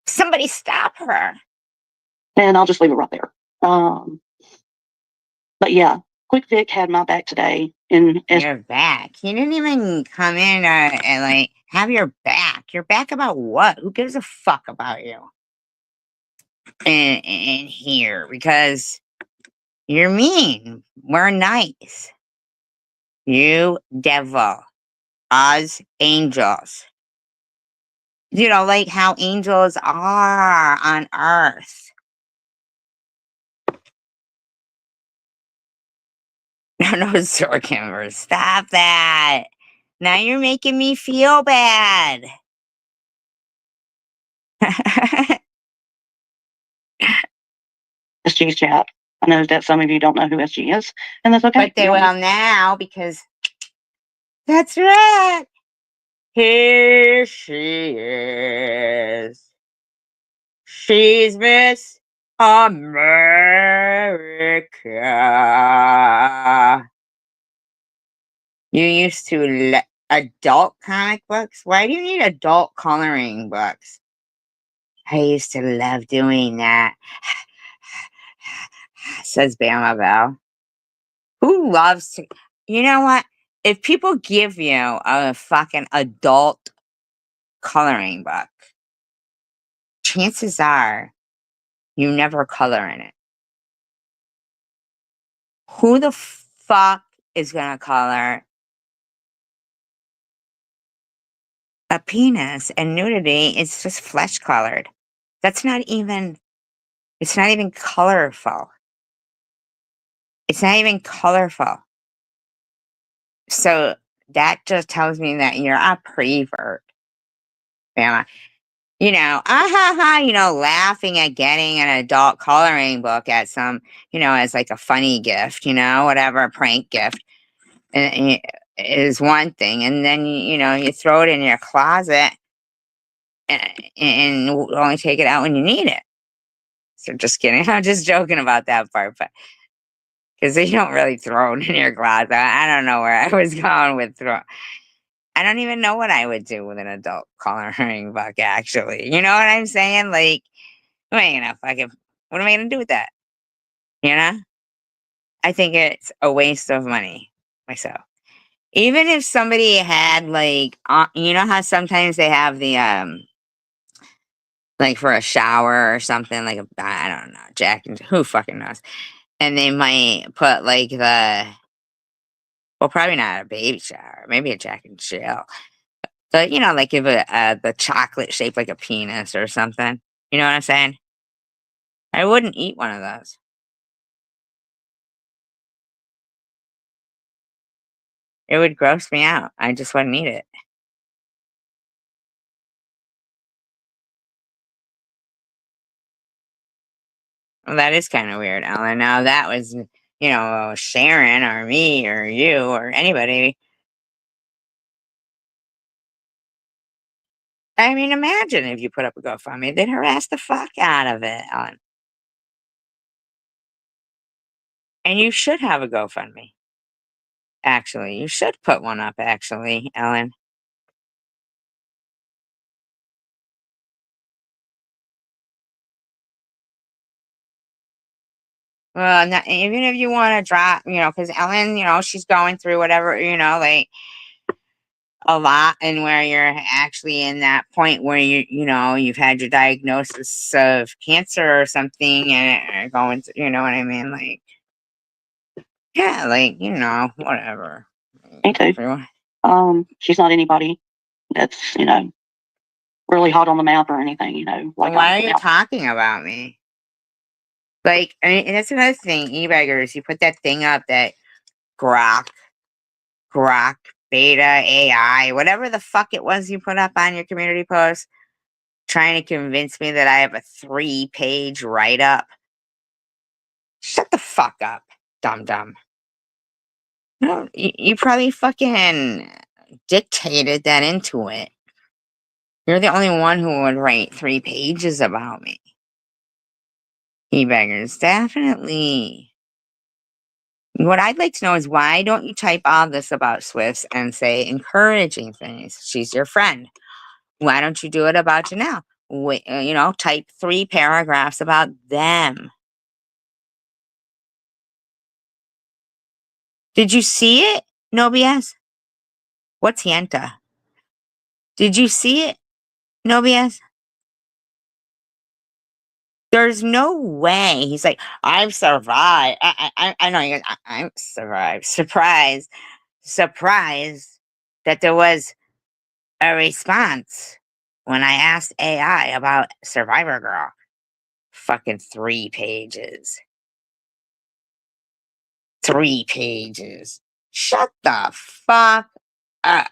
Somebody stop her. And I'll just leave it right there. But yeah, Quick Vic had my back today. Your back? You didn't even come in and like have your back. Your back about what? Who gives a fuck about you? In here, because you're mean. We're nice. You devil. Us angels. like how angels are on earth. No, Sir Kimber, stop that. Now you're making me feel bad. SG's chat. I know that some of you don't know who SG is, and that's okay. But they will now, because that's right. Here she is. She's Miss America. You used to adult comic books? Why do you need adult coloring books? I used to love doing that. Says Bama Bell. Who loves to? You know what? If people give you a fucking adult coloring book, chances are you never color in it. Who the fuck is gonna color a penis and nudity? It's just flesh colored. It's not even colorful. It's not even colorful. So that just tells me that you're a prevert. Yeah. Laughing at getting an adult coloring book at some, as like a funny gift, whatever, a prank gift, and is one thing. And then, you throw it in your closet and only take it out when you need it. So just kidding. I'm just joking about that part, but because you don't really throw it in your closet. I don't know where I was going with throw. I don't even know what I would do with an adult coloring book, actually. You know what I'm saying? Like, what am I gonna do with that? You know? I think it's a waste of money myself. Even if somebody had like, you know how sometimes they have the like for a shower or something, like I don't know, Jack and who fucking knows, and they might put like well, probably not a baby shower, maybe a Jack and Jill, but like give the chocolate shaped like a penis or something. You know what I'm saying? I wouldn't eat one of those. It would gross me out. I just wouldn't eat it. Well, that is kind of weird, Ellen. Now that was, Sharon or me or you or anybody. I mean, imagine if you put up a GoFundMe, they'd harass the fuck out of it, Ellen. And you should have a GoFundMe. Actually, you should put one up, actually, Ellen. Well, even if you want to drop, because Ellen, she's going through whatever, like a lot, and where you're actually in that point where you've had your diagnosis of cancer or something and are going through, you know what I mean? Like, yeah, like, whatever. Me too. She's not anybody that's, really hot on the map or anything, like Why are you talking about me? Like, I mean, that's another thing, e-beggars, you put that thing up that grok, beta, AI, whatever the fuck it was you put up on your community post, trying to convince me that I have a 3-page write-up. Shut the fuck up, dum-dum. No, you probably fucking dictated that into it. You're the only one who would write 3 pages about me. E-beggars, definitely. What I'd like to know is why don't you type all this about Swifts and say encouraging things? She's your friend. Why don't you do it about Janelle? Type 3 paragraphs about them. Did you see it? No BS. What's Yenta? Did you see it? No BS. There's no way. He's like, I've survived. I know. I'm survived. Surprise that there was a response. when I asked AI about Survivor Girl, fucking 3 pages. 3 pages. Shut the fuck up.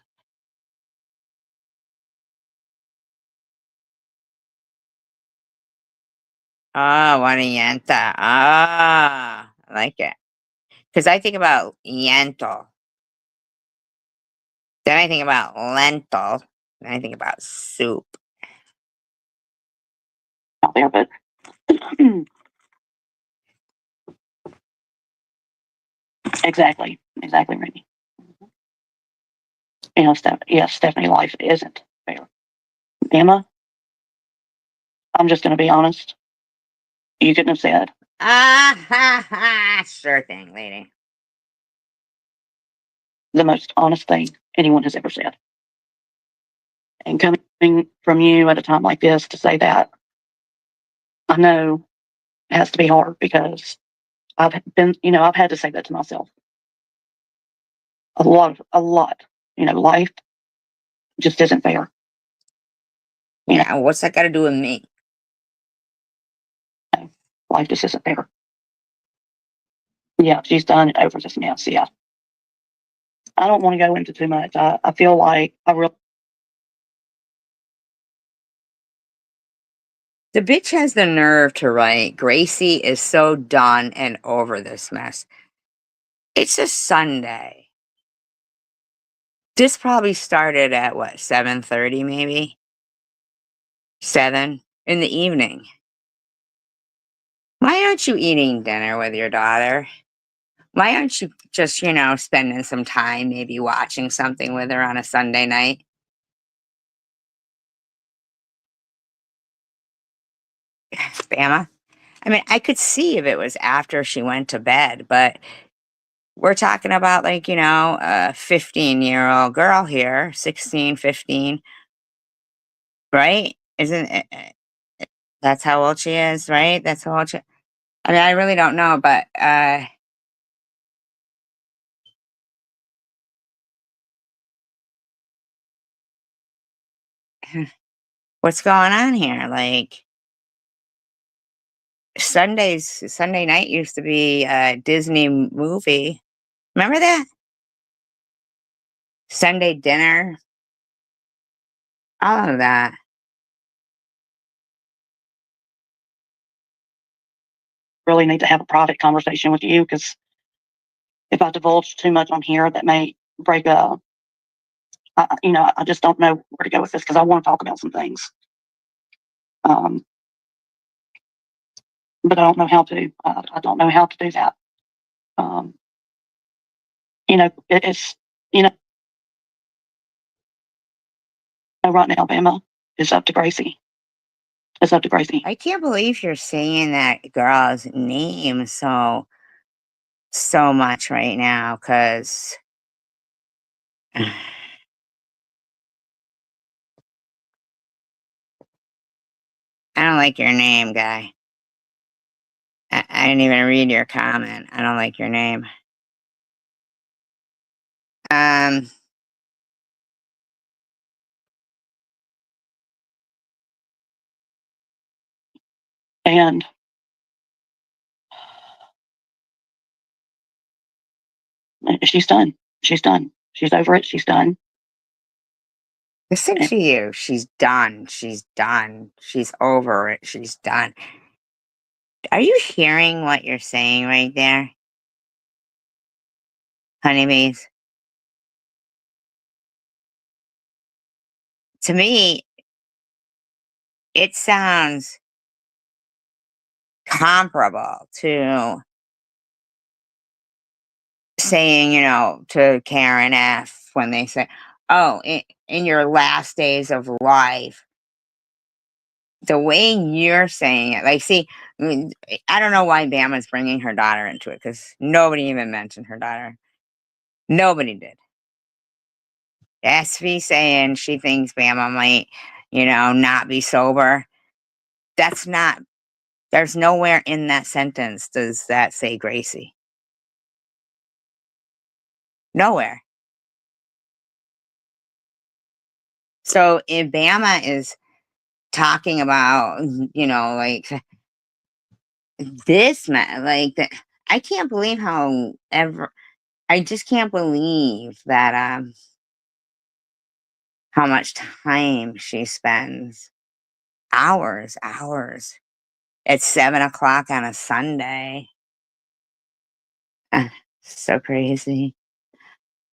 Oh, what a yenta. Ah, I like it. Because I think about yento. Then I think about lentil. Then I think about soup. Out there, but exactly, Randy. You know, Stephanie, life isn't fair. Emma, I'm just going to be honest. You couldn't have said Ah, ha, ha. Sure thing, lady. the most honest thing anyone has ever said. And coming from you at a time like this to say that, I know it has to be hard because I've had to say that to myself a lot. You know, life just isn't fair. Yeah, what's that got to do with me? Life just isn't fair. Yeah, she's done it over this mess. Yeah. I don't want to go into too much. I feel like The bitch has the nerve to write, Gracie is so done and over this mess. It's a Sunday. This probably started at what, 7:30 maybe? 7 in the evening. Why aren't you eating dinner with your daughter? Why aren't you just, spending some time, maybe watching something with her on a Sunday night? Bama? I mean, I could see if it was after she went to bed, but we're talking about like, a 15-year-old girl here, 16, 15, right? Isn't it? That's how old she is, right? That's how old she. I mean, I really don't know, but what's going on here? Like Sunday night used to be a Disney movie. Remember that? Sunday dinner, all of that. really need to have a private conversation with you because if I divulge too much on here, that may break a. I just don't know where to go with this because I want to talk about some things. Um, but I don't know how to. I don't know how to do that. Um, it's right now, Alabama is up to Gracie. It's up to Gracie. I can't believe you're saying that girl's name so much right now, because I don't like your name, guy. I didn't even read your comment. I don't like your name. Um, And she's done. She's done. She's over it. She's done. listen And to you. She's done. She's done. She's over it. She's done. Are you hearing what you're saying right there, honeybees? To me, it sounds comparable to saying, to Karen F when they say, oh, in your last days of life, the way you're saying it, like, see, I don't know why Bama's bringing her daughter into it, because nobody even mentioned her daughter. Nobody did. SV saying she thinks Bama might, not be sober. That's not, there's nowhere in that sentence does that say Gracie. Nowhere. So if Bama is talking about, like this man, like that, I can't believe how ever. I just can't believe that how much time she spends. Hours. At 7 o'clock on a Sunday. So crazy.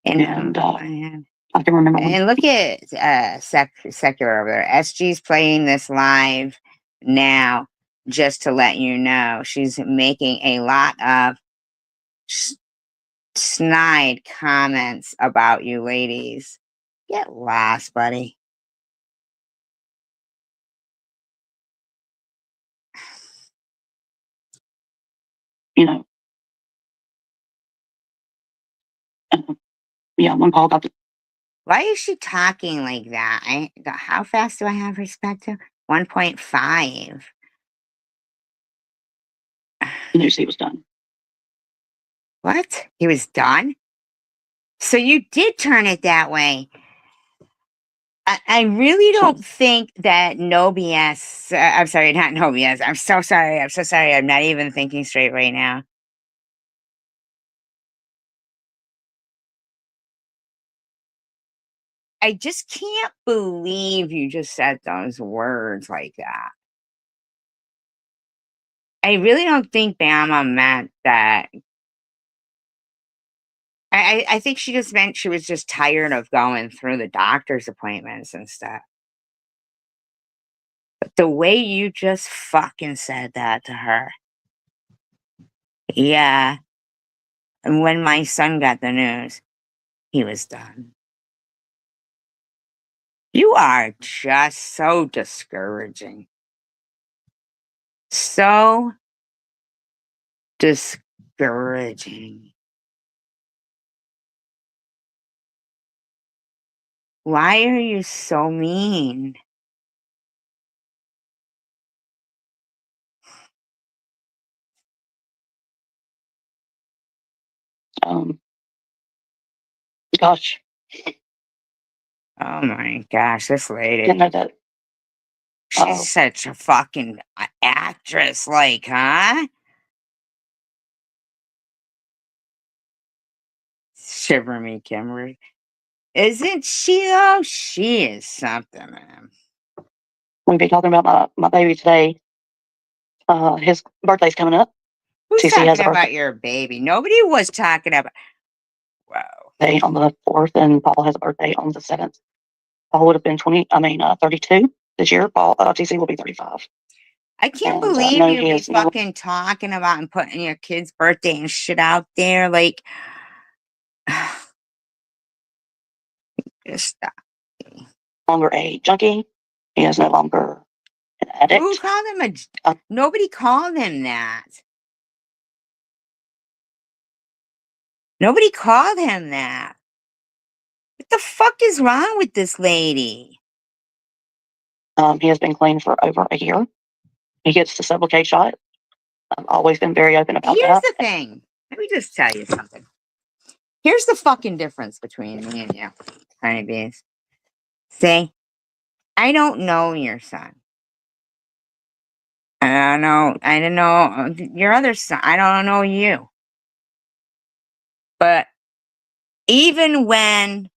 And man. I can remember. And look at secular over there. SG's playing this live now, just to let you know. She's making a lot of snide comments about you ladies. Get lost, buddy. You know, yeah, one call got the Why is she talking like that? How fast do I have respect to? 1.5. news he was done. What? He was done? So you did turn it that way. I really don't think that no BS. I'm sorry, not no BS. I'm so sorry. I'm so sorry. I'm not even thinking straight right now. I just can't believe you just said those words like that. I really don't think Bama meant that. I think she just meant she was just tired of going through the doctor's appointments and stuff. But the way you just fucking said that to her. Yeah. And when my son got the news, he was done. You are just so discouraging. So discouraging. Why are you so mean? Gosh, Oh my gosh, this lady. didn't know that. She's such a fucking actress, like, huh? Shiver me, Kimberly. Isn't she? Oh, she is something, man. We'll be talking about my baby today. His birthday's coming up. Who's CC talking has a about your baby? Nobody was talking about. Wow. birthday on the 4th, and Paul has a birthday on the 7th. Paul would have been 32 this year. Paul, TC will be 35. I can't And, believe no, you he be is no fucking talking about and putting your kid's birthday and shit out there. Like, just stop. longer a junkie. He is no longer an Who addict. called him a? Nobody called him that. Nobody called him that. What the fuck is wrong with this lady? He has been clean for over a year. He gets the Sublocade shot. I've always been very open about Here's that. the thing. Let me just tell you something. Here's the fucking difference between me and you, honeybees. See, I don't know your son. I don't know your other son. I don't know you. But even when,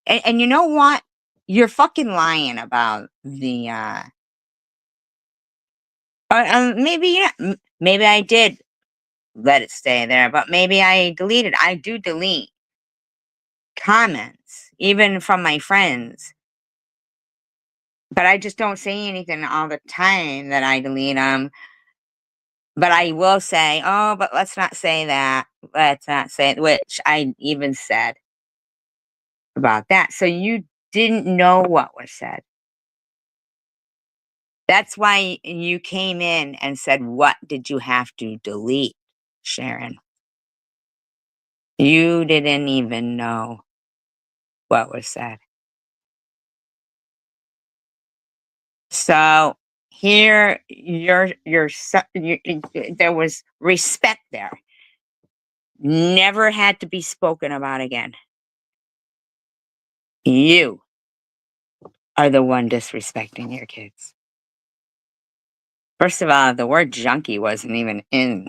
and you know what? You're fucking lying about the, maybe I did let it stay there, but maybe I deleted. I do delete comments, even from my friends. But I just don't say anything all the time that I delete them. But I will say, oh, but let's not say that. Let's not say it, which I even said about that. So you didn't know what was said. That's why you came in and said, what did you have to delete, Sharon? You didn't even know what was said. So here, there was respect there. Never had to be spoken about again. You are the one disrespecting your kids. First of all, the word junkie wasn't even in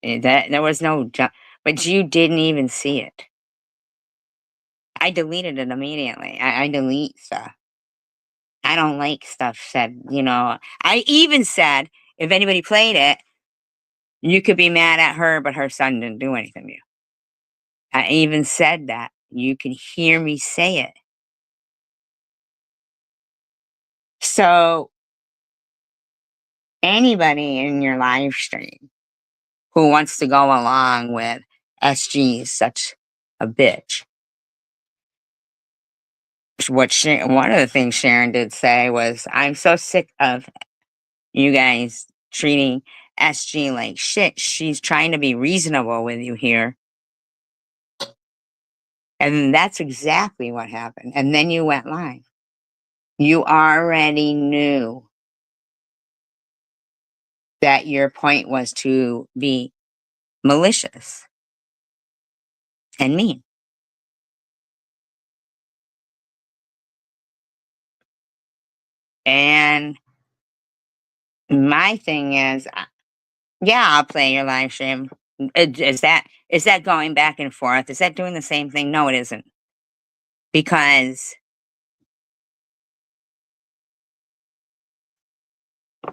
that. There was no junk, but you didn't even see it. I deleted it immediately. I delete stuff. I don't like stuff said, I even said, if anybody played it, you could be mad at her, but her son didn't do anything to you. I even said that. You can hear me say it. So, anybody in your live stream who wants to go along with SG is such a bitch. One of the things Sharon did say was, I'm so sick of you guys treating SG like shit. She's trying to be reasonable with you here. And that's exactly what happened. And then you went live. You already knew that your point was to be malicious and mean. And my thing is, yeah, I'll play your live stream. Is that going back and forth? Is that doing the same thing? No, it isn't. Because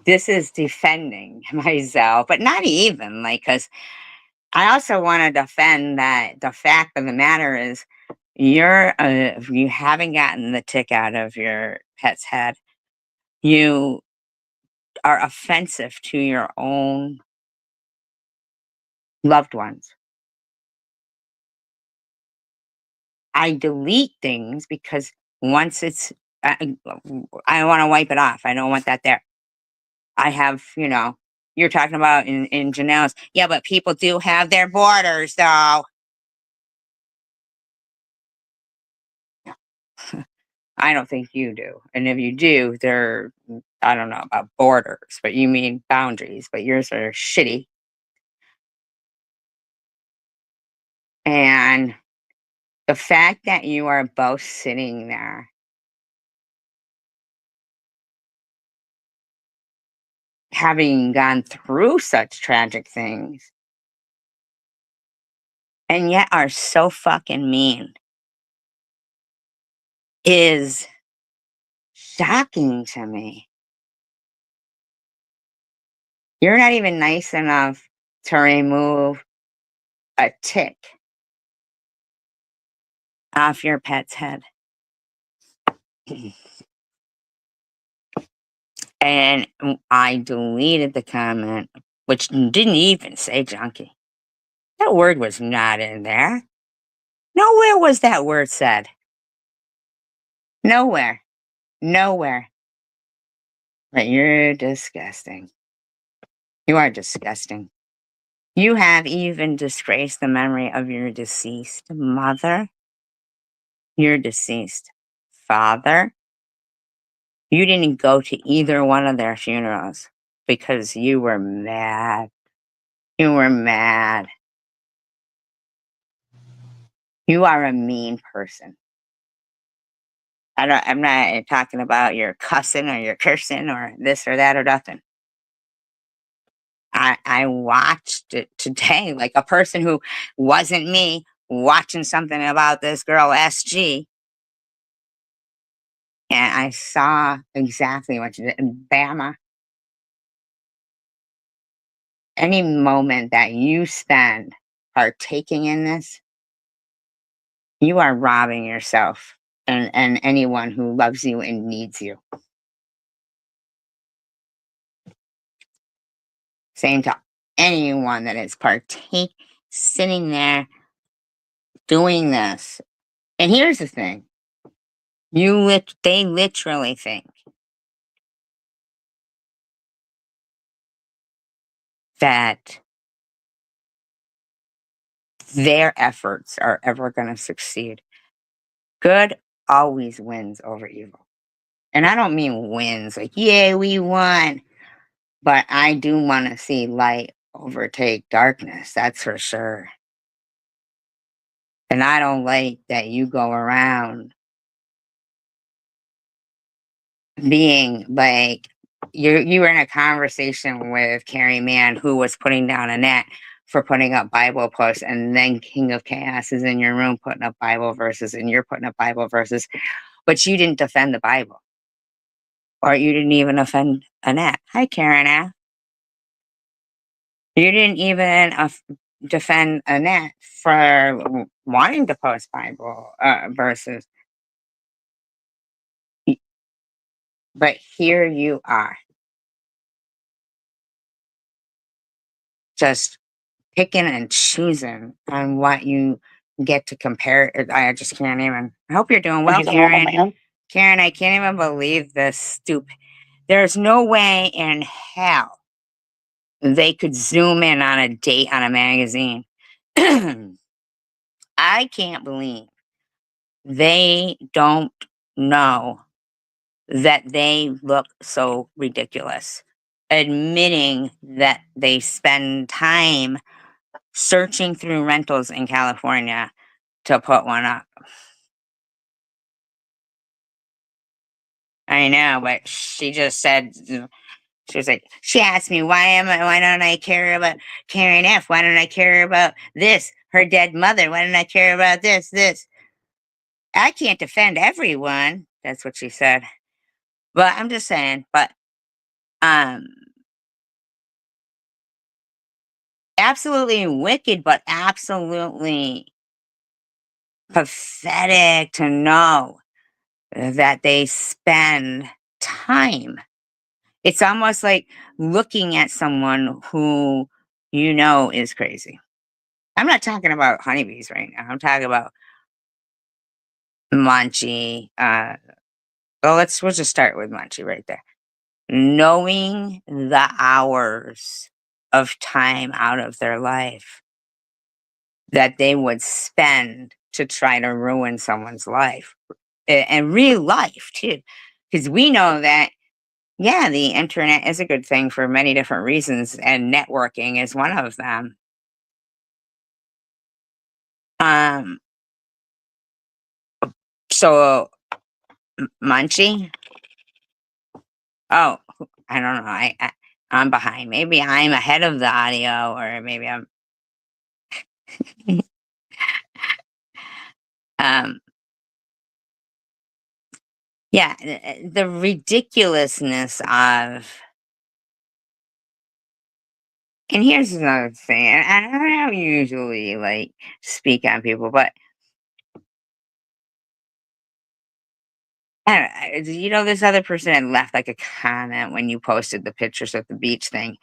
this is defending myself, but not even because I also want to defend that the fact of the matter is you haven't gotten the tick out of your pet's head. You are offensive to your own loved ones. I delete things because once I want to wipe it off. I don't want that there. I have, you're talking about in Janelle's. Yeah, but people do have their borders, though. I don't think you do. And if you do, they're, I don't know about borders, but you mean boundaries, but yours are shitty. And the fact that you are both sitting there having gone through such tragic things and yet are so fucking mean is shocking to me. You're not even nice enough to remove a tick off your pet's head. And I deleted the comment, which didn't even say junkie. That word was not in there. Nowhere was that word said. Nowhere. Nowhere. But you're disgusting. You are disgusting. You have even disgraced the memory of your deceased mother, your deceased father. You didn't go to either one of their funerals because you were mad. You were mad. You are a mean person. I'm not talking about your cussing or your cursing or this or that or nothing. I watched it today, like a person who wasn't me watching something about this girl SG. And I saw exactly what you did. And Bama, any moment that you spend partaking in this, you are robbing yourself and anyone who loves you and needs you. Same to anyone that is sitting there doing this. And here's the thing. They literally think that their efforts are ever going to succeed. Good always wins over evil. And I don't mean wins like, yeah, we won. But I do want to see light overtake darkness. That's for sure. And I don't like that you go around being like, you were in a conversation with Carrie Mann, who was putting down a net for putting up Bible posts, and then King of Chaos is in your room putting up Bible verses, and you're putting up Bible verses, but you didn't defend the Bible, or you didn't even offend Annette. Hi, Karen F. You didn't even defend Annette for wanting to post Bible verses, but here you are, just picking and choosing on what you get to compare. I just can't even. I hope you're doing well, He's a normal Karen. man. Karen, I can't even believe this stupid. There's no way in hell they could zoom in on a date on a magazine. I can't believe they don't know that they look so ridiculous, admitting that they spend time searching through rentals in California to put one up. I know, but she just said, she was like, she asked me, why don't I care about Karen F? Why don't I care about this? Her dead mother. Why don't I care about this? I can't defend everyone. That's what she said. But I'm just saying, but, um, absolutely wicked, but absolutely pathetic to know that they spend time. It's almost like looking at someone who you know is crazy. I'm not talking about honeybees right now. I'm talking about Munchie. We'll just start with Munchie right there. Knowing the hours of time out of their life that they would spend to try to ruin someone's life, and real life too, because we know that, yeah, the internet is a good thing for many different reasons, and networking is one of them. Um, so Munchie, oh, I don't know. I'm behind. Maybe I'm ahead of the audio, or maybe I'm. um, yeah, the ridiculousness of. And here's another thing, and I don't usually like speak on people, but I don't know, this other person had left like a comment when you posted the pictures of the beach thing,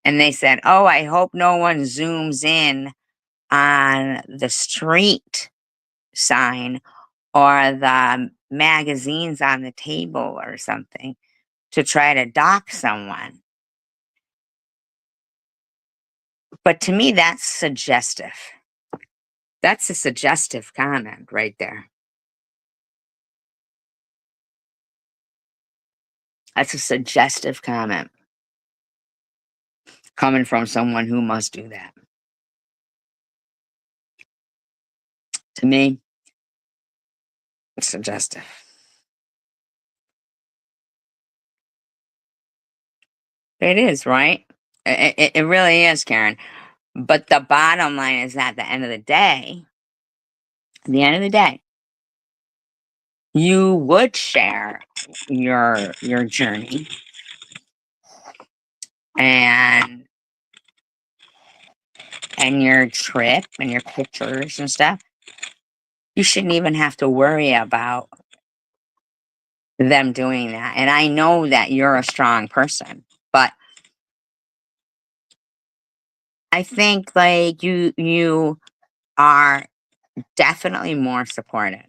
and they said, "Oh, I hope no one zooms in on the street sign or the magazines on the table or something to try to dock someone." But to me, that's suggestive. That's a suggestive comment right there. That's a suggestive comment coming from someone who must do that. To me, it's suggestive. It is, right? It really is, Karen. But the bottom line is, at the end of the day, you would share your journey and your trip and your pictures and stuff. You shouldn't even have to worry about them doing that. And I know that you're a strong person, but I think like you are definitely more supported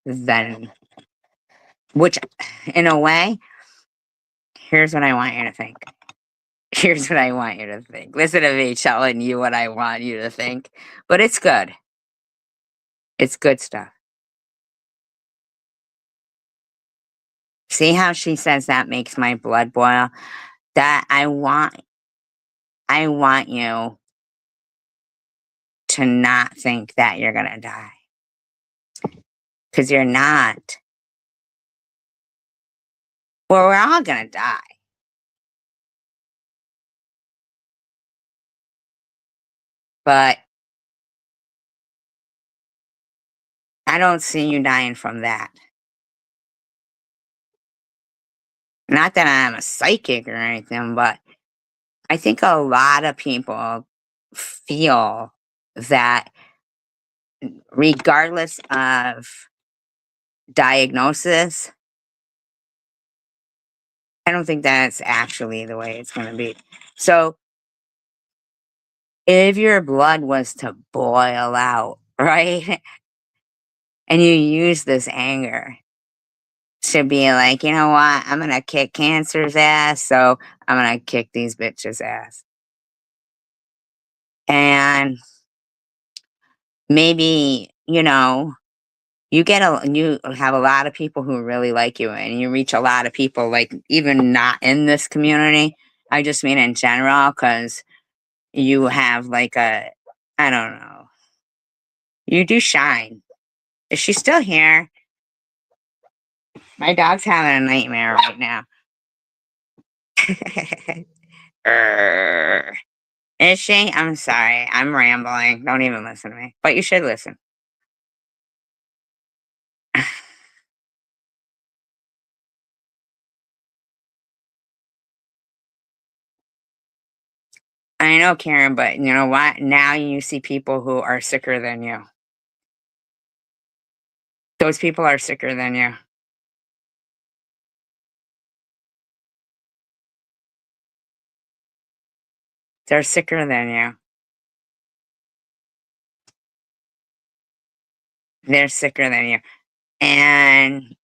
than, which, in a way, here's what I want you to think. Here's what I want you to think. Listen to me telling you what I want you to think. But it's good. It's good stuff. See how she says that makes my blood boil? That I want you to not think that you're gonna die. Because you're not. Well, we're all gonna die. But I don't see you dying from that. Not that I'm a psychic or anything, but I think a lot of people feel that regardless of diagnosis, I don't think that's actually the way it's going to be. So, if your blood was to boil out, right, and you use this anger to be like, you know what, I'm going to kick cancer's ass, so I'm going to kick these bitches' ass. And maybe, you have a lot of people who really like you, and you reach a lot of people, like, even not in this community. I just mean in general, because you have like I don't know, you do shine. Is she still here? My dog's having a nightmare right now. Err. Is she? I'm sorry. I'm rambling. Don't even listen to me. But you should listen. I know, Karen, but you know what? Now you see people who are sicker than you. Those people are sicker than you. They're sicker than you. They're sicker than you. And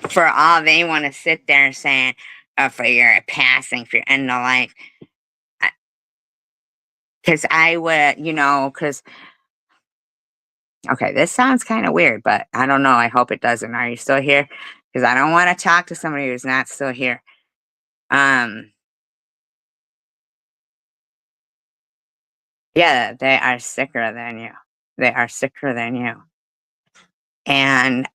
for all they want to sit there saying, for your passing, for your end of life, because I would, because, okay, this sounds kind of weird, but I don't know. I hope it doesn't. Are you still here? Because I don't want to talk to somebody who's not still here. Yeah, they are sicker than you. They are sicker than you. And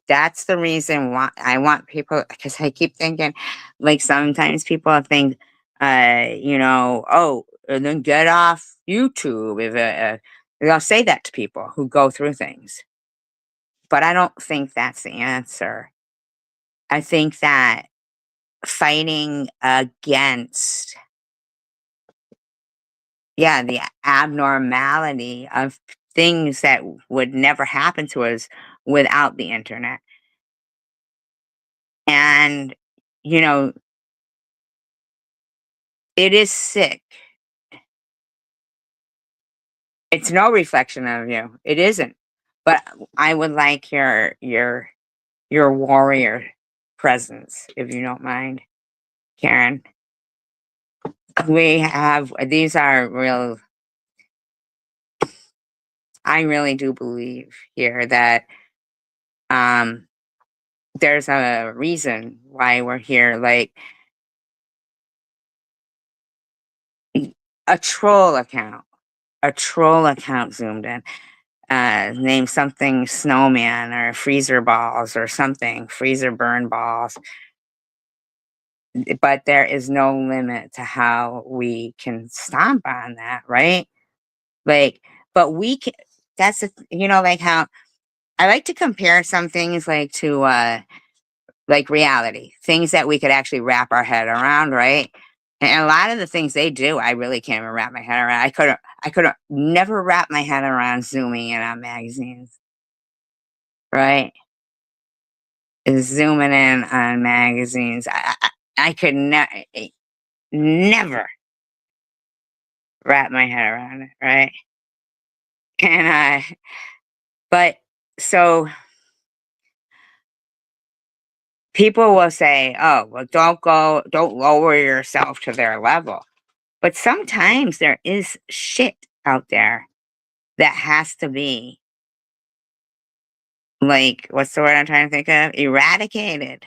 that's the reason why I want people, because I keep thinking, like, sometimes people think, oh, and then get off YouTube. They'll say that to people who go through things. But I don't think that's the answer. I think that fighting against, yeah, the abnormality of things that would never happen to us without the internet. And, you know, it is sick. It's no reflection of you. It isn't. But I would like your warrior presence, if you don't mind, Karen. These are real. I really do believe here that um there's a reason why we're here. Like, a troll account, a troll account zoomed in, name something snowman or freezer balls or something, freezer burn balls. But there is no limit to how we can stomp on that, right? Like, but we can, like how I like to compare some things like to, like reality, things that we could actually wrap our head around, right? And a lot of the things they do, I really can't even wrap my head around. I could never wrap my head around zooming in on magazines, right? Zooming in on magazines. I could never wrap my head around it, right? And but so people will say, "Oh, well, don't lower yourself to their level." But sometimes there is shit out there that has to be, like, what's the word I'm trying to think of? Eradicated.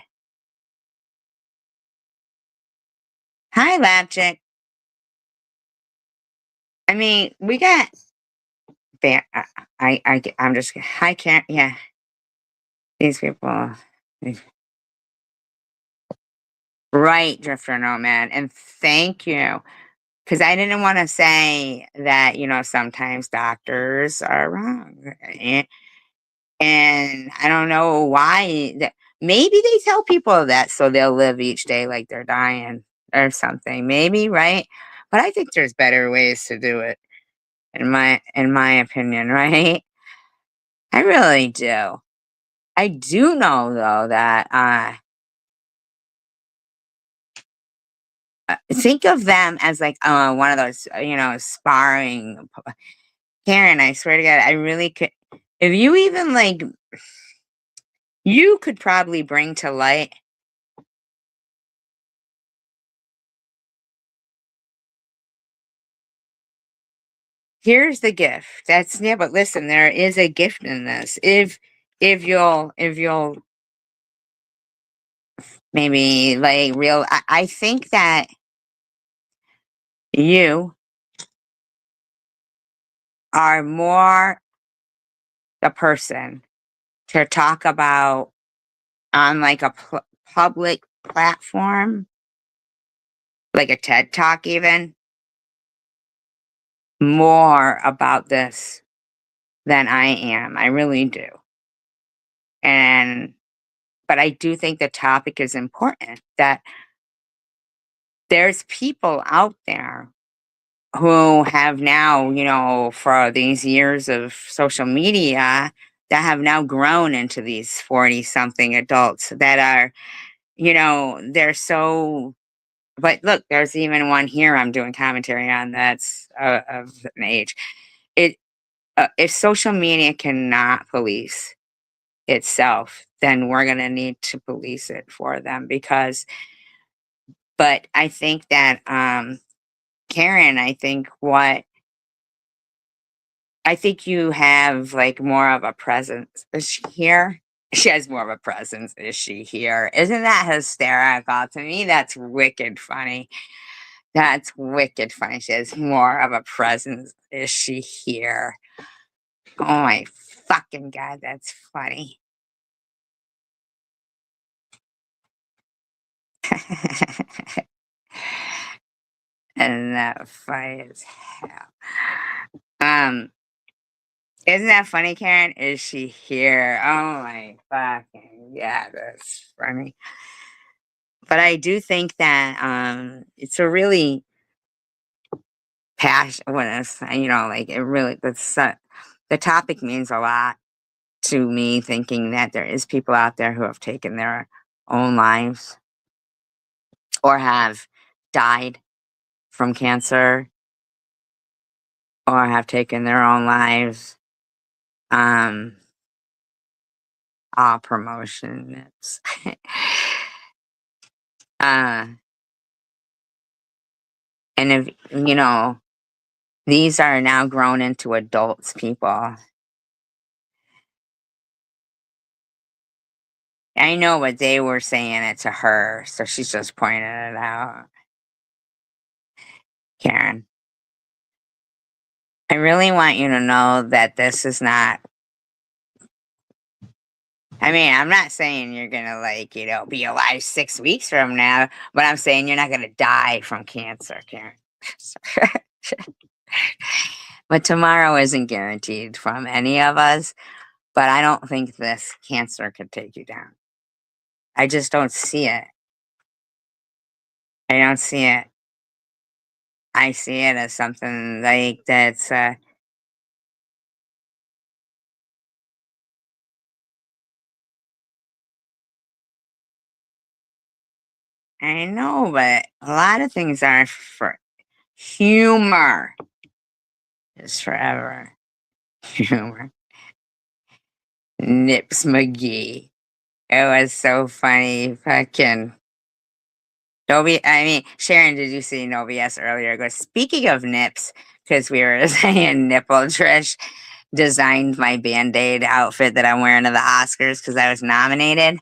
Hi, Lapchick. I mean, we got. I'm just. I can't. Yeah. These people. Right, Drifter Nomad. And thank you. Because I didn't want to say that, sometimes doctors are wrong. And I don't know why. Maybe they tell people that so they'll live each day like they're dying or something. Maybe, right? But I think there's better ways to do it, in my opinion, right? I really do. I do know though that think of them as like one of those sparring. Karen, I swear to God, I really could. If you even like, you could probably bring to light. Here's the gift. That's yeah, but listen, there is a gift in this. If you'll maybe like I think that you are more the person to talk about on like a public platform, like a TED Talk, even more about this than I am. I really do. And but I do think the topic is important, that there's people out there who have now, for these years of social media, that have now grown into these 40 something adults that are, they're so. But look, there's even one here I'm doing commentary on that's of an age. It If social media cannot police itself, then we're going to need to police it for them. But I think that Karen, I think you have like more of a presence. Is she here? She has more of a presence. Is she here? Isn't that hysterical? To me, that's wicked funny. That's wicked funny. She has more of a presence. Is she here? Oh my fucking God, that's funny. And that funny as hell. Um, isn't that funny, Karen? Is she here? Oh my fucking yeah, that's funny. But I do think that it's a really passion when it's like it really the topic means a lot to me, thinking that there is people out there who have taken their own lives or have died from cancer or have taken their own lives. All promotion. It's uh, and if these are now grown into adults, people. I know what they were saying it to her, so she's just pointing it out. Karen, I really want you to know that this is not. I mean, I'm not saying you're gonna be alive 6 weeks from now, but I'm saying you're not gonna die from cancer, Karen. But tomorrow isn't guaranteed from any of us. But I don't think this cancer could take you down. I just don't see it. I don't see it. I see it as something like that's. I know, but a lot of things are for humor. Is forever. Humor. Nips McGee. It was so funny. Fucking. Sharon, did you see No BS earlier? It goes, speaking of nips, because we were saying nipple, Trish designed my Band-Aid outfit that I'm wearing to the Oscars because I was nominated.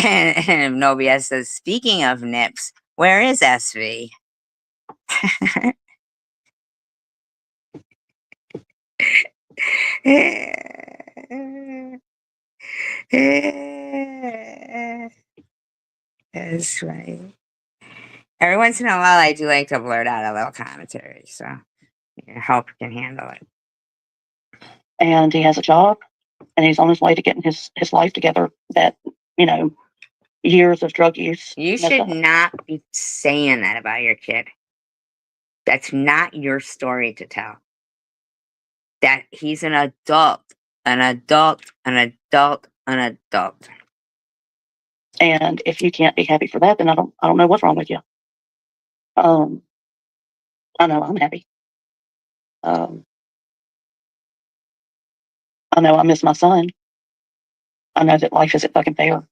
And No BS says, speaking of nips, where is SV? That's right. Every once in a while, I do like to blurt out a little commentary, so I hope you can handle it. And he has a job, and he's on his way to getting his life together. That, you know, years of drug use You messed should up. not be saying that about your kid. That's not your story to tell. That he's an adult, an adult, an adult, an adult. And if you can't be happy for that, then I don't know what's wrong with you. I know I'm happy. I know I miss my son. I know that life isn't fucking fair.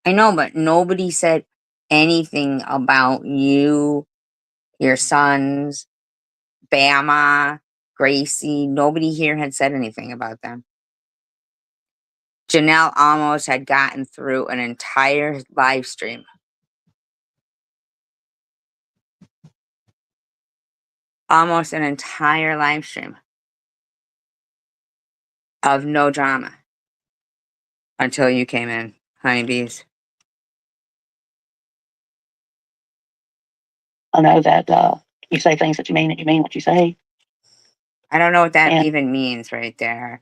I know, but nobody said anything about you, your sons, Bama, Gracie. Nobody here had said anything about them. Janelle almost had gotten through an entire live stream. Almost an entire live stream of no drama until you came in, honeybees. I know that you say things that you mean what you say. I don't know what that And even means right there.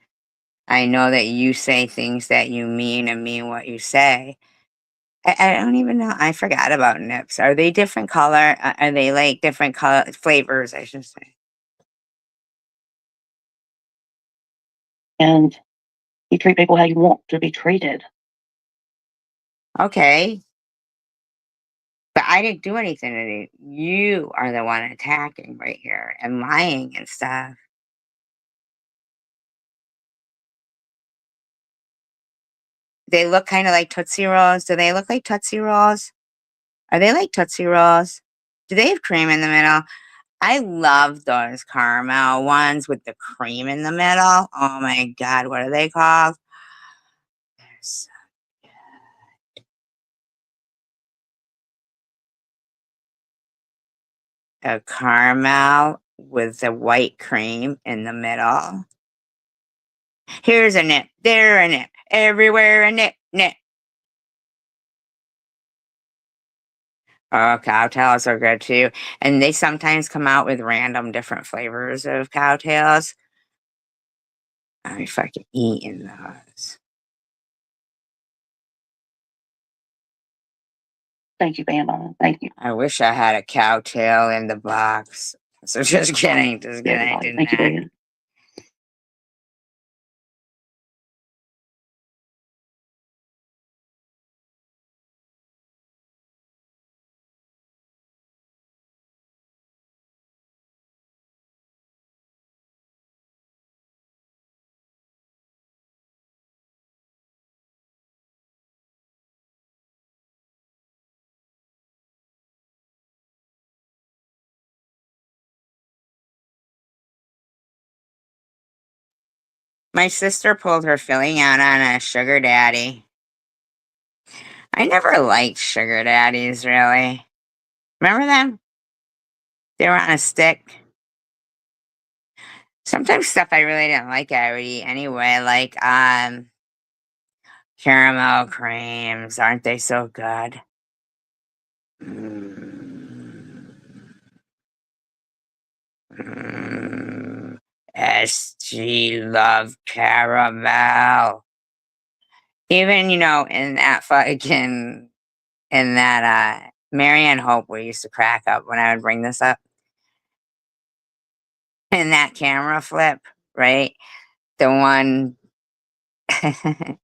I know that you say things that you mean and mean what you say. I don't even know. I forgot about nips. Are they different color? Are they like different color flavors, I should say? and you treat people how you want to be treated. Okay. But I didn't do anything to you. You are the one attacking right here and lying and stuff. They look kind of like Tootsie Rolls. Do they look like Tootsie Rolls? Are they like Tootsie Rolls? Do they have cream in the middle? I love those caramel ones with the cream in the middle. Oh my God, what are they called? They're so a caramel with the white cream in the middle. Here's a nip, there a nip, everywhere a nip, nip. Oh, cowtails are good too. And they sometimes come out with random different flavors of cowtails. I fucking eating those. Thank you, Bama. Thank you, I wish I had a cowtail in the box. So just kidding, just kidding. I everybody. did Thank you, not. Dan. My sister pulled her filling out on a sugar daddy. I never liked sugar daddies, really. Remember them? They were on a stick. Sometimes stuff I really didn't like, I would eat anyway, like caramel creams. Aren't they so good? SG love caramel. Even, in that fucking, in that, Marianne Hope, we used to crack up when I would bring this up. In that camera flip, right? The one, the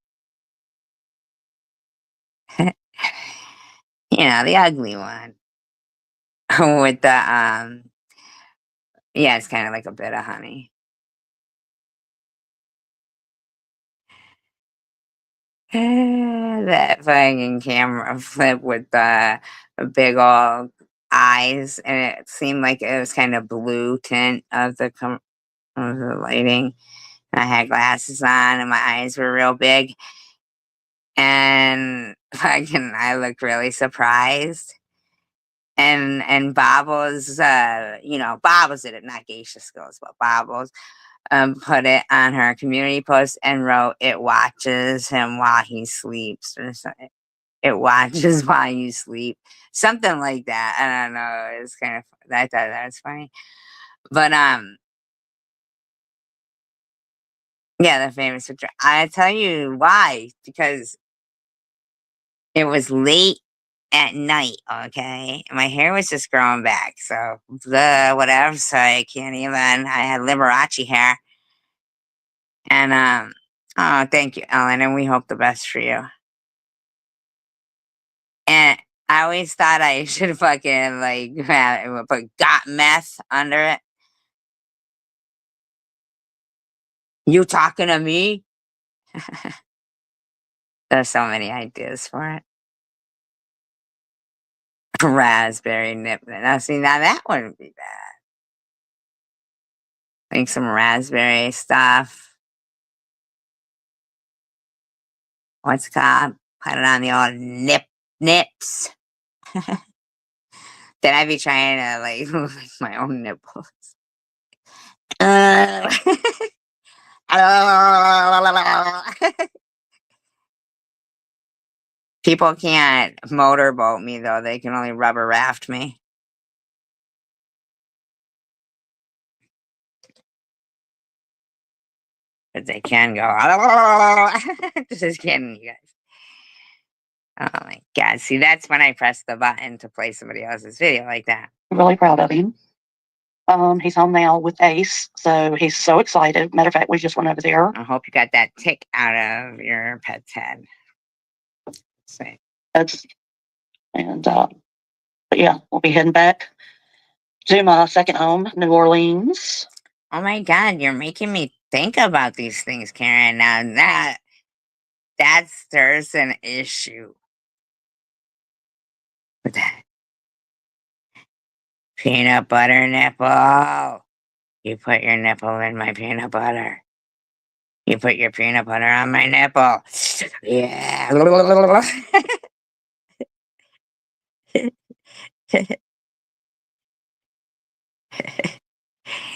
ugly one. With the, yeah, it's kind of like a bit of honey. That fucking camera flip with the big old eyes, and it seemed like it was kind of blue tint of of the lighting. And I had glasses on, and my eyes were real big, and fucking, I looked really surprised. And Bobbles, Bobbles did it, not Geisha Skills, but Bobbles. put it on her community post and wrote, "It watches him while he sleeps," or something. It watches while you sleep, something like that. I don't know. It's kind of, I thought that was funny, but yeah, the famous picture. I tell you why, because it was late at night. Okay, my hair was just growing back, so the whatever. So I can't even. I had Liberace hair, and oh, thank you, Ellen, and we hope the best for you. And I always thought I should fucking like put got meth under it. You talking to me? There's so many ideas for it. Raspberry nip. Now, see, now that wouldn't be bad. Like some raspberry stuff. What's it called? Put it on the old nips. Then I'd be trying to like lick my own nipples. People can't motorboat me though. They can only rubber raft me. But they can go. Just kidding, you guys. Oh my god. See, that's when I press the button to play somebody else's video like that. Really proud of him. He's home now with Ace, so he's so excited. Matter of fact, we just went over there. I hope you got that tick out of your pet's head. See. But yeah, we'll be heading back to my second home, New Orleans. Oh my god, you're making me think about these things, Karen. Now there's an issue with that. Peanut butter nipple. You put your nipple in my peanut butter. You put your peanut butter on my nipple. Yeah.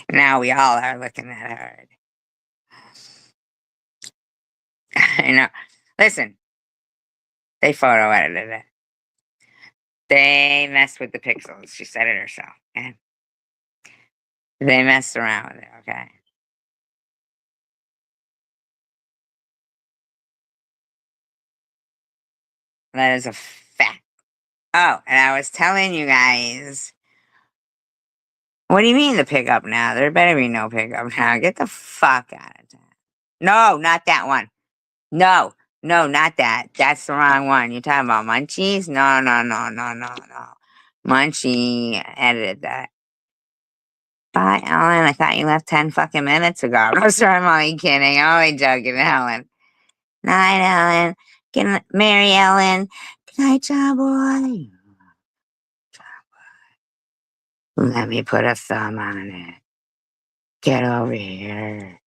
Now we all are looking that hard. I know. Listen, they photo edited it. They messed with the pixels. She said it herself. Okay? They messed around with it. Okay. That is a fact. Oh, and I was telling you guys. What do you mean the pickup now? There better be no pickup now. Get the fuck out of town. No, not that one. No, not that. That's the wrong one. You're talking about Munchies? No. Munchie edited that. Bye, Ellen. I thought you left 10 fucking minutes ago. No, sir, I'm only kidding. I'm only joking, Ellen. Night, Ellen. Good night, Mary Ellen. Good night, John boy. Let me put a thumb on it. Get over here.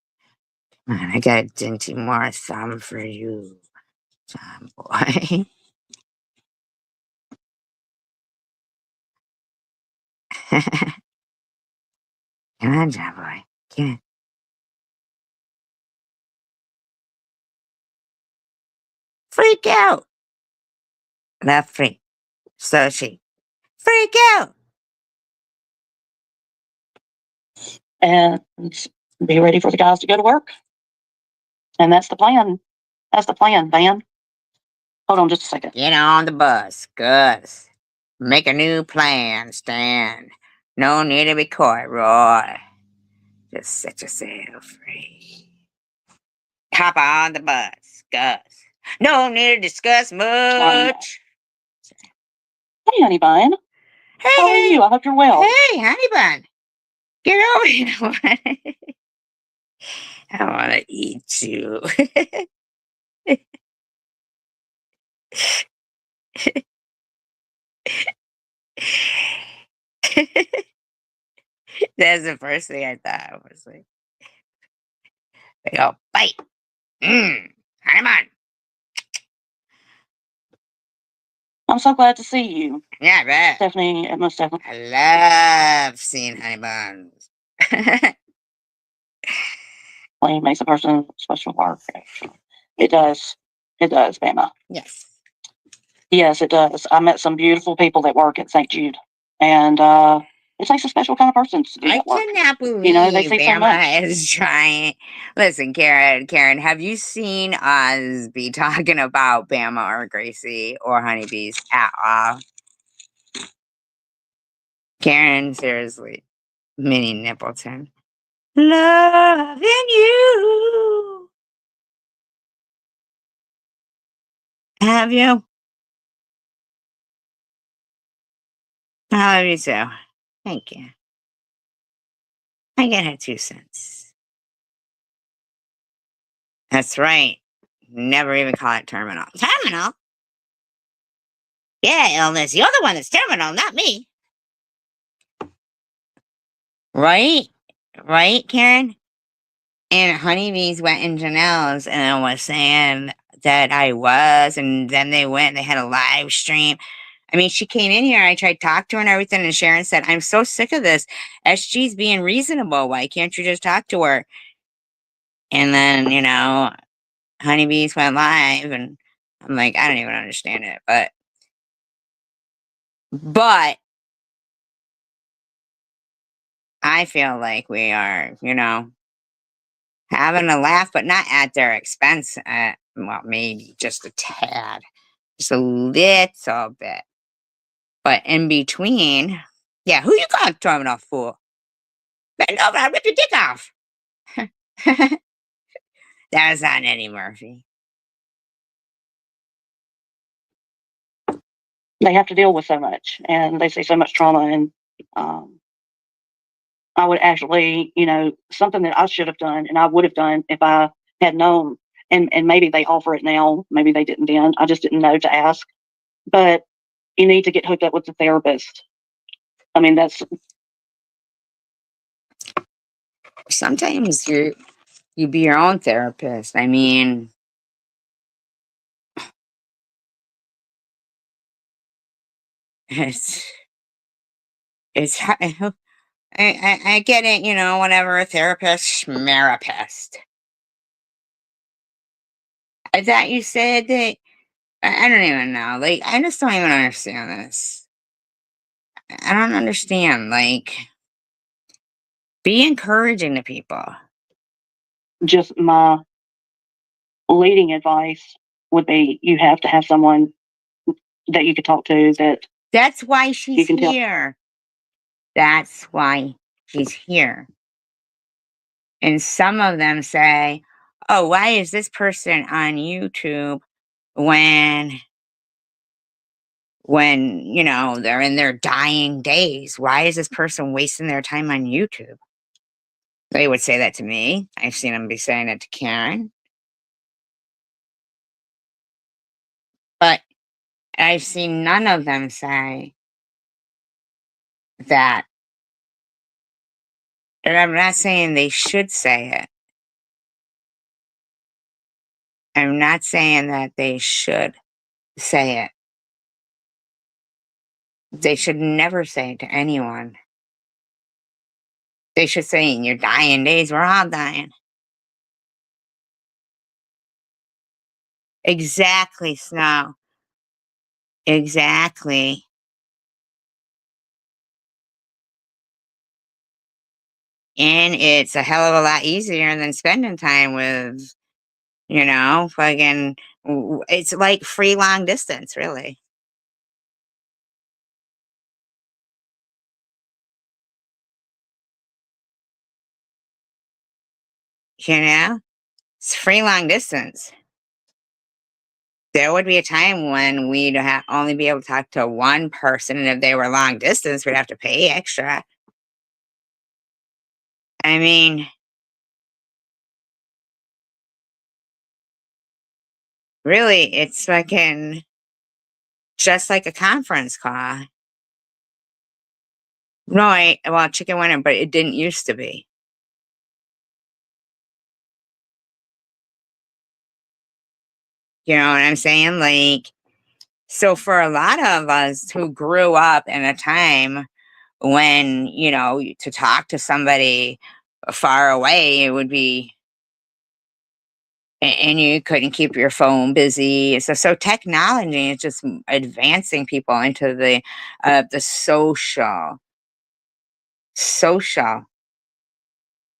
Come on, I got a dinty more thumb for you, John boy. Come on, John boy. Get in. Freak out. Not freak. So she. Freak out. And be ready for the guys to go to work. And that's the plan. That's the plan, Van. Hold on just a second. Get on the bus, Gus. Make a new plan, Stan. No need to be coy, Roy. Just set yourself free. Hop on the bus, Gus. No need to discuss much. Hey, honey bun. Hey, How are you? I hope you're well. Hey, honey bun. Get over here. I want to eat you. That's the first thing I thought. I was like, they go, bite. Honey bun. I'm so glad to see you. Yeah, I bet. Stephanie, most definitely. I love seeing honey buns. makes a person special work. It does. It does, Bama. Yes. Yes, it does. I met some beautiful people that work at St. Jude, and it takes a special kind of person to do I that work. cannot believe You know, they see so much. Bama is trying. Listen, Karen, have you seen us be talking about Bama or Gracie or honeybees at all? Karen, seriously, Minnie Nippleton. Loving you. Have you? I love you too. Thank you. I get her 2 cents. That's right. Never even call it terminal. Terminal? Yeah, illness. You're the one that's terminal, not me. Right? Right, Karen? And Honeybees went in Janelle's and was saying that I was, and then they went and they had a live stream. I mean, she came in here, I tried to talk to her and everything, and Sharon said, I'm so sick of this. SG's being reasonable. Why can't you just talk to her? And then, Honeybees went live, and I'm like, I don't even understand it. But I feel like we are, having a laugh, but not at their expense. Well, maybe just a tad, just a little bit. But in between, yeah, who you calling terminal for? Bend over, I'll rip your dick off. That was on Eddie Murphy. They have to deal with so much, and they see so much trauma. And I would actually, something that I should have done, and I would have done if I had known. And maybe they offer it now. Maybe they didn't then. I just didn't know to ask. But you need to get hooked up with a therapist. I mean, that's Sometimes you be your own therapist. I mean, it's I get it, whatever, a therapist, schmerapist. I thought you said that, I don't even know. Like, I just don't even understand this. I don't understand. Like, be encouraging to people. just my leading advice would be you have to have someone that you could talk to that That's why she's you can tell. here. That's why she's here. And some of them say, oh, why is this person on YouTube when they're in their dying days? Why is this person wasting their time on YouTube? They would say that to me. I've seen them be saying it to Karen. But I've seen none of them say that. And I'm not saying they should say it. I'm not saying that they should say it. They should never say it to anyone. They should say, in your dying days, we're all dying. Exactly, Snow. Exactly. And it's a hell of a lot easier than spending time with, it's like free long distance, really. It's free long distance. There would be a time when we'd only be able to talk to one person, and if they were long distance, we'd have to pay extra. I mean, really, it's fucking just like a conference call. No, well, chicken winter, but it didn't used to be. You know what I'm saying? Like, so for a lot of us who grew up in a time when, to talk to somebody far away, it would be and you couldn't keep your phone busy. So technology is just advancing people into the social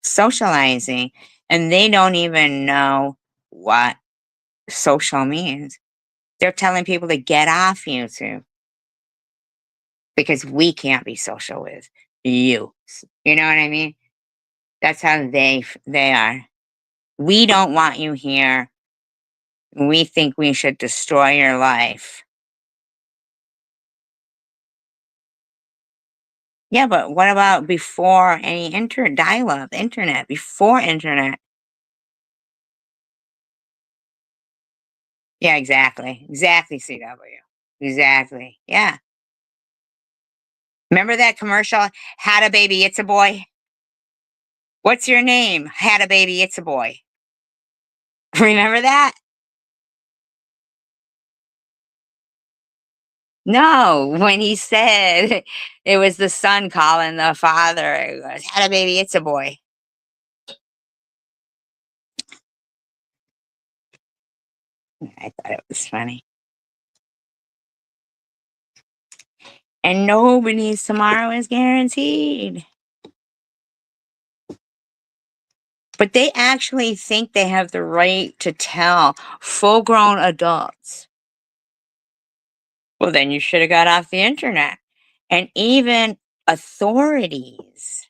socializing, and they don't even know what social means. They're telling people to get off YouTube because we can't be social with you. You know what I mean? That's how they are. We don't want you here. We think we should destroy your life. Yeah, but what about before any dial-up internet? Before internet? Yeah, exactly. Exactly, CW. Exactly. Yeah. Remember that commercial? Had a baby, it's a boy. What's your name? Had a baby, it's a boy. Remember that? No, when he said it was the son calling the father, it was, had a baby, it's a boy. I thought it was funny. And nobody's tomorrow is guaranteed. But they actually think they have the right to tell full grown adults. Well, then you should have got off the internet. And even authorities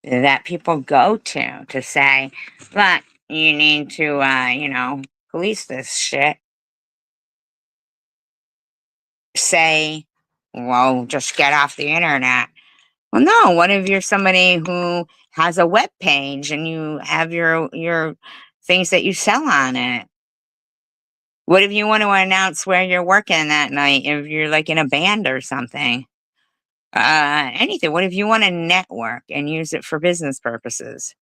that people go to say, look, you need to, police this shit, say, well, just get off the internet. Well, no, what if you're somebody who has a web page and you have your things that you sell on it? What if you want to announce where you're working that night, if you're like in a band or something? Anything. What if you want to network and use it for business purposes?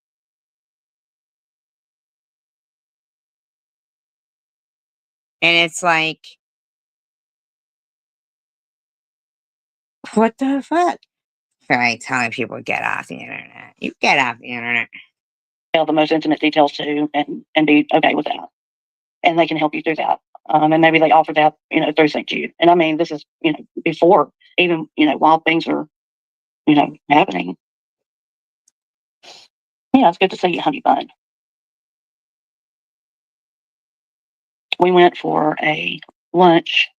And it's like, what the fuck? Right, telling people get off the internet. You get off the internet. Tell the most intimate details too, and be okay with that. And they can help you through that. And maybe they offer that, through St. Jude. And I mean, this is, before even, while things are, happening. Yeah, it's good to see you, honey bun. We went for a lunch,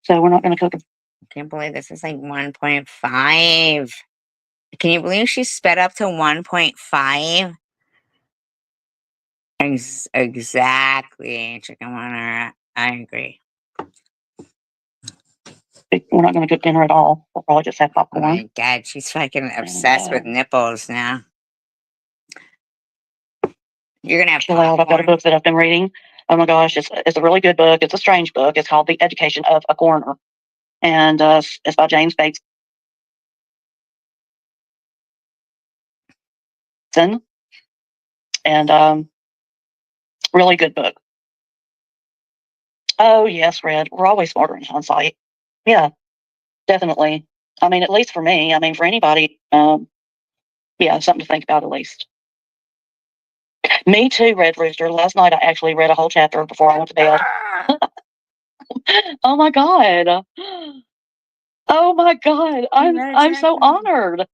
so we're not going to cook. I can't believe this is like 1.5. Can you believe she sped up to 1.5? Exactly, chicken winner. I agree. We're not going to cook dinner at all. We'll probably just have Oh popcorn. my God, she's fucking obsessed with nipples now. You're gonna have Chill out. I've got a book that I've been reading. Oh my gosh, it's a really good book. It's a strange book. It's called The Education of a Coroner. And it's by James Bateson. And really good book. Oh yes, Red. We're always smarter in hindsight. Yeah, definitely. I mean, at least for me. I mean, for anybody. Yeah, something to think about at least. Me too, Red Rooster. Last night I actually read a whole chapter before I went to bed. Oh my God. Oh my God. I'm so honored.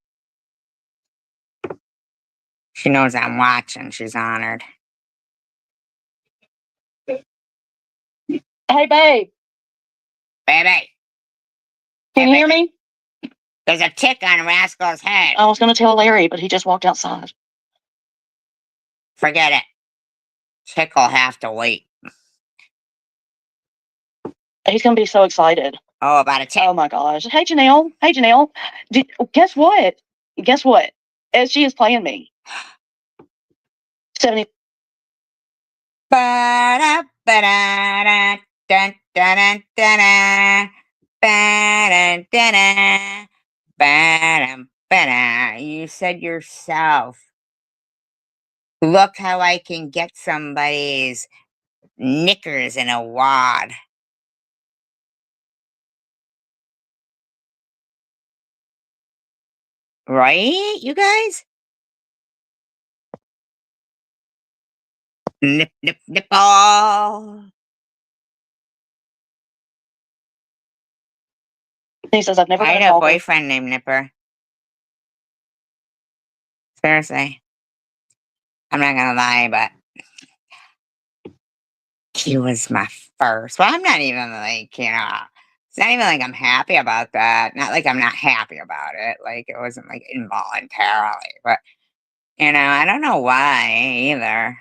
She knows I'm watching. She's honored. Hey babe. Baby. Can you hear me? There's a tick on Rascal's head. I was gonna tell Larry, but he just walked outside. Forget it. Tick will have to wait. He's gonna be so excited. Oh, about a tick. Oh my gosh. Hey Janelle. Hey Janelle. Guess what? Guess what? As she is playing me. 70. Ba-da-ba-da-da, dun, dun, dun, dun, dun. Ba-dun, ba-dum, ba-da. You said yourself, look how I can get somebody's knickers in a wad. Right, you guys? Nip, nip, nipple. He says, I've never I been a had a talker. boyfriend named Nipper. Seriously. I'm not gonna lie, but he was my first. Well, I'm not even like, it's not even like I'm happy about that. Not like I'm not happy about it. Like it wasn't like involuntarily, but I don't know why either.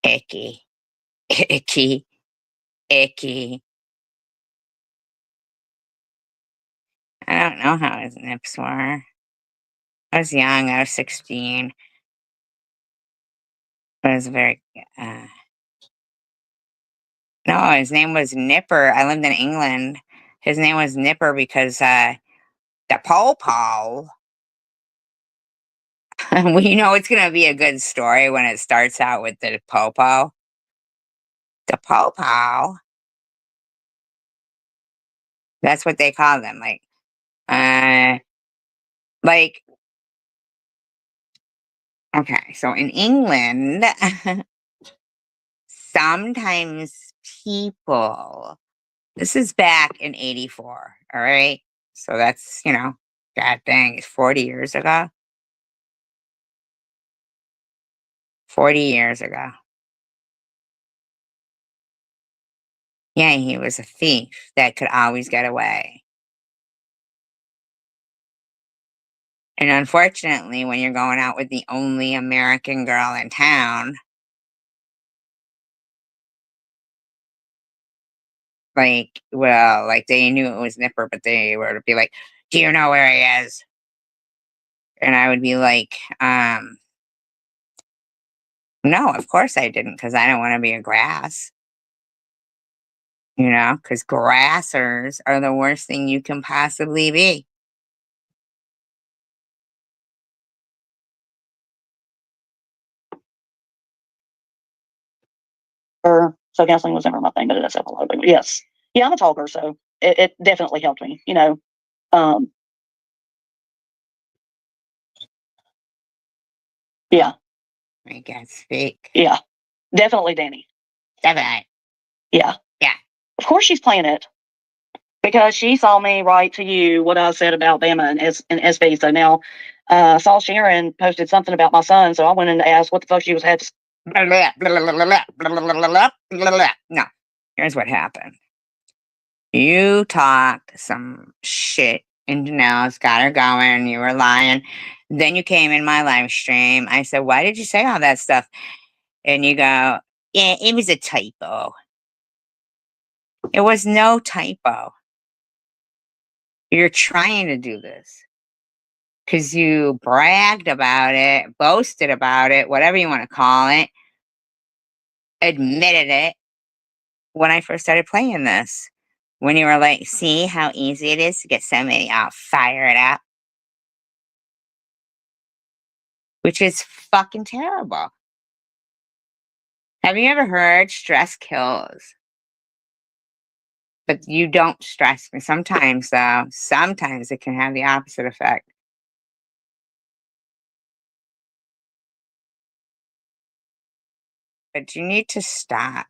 Icky, icky, icky. I don't know how his nips were. I was young. I was 16. But it was very, no, his name was Nipper. I lived in England. His name was Nipper because, the po-po. Well, it's going to be a good story when it starts out with the po-po. The po-po. That's what they call them. Like, okay, so in England, sometimes people, this is back in 84, all right? So that's, God dang, it's 40 years ago. 40 years ago. Yeah, he was a thief that could always get away. And unfortunately, when you're going out with the only American girl in town, like they knew it was Nipper, but they were to be like, do you know where he is? And I would be like, no, of course I didn't, because I don't want to be a grass, because grassers are the worst thing you can possibly be. So counseling was never my thing, but it does help a lot of people. Yes. Yeah, I'm a talker, so it definitely helped me, Yeah. I guess speak. Yeah. Definitely Danny. Definitely. Yeah. Yeah. Of course she's playing it. Because she saw me write to you what I said about Bama and SB. So now I saw Sharon posted something about my son, so I went in to ask what the fuck she had to No, here's what happened. You talked some shit into Nels, got her going, you were lying. Then you came in my live stream. I said, why did you say all that stuff? And you go, yeah, it was a typo. It was no typo. You're trying to do this because you bragged about it, boasted about it, whatever you want to call it, admitted it when I first started playing this. When you were like, see how easy it is to get somebody all fired up, which is fucking terrible. Have you ever heard stress kills? But you don't stress me. Sometimes, though, sometimes it can have the opposite effect. But you need to stop.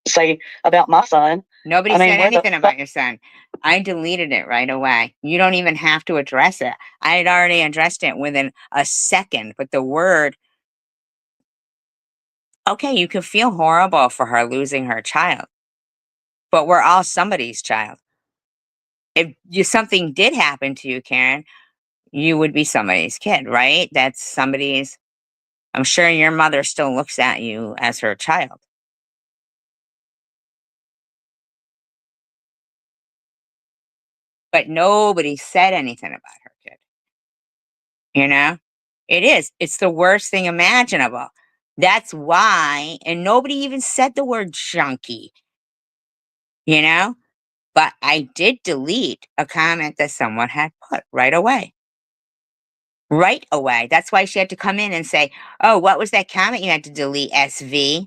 say about my son. Nobody I mean, said where the anything about your son. I deleted it right away. You don't even have to address it. I had already addressed it within a second, but the word, okay, you can feel horrible for her losing her child, but we're all somebody's child. If something did happen to you, Karen, you would be somebody's kid, right? That's somebody's. I'm sure your mother still looks at you as her child. But nobody said anything about her kid. It is. It's the worst thing imaginable. That's why, and nobody even said the word junkie, you know? But I did delete a comment that someone had put right away. Right away. That's why she had to come in and say, oh, what was that comment you had to delete, SV?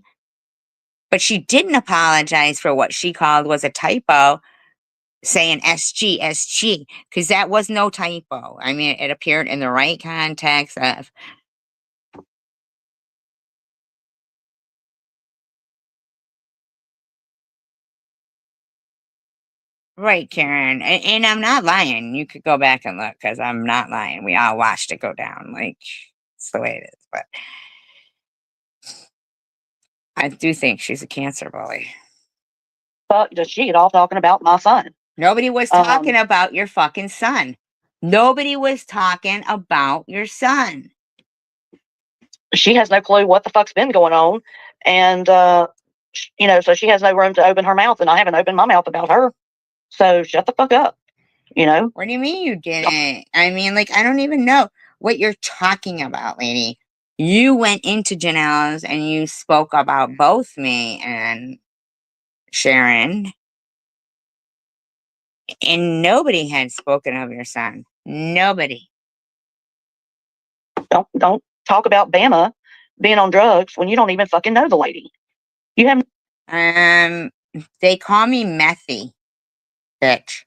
But she didn't apologize for what she called was a typo, saying SG, because that was no typo. I mean, it appeared in the right context of Right, Karen. And I'm not lying. You could go back and look because I'm not lying. We all watched it go down. Like, it's the way it is. But I do think she's a cancer bully. Fuck does she get off talking about my son? Nobody was talking about your fucking son. Nobody was talking about your son. She has no clue what the fuck's been going on. And, so she has no room to open her mouth, and I haven't opened my mouth about her. So shut the fuck up, What do you mean you didn't? I mean, like, I don't even know what you're talking about, lady. You went into Janelle's and you spoke about both me and Sharon, and nobody had spoken of your son. Nobody. Don't talk about Bama being on drugs when you don't even fucking know the lady. You have They call me Methy, bitch,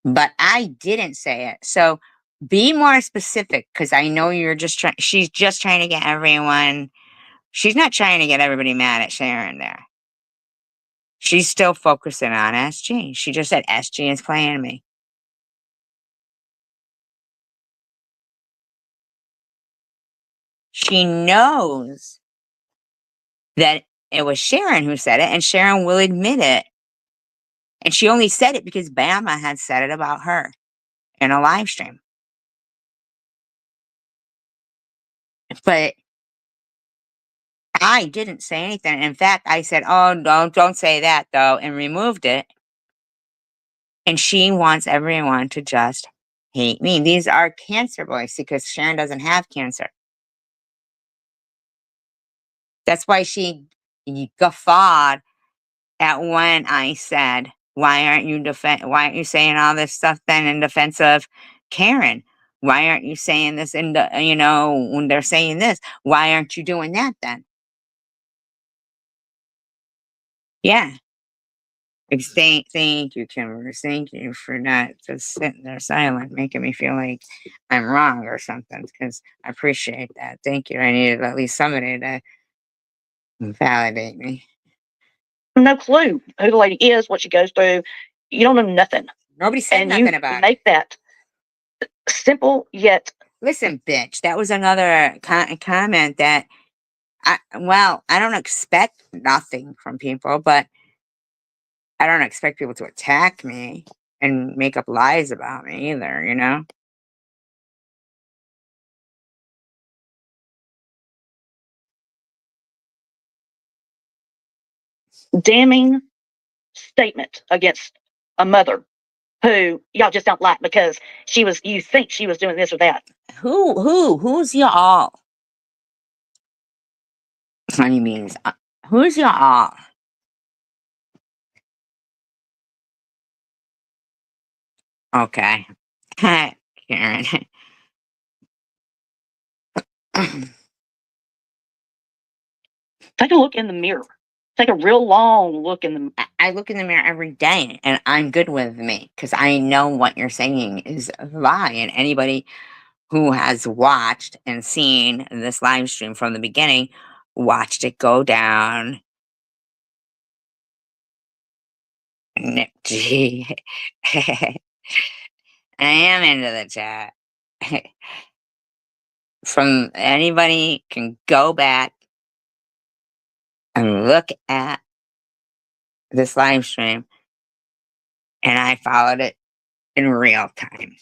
but I didn't say it. So be more specific, because I know you're just trying. She's just trying to get everyone. She's not trying to get everybody mad at Sharon there. She's still focusing on SG. She just said SG is playing me. She knows that it was Sharon who said it, and Sharon will admit it. And she only said it because Bama had said it about her in a live stream. But I didn't say anything. In fact, I said, "Oh, don't say that though," and removed it. And she wants everyone to just hate me. These are cancer boys because Sharon doesn't have cancer. That's why she guffawed at when I said, why aren't you saying all this stuff then in defense of Karen? Why aren't you saying this when they're saying this? Why aren't you doing that then? Yeah. Thank you, Kimber. Thank you for not just sitting there silent, making me feel like I'm wrong or something, because I appreciate that. Thank you. I needed at least somebody to validate me. no clue who the lady is, what she goes through. You don't know nothing. Nobody said And nothing you about it. make that simple yet. Listen, bitch, that was another comment that I don't expect nothing from people, but I don't expect people to attack me and make up lies about me either, you know? Damning statement against a mother who y'all just don't like because you think she was doing this or that. Who's y'all? Honey means, who's y'all? Okay. Karen. Take a look in the mirror. Take a real long look in the. I look in the mirror every day and I'm good with me because I know what you're saying is a lie. And anybody who has watched and seen this live stream from the beginning watched it go down. Nick G. I am into the chat. From anybody can go back and look at this live stream, and I followed it in real time.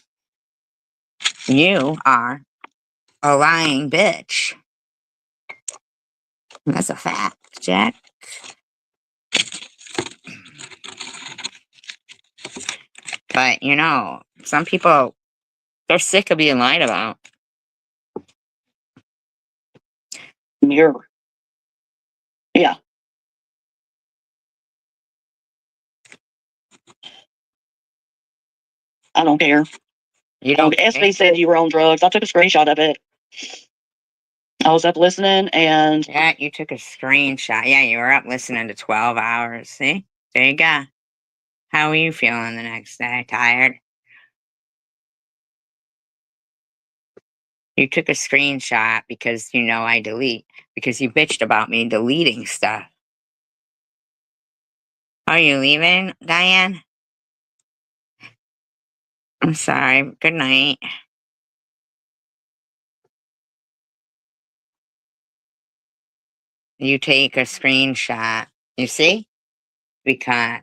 You are a lying bitch. That's a fact, Jack. But some people, they're sick of being lied about. Mirror. Yeah. I don't care. You don't SB said you were on drugs. I took a screenshot of it. I was up listening and. Yeah, you took a screenshot. Yeah, you were up listening to 12 hours. See? There you go. How are you feeling the next day? Tired? You took a screenshot because I delete. Because you bitched about me deleting stuff. Are you leaving, Diane? I'm sorry. Good night. You take a screenshot. You see? Because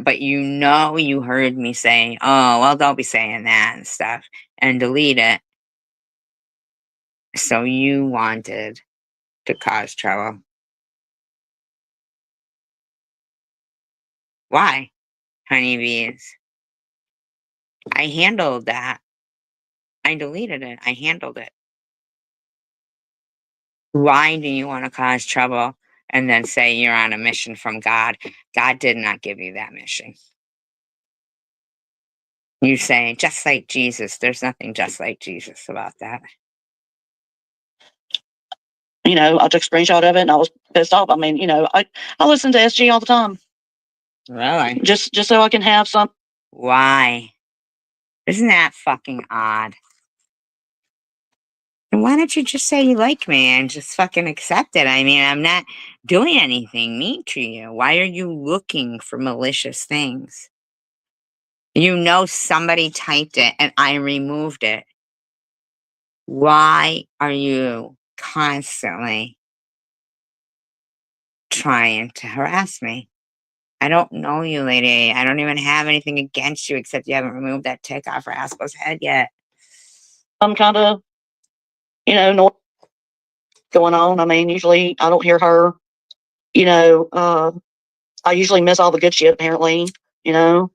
but you know you heard me say, oh well, don't be saying that and stuff, and delete it. So you wanted to cause trouble. Why, honeybees? I handled that. I deleted it. I handled it. Why do you want to cause trouble and then say you're on a mission from God? God did not give you that mission. You say, just like Jesus. There's nothing just like Jesus about that. You know, I took a screenshot of it and I was pissed off. I mean, you know, I listen to SG all the time. Really? Just so I can have some. Why? Isn't that fucking odd? And why don't you just say you like me and just fucking accept it? I mean, I'm not doing anything mean to you. Why are you looking for malicious things? You know somebody typed it and I removed it. Why are you constantly trying to harass me? I don't know you, lady. I don't even have anything against you except you haven't removed that tick off Rascal's head yet. I'm kind of, you know, going on. I mean, usually I don't hear her. You know, I usually miss all the good shit. Apparently, you know.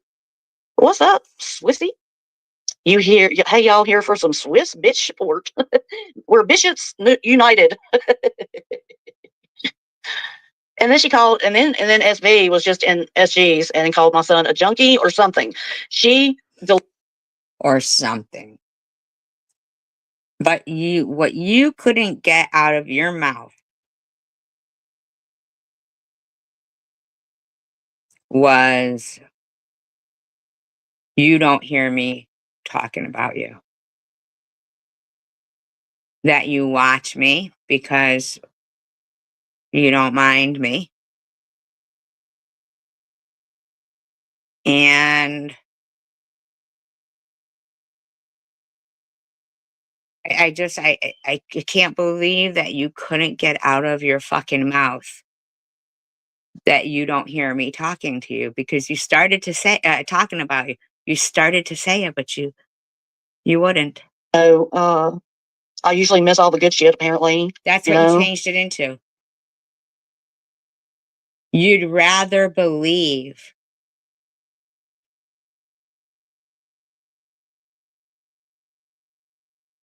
What's up, Swissy? You here? Hey, y'all here for some Swiss bitch support? We're bishops united. And then she called, and then SB was just in SG's and called my son a junkie or something. Or something. But what you couldn't get out of your mouth was, you don't hear me talking about you. That you watch me because you don't mind me. And I can't believe that you couldn't get out of your fucking mouth that you don't hear me talking to you, because you started to say, talking about you. You started to say it, but you wouldn't. So, I usually miss all the good shit. Apparently, That's what you changed it into. You'd rather believe.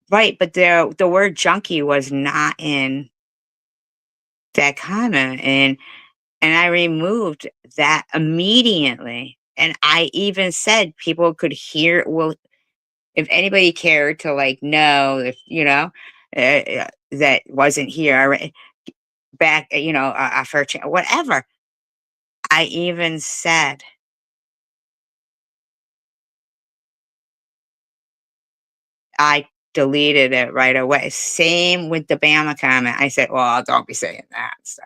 Right, but the word junkie was not in that comment, and I removed that immediately. And I even said people could hear, well, if anybody cared to like know if, you know, that wasn't here back, you know, for whatever. I even said, I deleted it right away. Same with the Bama comment. I said, well, don't be saying that. So,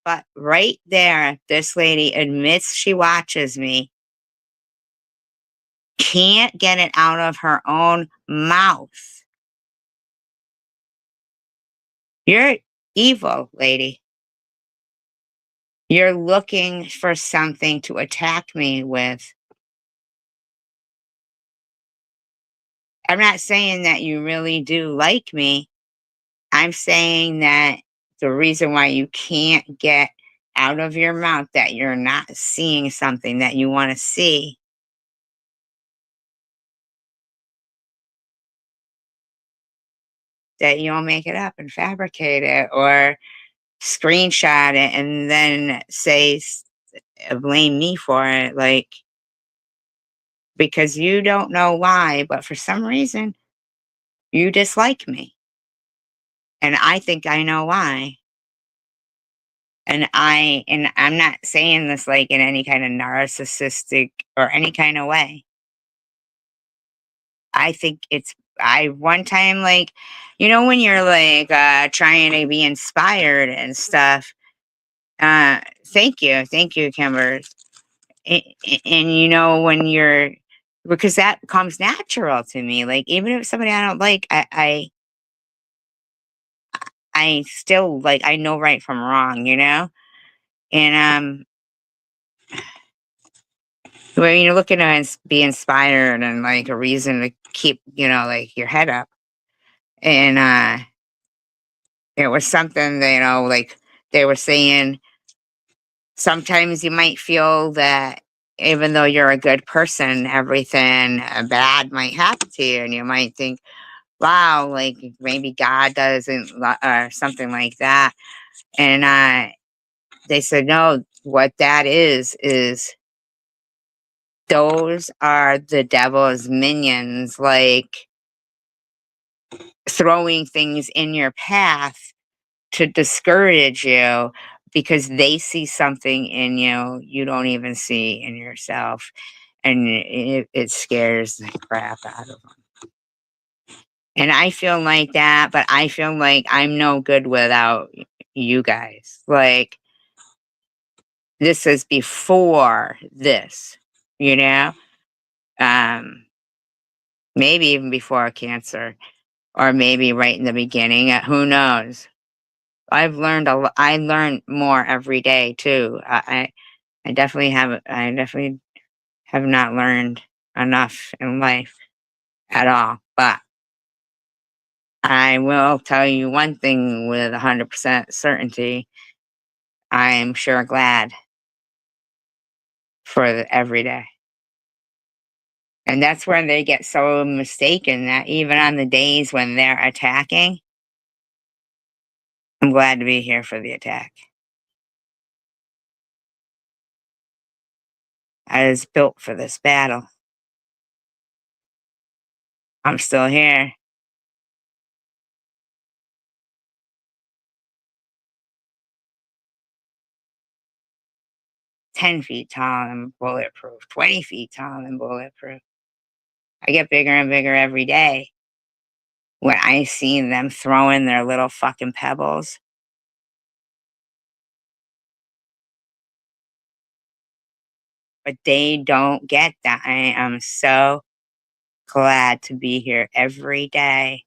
but right there, this lady admits she watches me, can't get it out of her own mouth. You're evil, lady. You're looking for something to attack me with. I'm not saying that you really do like me. I'm saying that the reason why you can't get out of your mouth that you're not seeing something that you want to see, that you'll make it up and fabricate it or screenshot it and then say, blame me for it. Like, because you don't know why, but for some reason, you dislike me. And I think I know why. And I'm not saying this like in any kind of narcissistic or any kind of way. I think I one time, like, you know, when you're like trying to be inspired and stuff, Thank you, Kimber. And you know, when you're, because that comes natural to me. Like, even if it's somebody I don't like, I still, like, I know right from wrong, you know? And when you're looking to be inspired and like a reason to keep, you know, like your head up. And it was something that, you know, like they were saying, sometimes you might feel that even though you're a good person, everything bad might happen to you. And you might think, wow, like maybe God doesn't, or something like that. And they said, no, what that is those are the devil's minions, like throwing things in your path to discourage you because they see something in you you don't even see in yourself. And it scares the crap out of them. And I feel like that, but I feel like I'm no good without you guys. Like, this is before this, you know? Um, Maybe even before cancer, or maybe right in the beginning. Who knows? I've learned I learn more every day too. I definitely have. I definitely have not learned enough in life at all. But I will tell you one thing with 100% certainty. I am sure glad for every day. And that's where they get so mistaken, that even on the days when they're attacking, I'm glad to be here for the attack. I was built for this battle. I'm still here. "10 feet tall and bulletproof, 20 feet tall and bulletproof." I get bigger and bigger every day. When I see them throwing their little fucking pebbles, but they don't get that. I am so glad to be here every day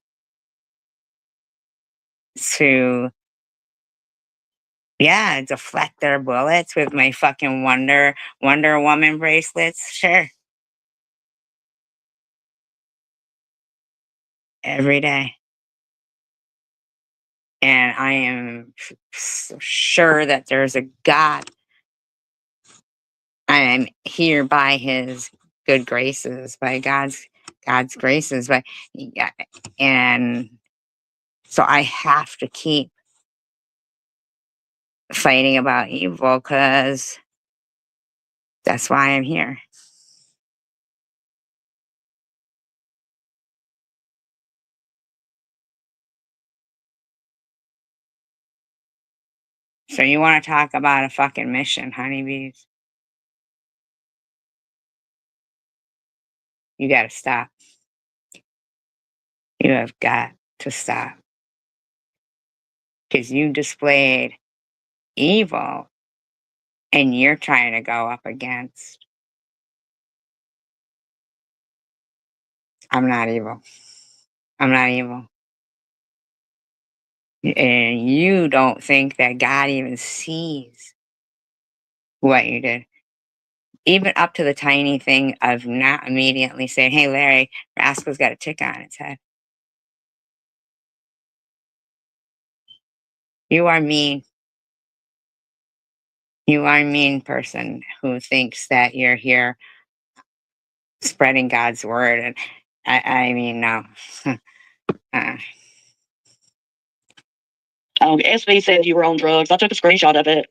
to, yeah, deflect their bullets with my fucking Wonder Woman bracelets. Sure. Every day. And I am sure that there's a God. I am here by his good graces, by God's graces, by, yeah, and so I have to keep fighting about evil because that's why I'm here. So you want to talk about a fucking mission, honeybees? You got to stop. You have got to stop because you displayed evil and you're trying to go up against. I'm not evil. I'm not evil. And you don't think that God even sees what you did. Even up to the tiny thing of not immediately saying, "Hey, Larry, Rascal's got a tick on its head." You are mean. You are a mean person who thinks that you're here spreading God's word. And I mean, no. uh, SB said you were on drugs. I took a screenshot of it.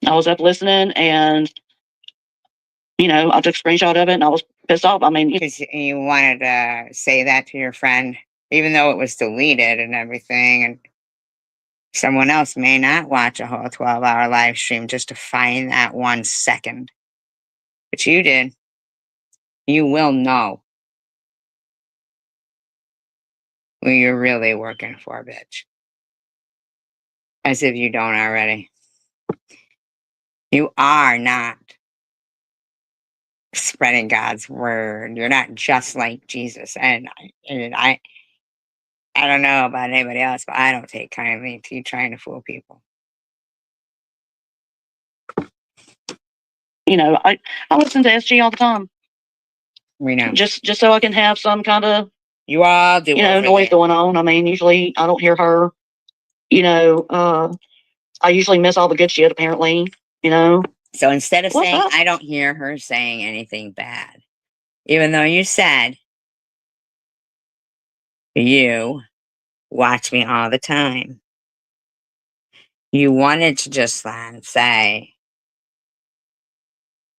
I was up listening, and I took a screenshot of it, and I was pissed off. I mean, because you wanted to say that to your friend, even though it was deleted and everything. And someone else may not watch a whole 12-hour live stream just to find that 1 second. But you did. You will know who you're really working for, bitch. As if you don't already. You are not spreading God's word. You're not just like Jesus. And I don't know about anybody else, but I don't take kindly to you trying to fool people. You know, I listen to SG all the time, We know. just so I can have some kind of, You all do you know, over noise there. going on. I mean, usually I don't hear her. You know, I usually miss all the good shit. Apparently, you know. So instead of What's saying, up? I don't hear her saying anything bad, even though you said you watch me all the time, you wanted to just say,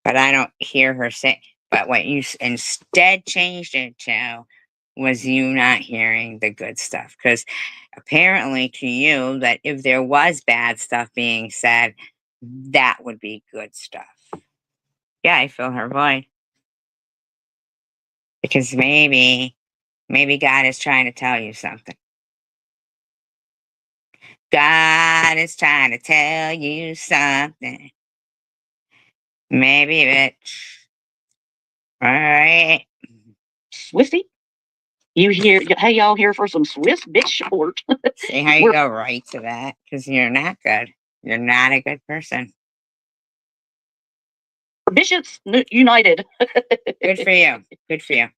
but I don't hear her say, but what you instead changed it to was you not hearing the good stuff. Because apparently to you, that if there was bad stuff being said, that would be good stuff. Yeah, I feel her void. Because maybe God is trying to tell you something. God is trying to tell you something. Maybe, bitch. All right. Swifty? You here? Hey, y'all here for some Swiss bitch short? See how you go right to that? Because you're not good. You're not a good person. Bishops United. Good for you. Good for you.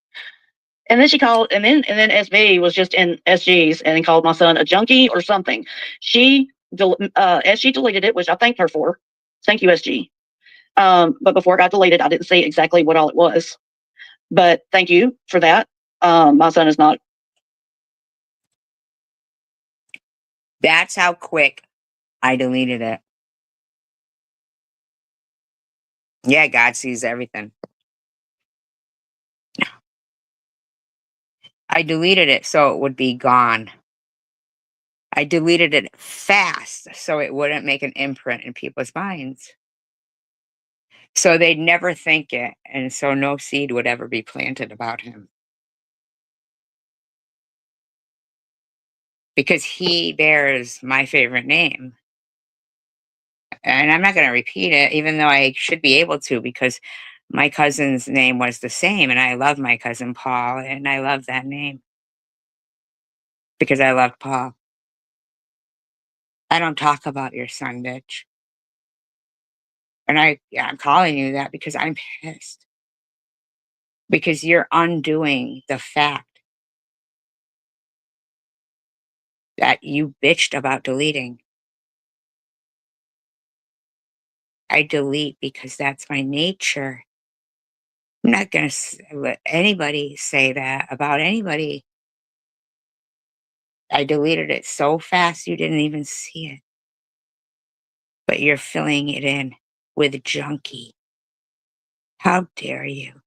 And then she called, and then SB was just in SG's and called my son a junkie or something. SG deleted it, which I thanked her for. Thank you, SG. But before it got deleted, I didn't see exactly what all it was. But thank you for that. My son is not. That's how quick I deleted it. Yeah, God sees everything. I deleted it so it would be gone. I deleted it fast so it wouldn't make an imprint in people's minds. So they'd never think it, and so no seed would ever be planted about him. Because he bears my favorite name. And I'm not going to repeat it, even though I should be able to, because my cousin's name was the same, and I love my cousin Paul, and I love that name because I love Paul. I don't talk about your son, bitch. And I'm calling you that because I'm pissed. Because you're undoing the fact that you bitched about deleting. I delete because that's my nature. I'm not going to let anybody say that about anybody. I deleted it so fast you didn't even see it. But you're filling it in with junkie. How dare you?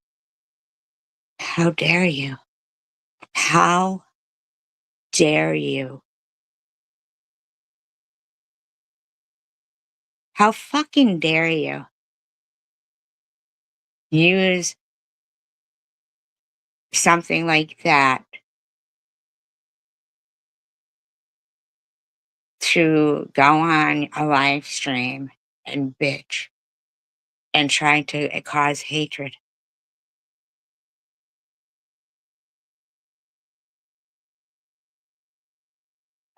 How dare you? How dare you? How fucking dare you use something like that to go on a live stream and bitch and try to cause hatred?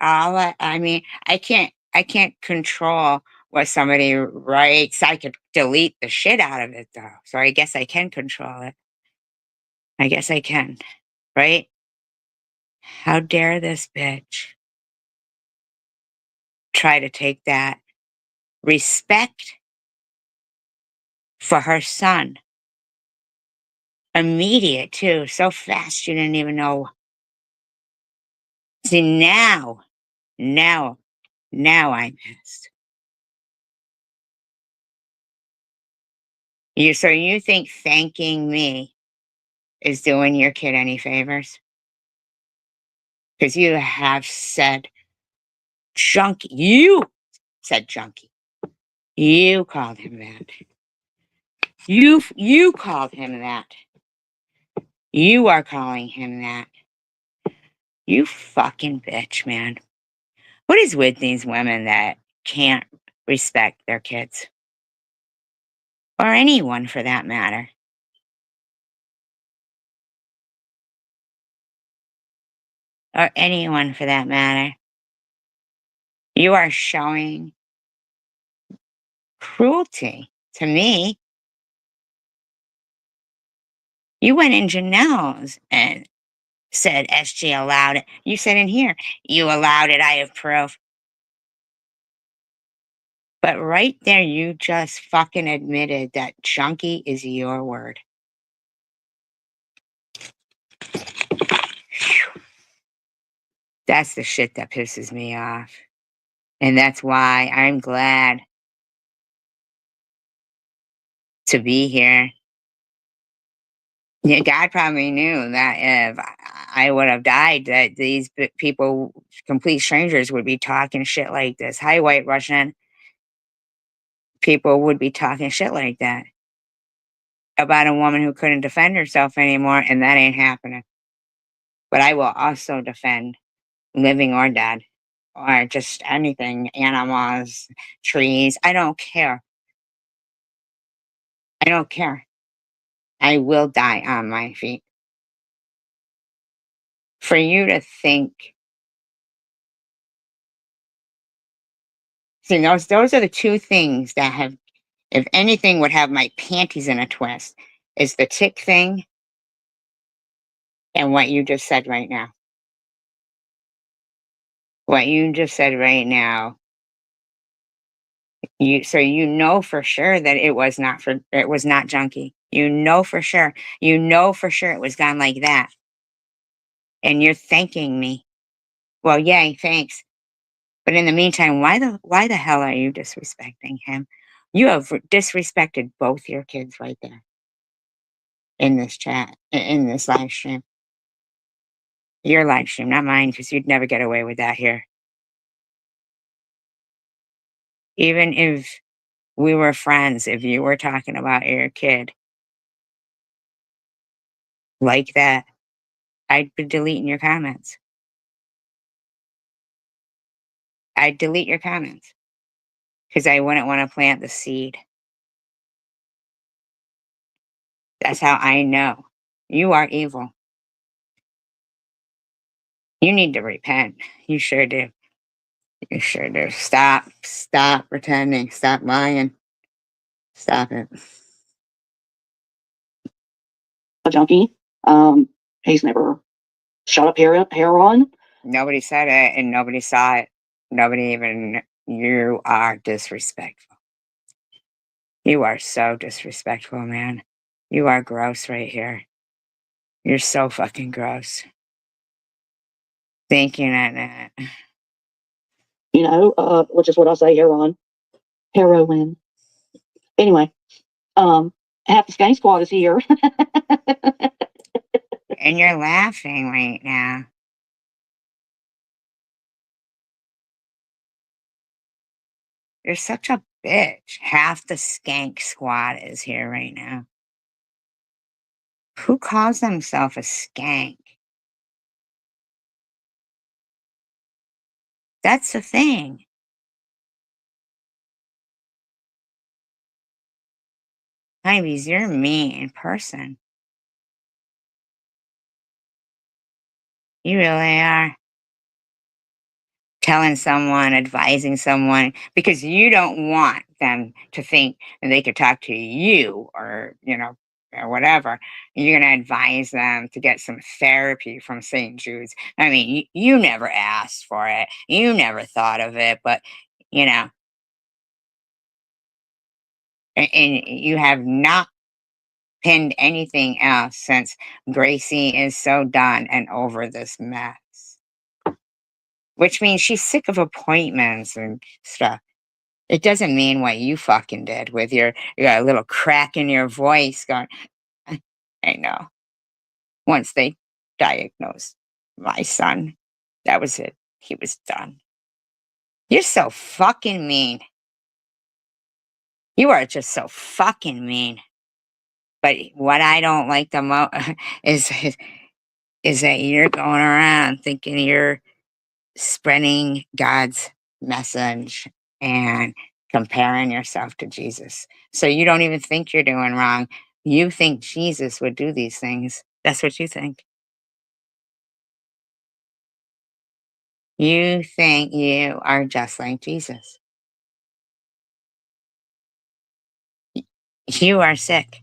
I mean, I can't control what somebody writes. I could delete the shit out of it though. So I guess I can control it. I guess I can, right? How dare this bitch try to take that respect for her son, immediate too, so fast you didn't even know. See, now I'm pissed. So you think thanking me is doing your kid any favors? Because you have said junkie. You said junkie. You called him that. You called him that. You are calling him that. You fucking bitch, man. What is with these women that can't respect their kids. Or anyone for that matter. Or anyone for that matter. You are showing cruelty to me. You went in Janelle's and said SG allowed it. You said in here, you allowed it, I have proof. But right there, you just fucking admitted that junkie is your word. Phew. That's the shit that pisses me off. And that's why I'm glad to be here. Yeah, God probably knew that if I would have died, that these people, complete strangers, would be talking shit like this. Hi, White Russian. People would be talking shit like that about a woman who couldn't defend herself anymore, and that ain't happening. But I will also defend living or dead, or just anything, animals, trees. I don't care. I don't care. I will die on my feet. For you to think, see, those are the two things that have, if anything would have my panties in a twist, is the tick thing and what you just said right now. What you just said right now. So you know for sure that it was not junkie. You know for sure. You know for sure it was done like that. And you're thanking me. Well, yay, thanks. But in the meantime, why the hell are you disrespecting him? You have disrespected both your kids right there in this chat, in this live stream. Your live stream, not mine, because you'd never get away with that here. Even if we were friends, if you were talking about your kid like that, I'd be deleting your comments. I'd delete your comments because I wouldn't want to plant the seed. That's how I know you are evil. You need to repent. You sure do. You sure do. Stop pretending. Stop lying. Stop it. A junkie. He's never shot up heroin. Nobody said it and nobody saw it. Nobody even, you are disrespectful. You are so disrespectful, man. You are gross right here. You're so fucking gross. Thinking that. You know, which is what I say, heroin. Anyway, half the skank squad is here. And you're laughing right now. You're such a bitch. Half the skank squad is here right now. Who calls themselves a skank? That's the thing. Ivies, you're a mean person. You really are. Telling someone, advising someone, because you don't want them to think that they could talk to you or, or whatever. You're going to advise them to get some therapy from St. Jude's. I mean, you never asked for it. You never thought of it, but, and you have not pinned anything else since Gracie is so done and over this mess. Which means she's sick of appointments and stuff. It doesn't mean what you fucking did with your little crack in your voice going, I know. Once they diagnosed my son, that was it. He was done. You're so fucking mean. You are just so fucking mean. But what I don't like the most is that you're going around thinking you're spreading God's message and comparing yourself to Jesus. So you don't even think you're doing wrong. You think Jesus would do these things. That's what you think. You think you are just like Jesus. You are sick.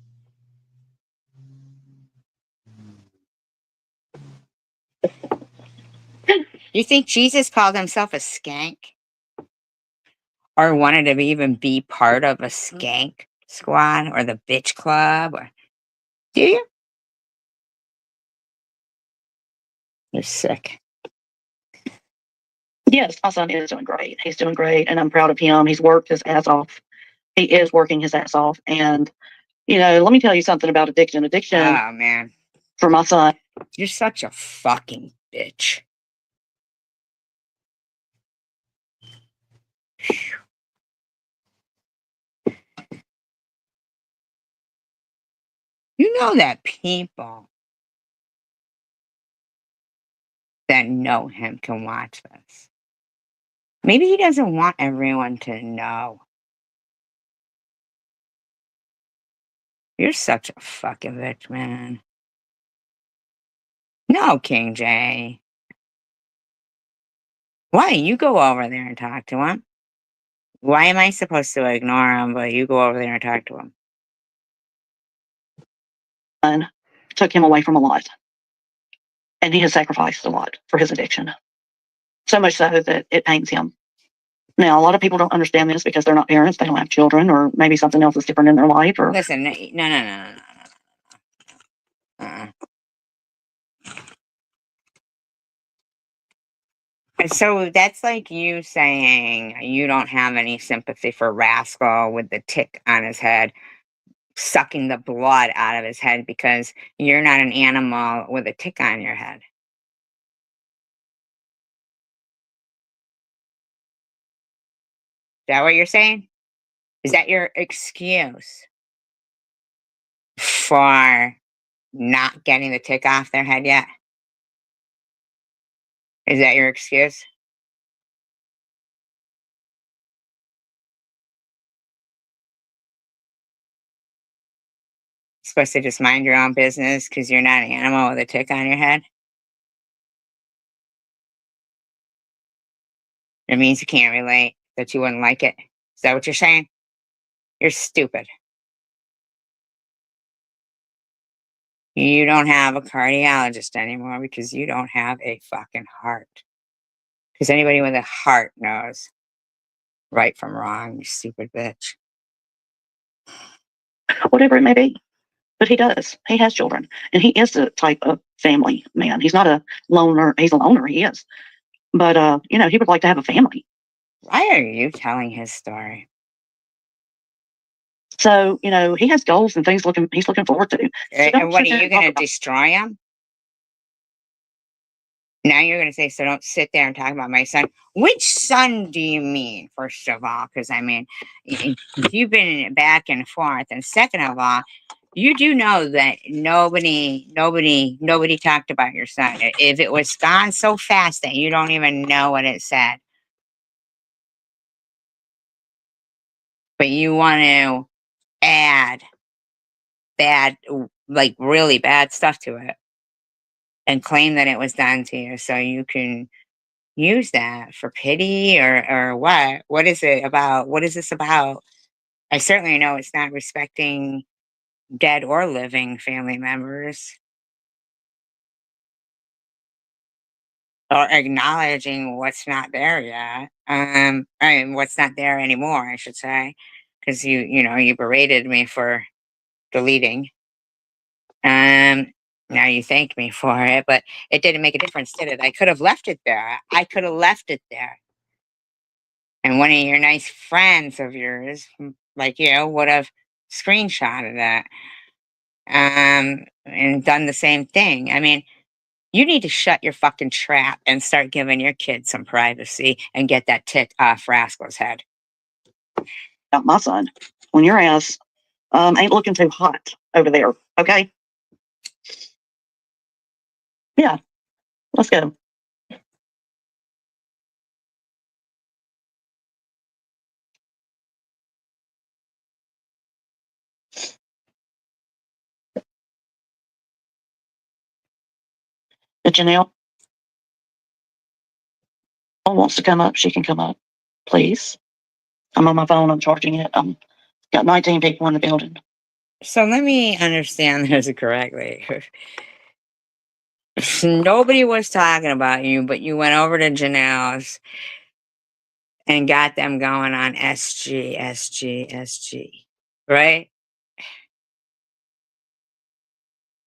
You think Jesus called himself a skank? Or wanted to even be part of a skank squad or the bitch club? Or do you? You're sick. Yes, my son is doing great. He's doing great, and I'm proud of him. He's worked his ass off. He is working his ass off. And, let me tell you something about addiction. Addiction Oh, man. for my son. You're such a fucking bitch. You know that people that know him can watch this. Maybe he doesn't want everyone to know. You're such a fucking bitch, man. No, King J. Why? You go over there and talk to him. Why am I supposed to ignore him, but you go over there and talk to him? Took him away from a lot. And he has sacrificed a lot for his addiction. So much so that it pains him. Now, a lot of people don't understand this because they're not parents, they don't have children, or maybe something else is different in their life. Or Listen, no. Uh-uh. So that's like you saying you don't have any sympathy for Rascal with the tick on his head, sucking the blood out of his head because you're not an animal with a tick on your head. Is that what you're saying? Is that your excuse for not getting the tick off their head yet? Is that your excuse? Supposed to just mind your own business because you're not an animal with a tick on your head? It means you can't relate, that you wouldn't like it. Is that what you're saying? You're stupid. You don't have a cardiologist anymore because you don't have a fucking heart. Because anybody with a heart knows right from wrong, you stupid bitch. whatever it may be. But he does. He has children. And he is the type of family man. He's not a loner. He's a loner. He is. But, he would like to have a family. Why are you telling his story? So, he has goals and things he's looking forward to. So And what are sit there you and talk going to about- destroy him? Now you're going to say, so don't sit there and talk about my son. Which son do you mean, first of all? Because, I mean, you've been back and forth. And second of all, you do know that nobody talked about your son. If it was gone so fast that you don't even know what it said. But you want to add bad, like really bad stuff to it and claim that it was done to you so you can use that for pity or what? What is it about? What is this about? I certainly know it's not respecting dead or living family members or acknowledging what's not there yet. I mean, what's not there anymore, I should say, because you berated me for deleting. Now you thank me for it, but it didn't make a difference, did it? I could have left it there. I could have left it there. And one of your nice friends of yours, like you, would have screenshotted that and done the same thing. I mean, you need to shut your fucking trap and start giving your kids some privacy and get that tick off Rascal's head. about my son when your ass ain't looking too hot over there. Okay? Yeah, let's go. If Janelle wants to come up, she can come up, please. I'm on my phone. I'm charging it. Got 19 people in the building. So let me understand this correctly. Nobody was talking about you, but you went over to Janelle's and got them going on SG, SG, SG, right?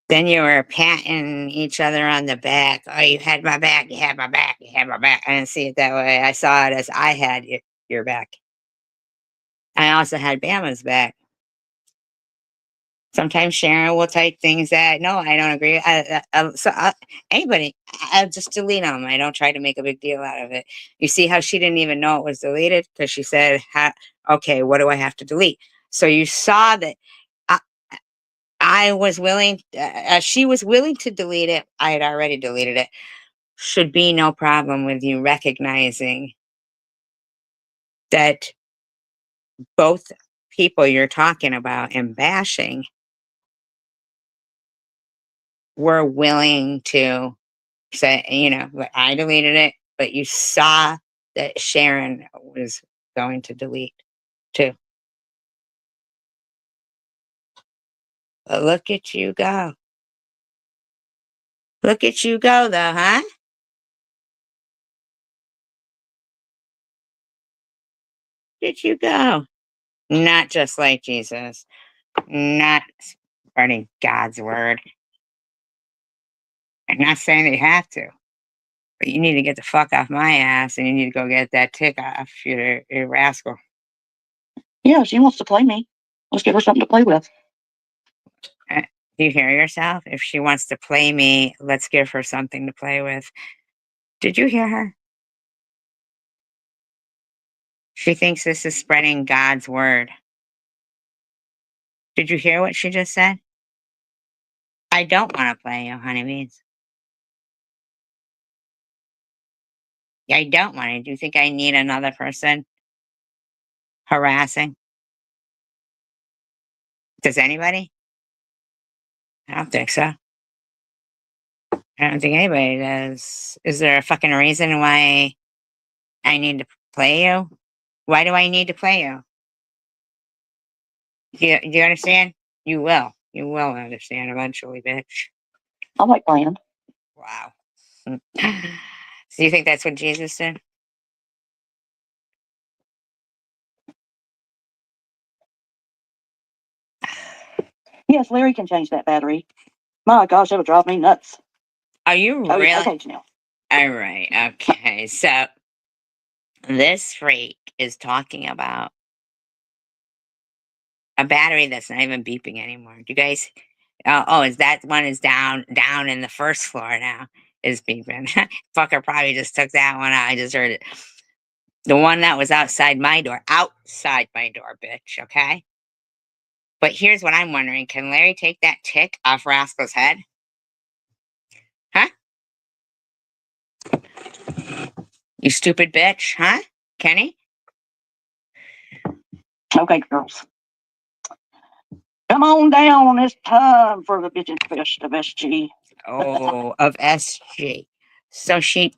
Then you were patting each other on the back. Oh, you had my back, you had my back, you had my back. I didn't see it that way. I saw it as I had your back. I also had Bama's back. Sometimes Sharon will type things that, no, I don't agree. Anybody, I'll just delete them. I don't try to make a big deal out of it. You see how she didn't even know it was deleted because she said, okay, what do I have to delete? So you saw that I was willing, she was willing to delete it. I had already deleted it. Should be no problem with you recognizing that both people you're talking about and bashing were willing to say, I deleted it, but you saw that Sharon was going to delete too. But look at you go. Look at you go, though, huh? Look at you go. Not just like Jesus. Not spreading God's word. I'm not saying that you have to, but you need to get the fuck off my ass and you need to go get that tick off, you rascal. Yeah, she wants to play me. Let's give her something to play with. Do you hear yourself? If she wants to play me, let's give her something to play with. Did you hear her? She thinks this is spreading God's word. Did you hear what she just said? I don't want to play you, honeybees. I don't want to. Do you think I need another person harassing? Does anybody? I don't think so. I don't think anybody does. Is there a fucking reason why I need to play you? Why do I need to play you? Do you understand? You will. You will understand eventually, bitch. I like playing. Wow. So you think that's what Jesus did? Yes, Larry can change that battery. My gosh, it would drive me nuts. Are you Oh, really? yeah, okay, Janelle. All right. Okay. So this freak is talking about a battery that's not even beeping anymore. Do you guys? Is that one is down in the first floor now? Is beeping. Fucker probably just took that one out. I just heard it. The one that was outside my door, bitch. Okay. But here's what I'm wondering: can Larry take that tick off Rascal's head? Huh? You stupid bitch, huh? Kenny? Okay, girls. Come on down. It's time for the bitchin' fest of SG. Oh, of SG. So she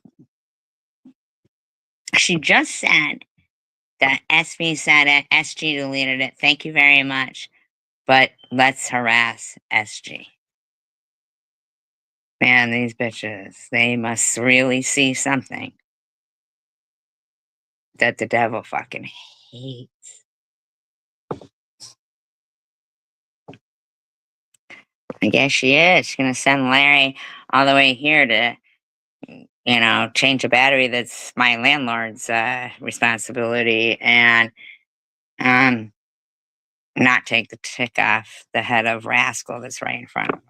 just said that SV said it, SG deleted it. Thank you very much. But let's harass SG. Man, these bitches, they must really see something that the devil fucking hates. I guess she is. She's gonna send Larry all the way here to, change a battery that's my landlord's responsibility and not take the tick off the head of Rascal that's right in front of him.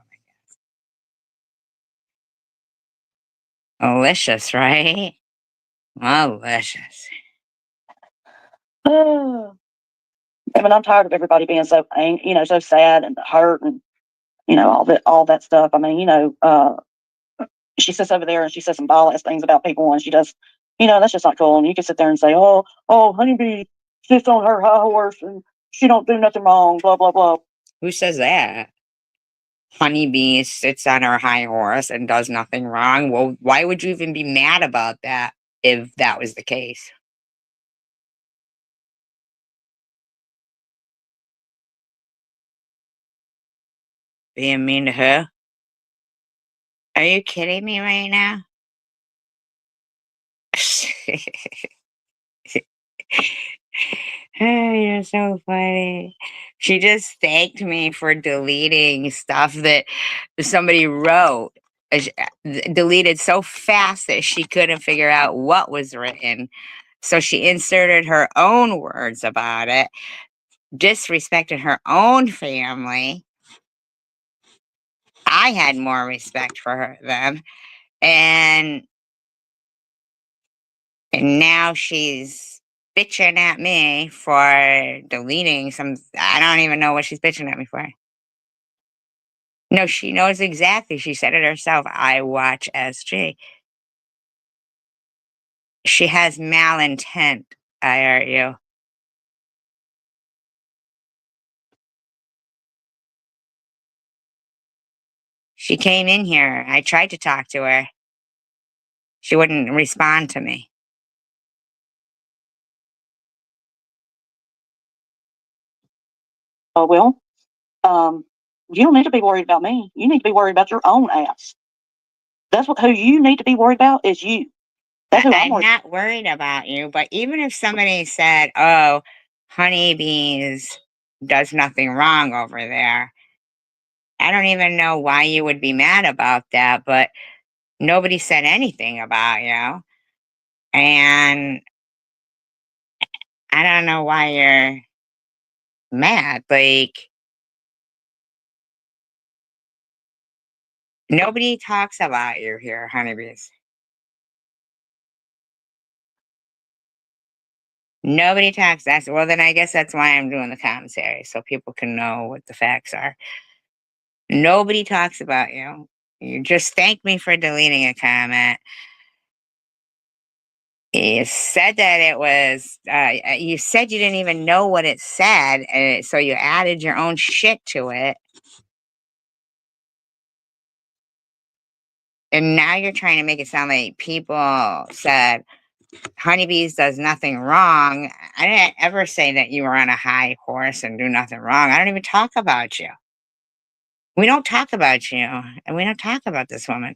Malicious, right? Malicious. Oh. I mean, I'm tired of everybody being so so sad and hurt and all that stuff. I mean, she sits over there and she says some ball ass things about people and she does, that's just not cool. And you can sit there and say, oh, honeybee sits on her high horse and she don't do nothing wrong, blah blah blah. Who says that? Honeybee sits on her high horse and does nothing wrong. Well, why would you even be mad about that if that was the case? Being mean to her? Are you kidding me right now? Oh, you're so funny. She just thanked me for deleting stuff that somebody wrote. Deleted so fast that she couldn't figure out what was written. So she inserted her own words about it, disrespected her own family. I had more respect for her then. And now she's bitching at me for deleting some. I don't even know what she's bitching at me for. No, she knows exactly. She said it herself. I watch SG. She has malintent, I argue. She came in here. I tried to talk to her. She wouldn't respond to me. Oh, well, you don't need to be worried about me. You need to be worried about your own ass. That's who you need to be worried about is you. That's who I'm I'm worried. not worried about you, but even if somebody said, oh, honeybees does nothing wrong over there, I don't even know why you would be mad about that, but nobody said anything about you. And I don't know why you're mad. Like, nobody talks about you here, honeybees. Nobody talks. That's well, then I guess that's why I'm doing the commentary, so people can know what the facts are. Nobody talks about you. You just thanked me for deleting a comment. You said that it was, you said you didn't even know what it said, so you added your own shit to it. And now you're trying to make it sound like people said honeybees does nothing wrong. I didn't ever say that you were on a high horse and do nothing wrong. I don't even talk about you. We don't talk about you, and we don't talk about this woman.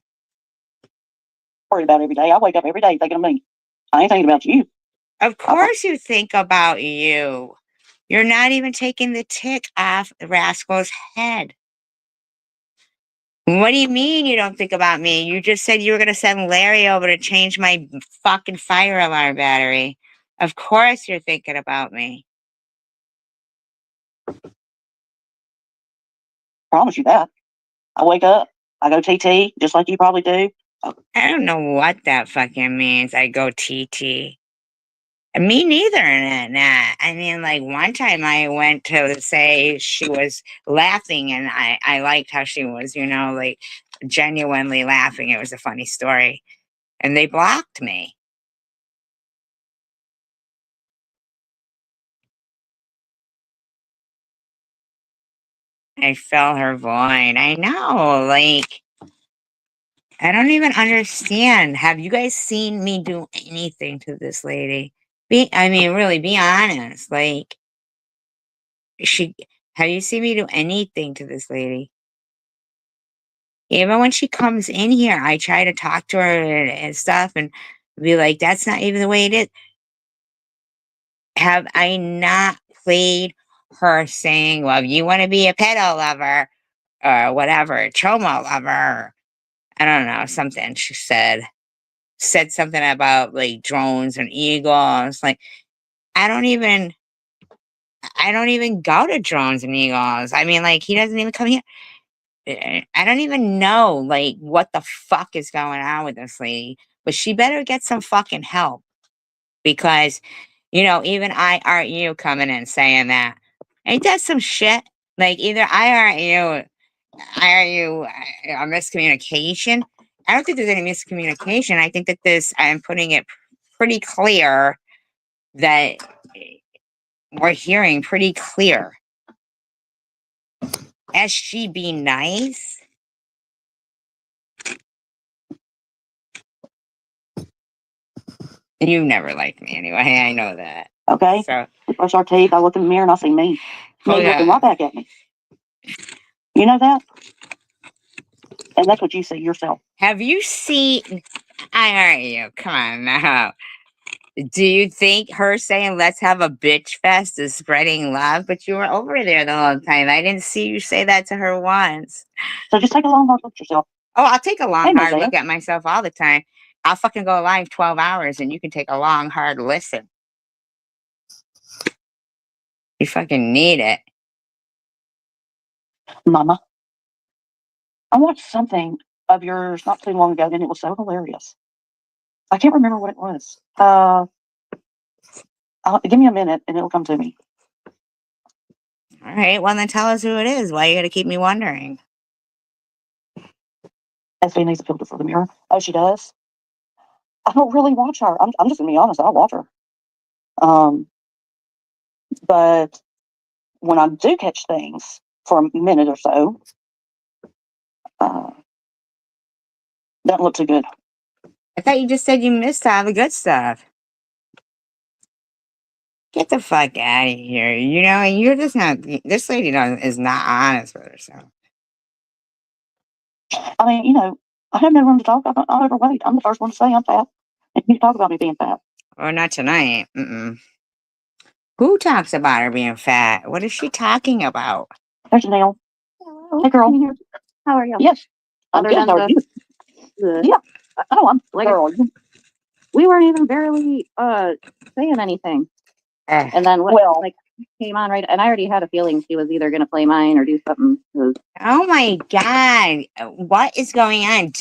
Worried about every day. I wake up every day thinking of me. I ain't thinking about you. Of course you think about you. You're not even taking the tick off Rascal's head. What do you mean you don't think about me? You just said you were going to send Larry over to change my fucking fire alarm battery. Of course you're thinking about me. Promise you that. I wake up. I go TT, just like you probably do. I don't know what that fucking means. I go TT. Me neither. Nah. I mean, like one time I went to say she was laughing and I liked how she was, like genuinely laughing. It was a funny story. And they blocked me. I fill her void. I know, like, I don't even understand. Have you guys seen me do anything to this lady? Really, be honest. Like, she, have you seen me do anything to this lady? Even when she comes in here, I try to talk to her and stuff and be like, that's not even the way it is. Have I not played her saying, well, you want to be a pedo lover or whatever, chomo lover? I don't know, something she said something about like drones and eagles. Like, I don't even go to drones and eagles. I mean, like, he doesn't even come here. I don't even know like what the fuck is going on with this lady, but she better get some fucking help because, even IRU coming in saying that, ain't that some shit? Like either IRU a miscommunication. I don't think there's any miscommunication. I think that I'm putting it pretty clear that we're hearing pretty clear. SG be nice? You never liked me anyway. I know that. Okay? So I brush our teeth, I look in the mirror and I see me. Me hold looking on. right back at me. You know that? And that's what you see yourself. Have you seen? I heard you. Come on now. Do you think her saying "let's have a bitch fest" is spreading love? But you were over there the whole time. I didn't see you say that to her once. So just take a long hard look at yourself. Oh, I'll take a long Hey, hard Mosaic. look at myself all the time. I'll fucking go live 12 hours and you can take a long hard listen. You fucking need it. Mama, I watched something of yours not too long ago and it was so hilarious. I can't remember what it was. Give me a minute and it'll come to me. All right, well then tell us who it is. Why you gotta keep me wondering? SV needs a filter for the mirror. Oh, she does? I don't really watch her. I'm just gonna be honest, I don't watch her. But when I do catch things for a minute or so, doesn't look too good. I thought you just said you missed all the good stuff. Get the fuck out of here. You know, and you're just not, this lady is not honest with herself. I mean, you know, I have no room to talk. I'm overweight. I'm the first one to say I'm fat. And you talk about me being fat. Or not tonight. Mm-mm. Who talks about her being fat? What is she talking about? There's Janelle. Hey, girl. How are you? Yes. I'm Other good. than How are you? the Yeah. Oh, I'm Like- girl. we weren't even barely saying anything. And then Well- like came on right, and I already had a feeling she was either gonna play mine or do something. Oh my God. What is going on?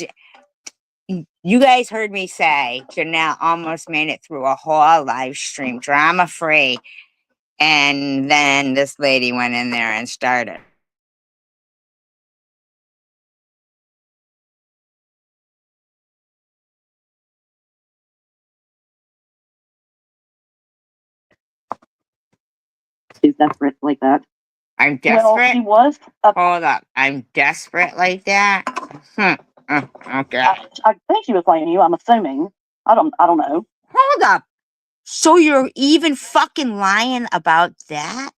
You guys heard me say Janelle almost made it through a whole live stream, drama free. And then this lady went in there and started. She's desperate like that. I'm Well, desperate. she was. Hold up. I'm desperate like that. Okay. I think she was playing you. I'm assuming. I don't know. Hold up. So you're even fucking lying about that?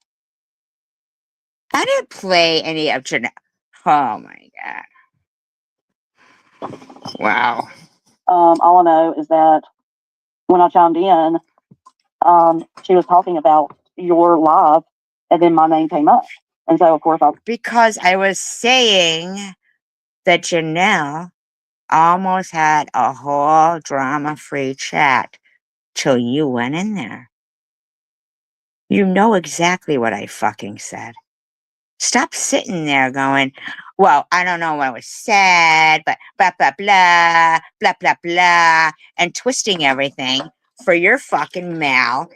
I didn't play any of Janelle. Oh my God. Wow. All I know is that when I chimed in, she was talking about your live, and then my name came up, and so of course Because I was saying that Janelle almost had a whole drama-free chat till you went in there. You know exactly what I fucking said. Stop sitting there going, well, I don't know what was said, but blah, blah, blah, blah, blah, blah, and twisting everything for your fucking mal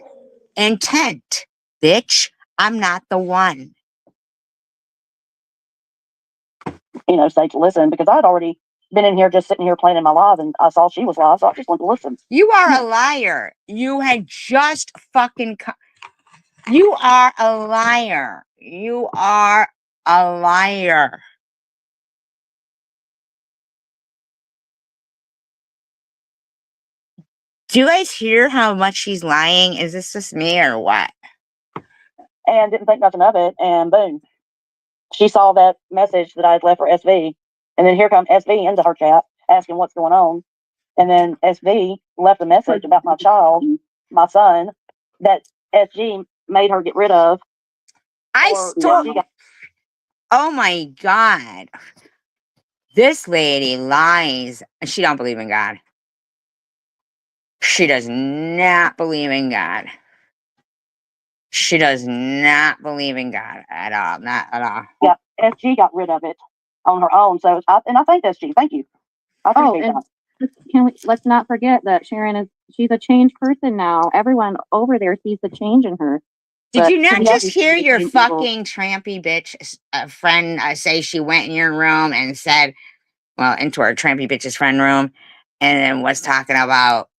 intent. Bitch, I'm not the one. say to listen because I'd already been in here just sitting here playing in my live, and I saw she was live, so I just wanted to listen. You are a liar. You had just fucking... You are a liar. You are a liar. Do you guys hear how much she's lying? Is this just me or what? And didn't think nothing of it, and boom, she saw that message that I had left for SV, and then here comes SV into her chat asking what's going on, and then SV left a message about my child, my son, that SG made her get rid of. Oh my God. This lady lies. She don't believe in God. She does not believe in God. She does not believe in God at all. Not at all. Yeah, SG got rid of it on her own. So I thank SG. Thank you. I appreciate that. Let's not forget that she's a changed person now. Everyone over there sees the change in her. Did you not But just she's hear the your same evil. fucking trampy bitch friend say she went in your room and said, well, into her trampy bitch's friend room, and then was talking about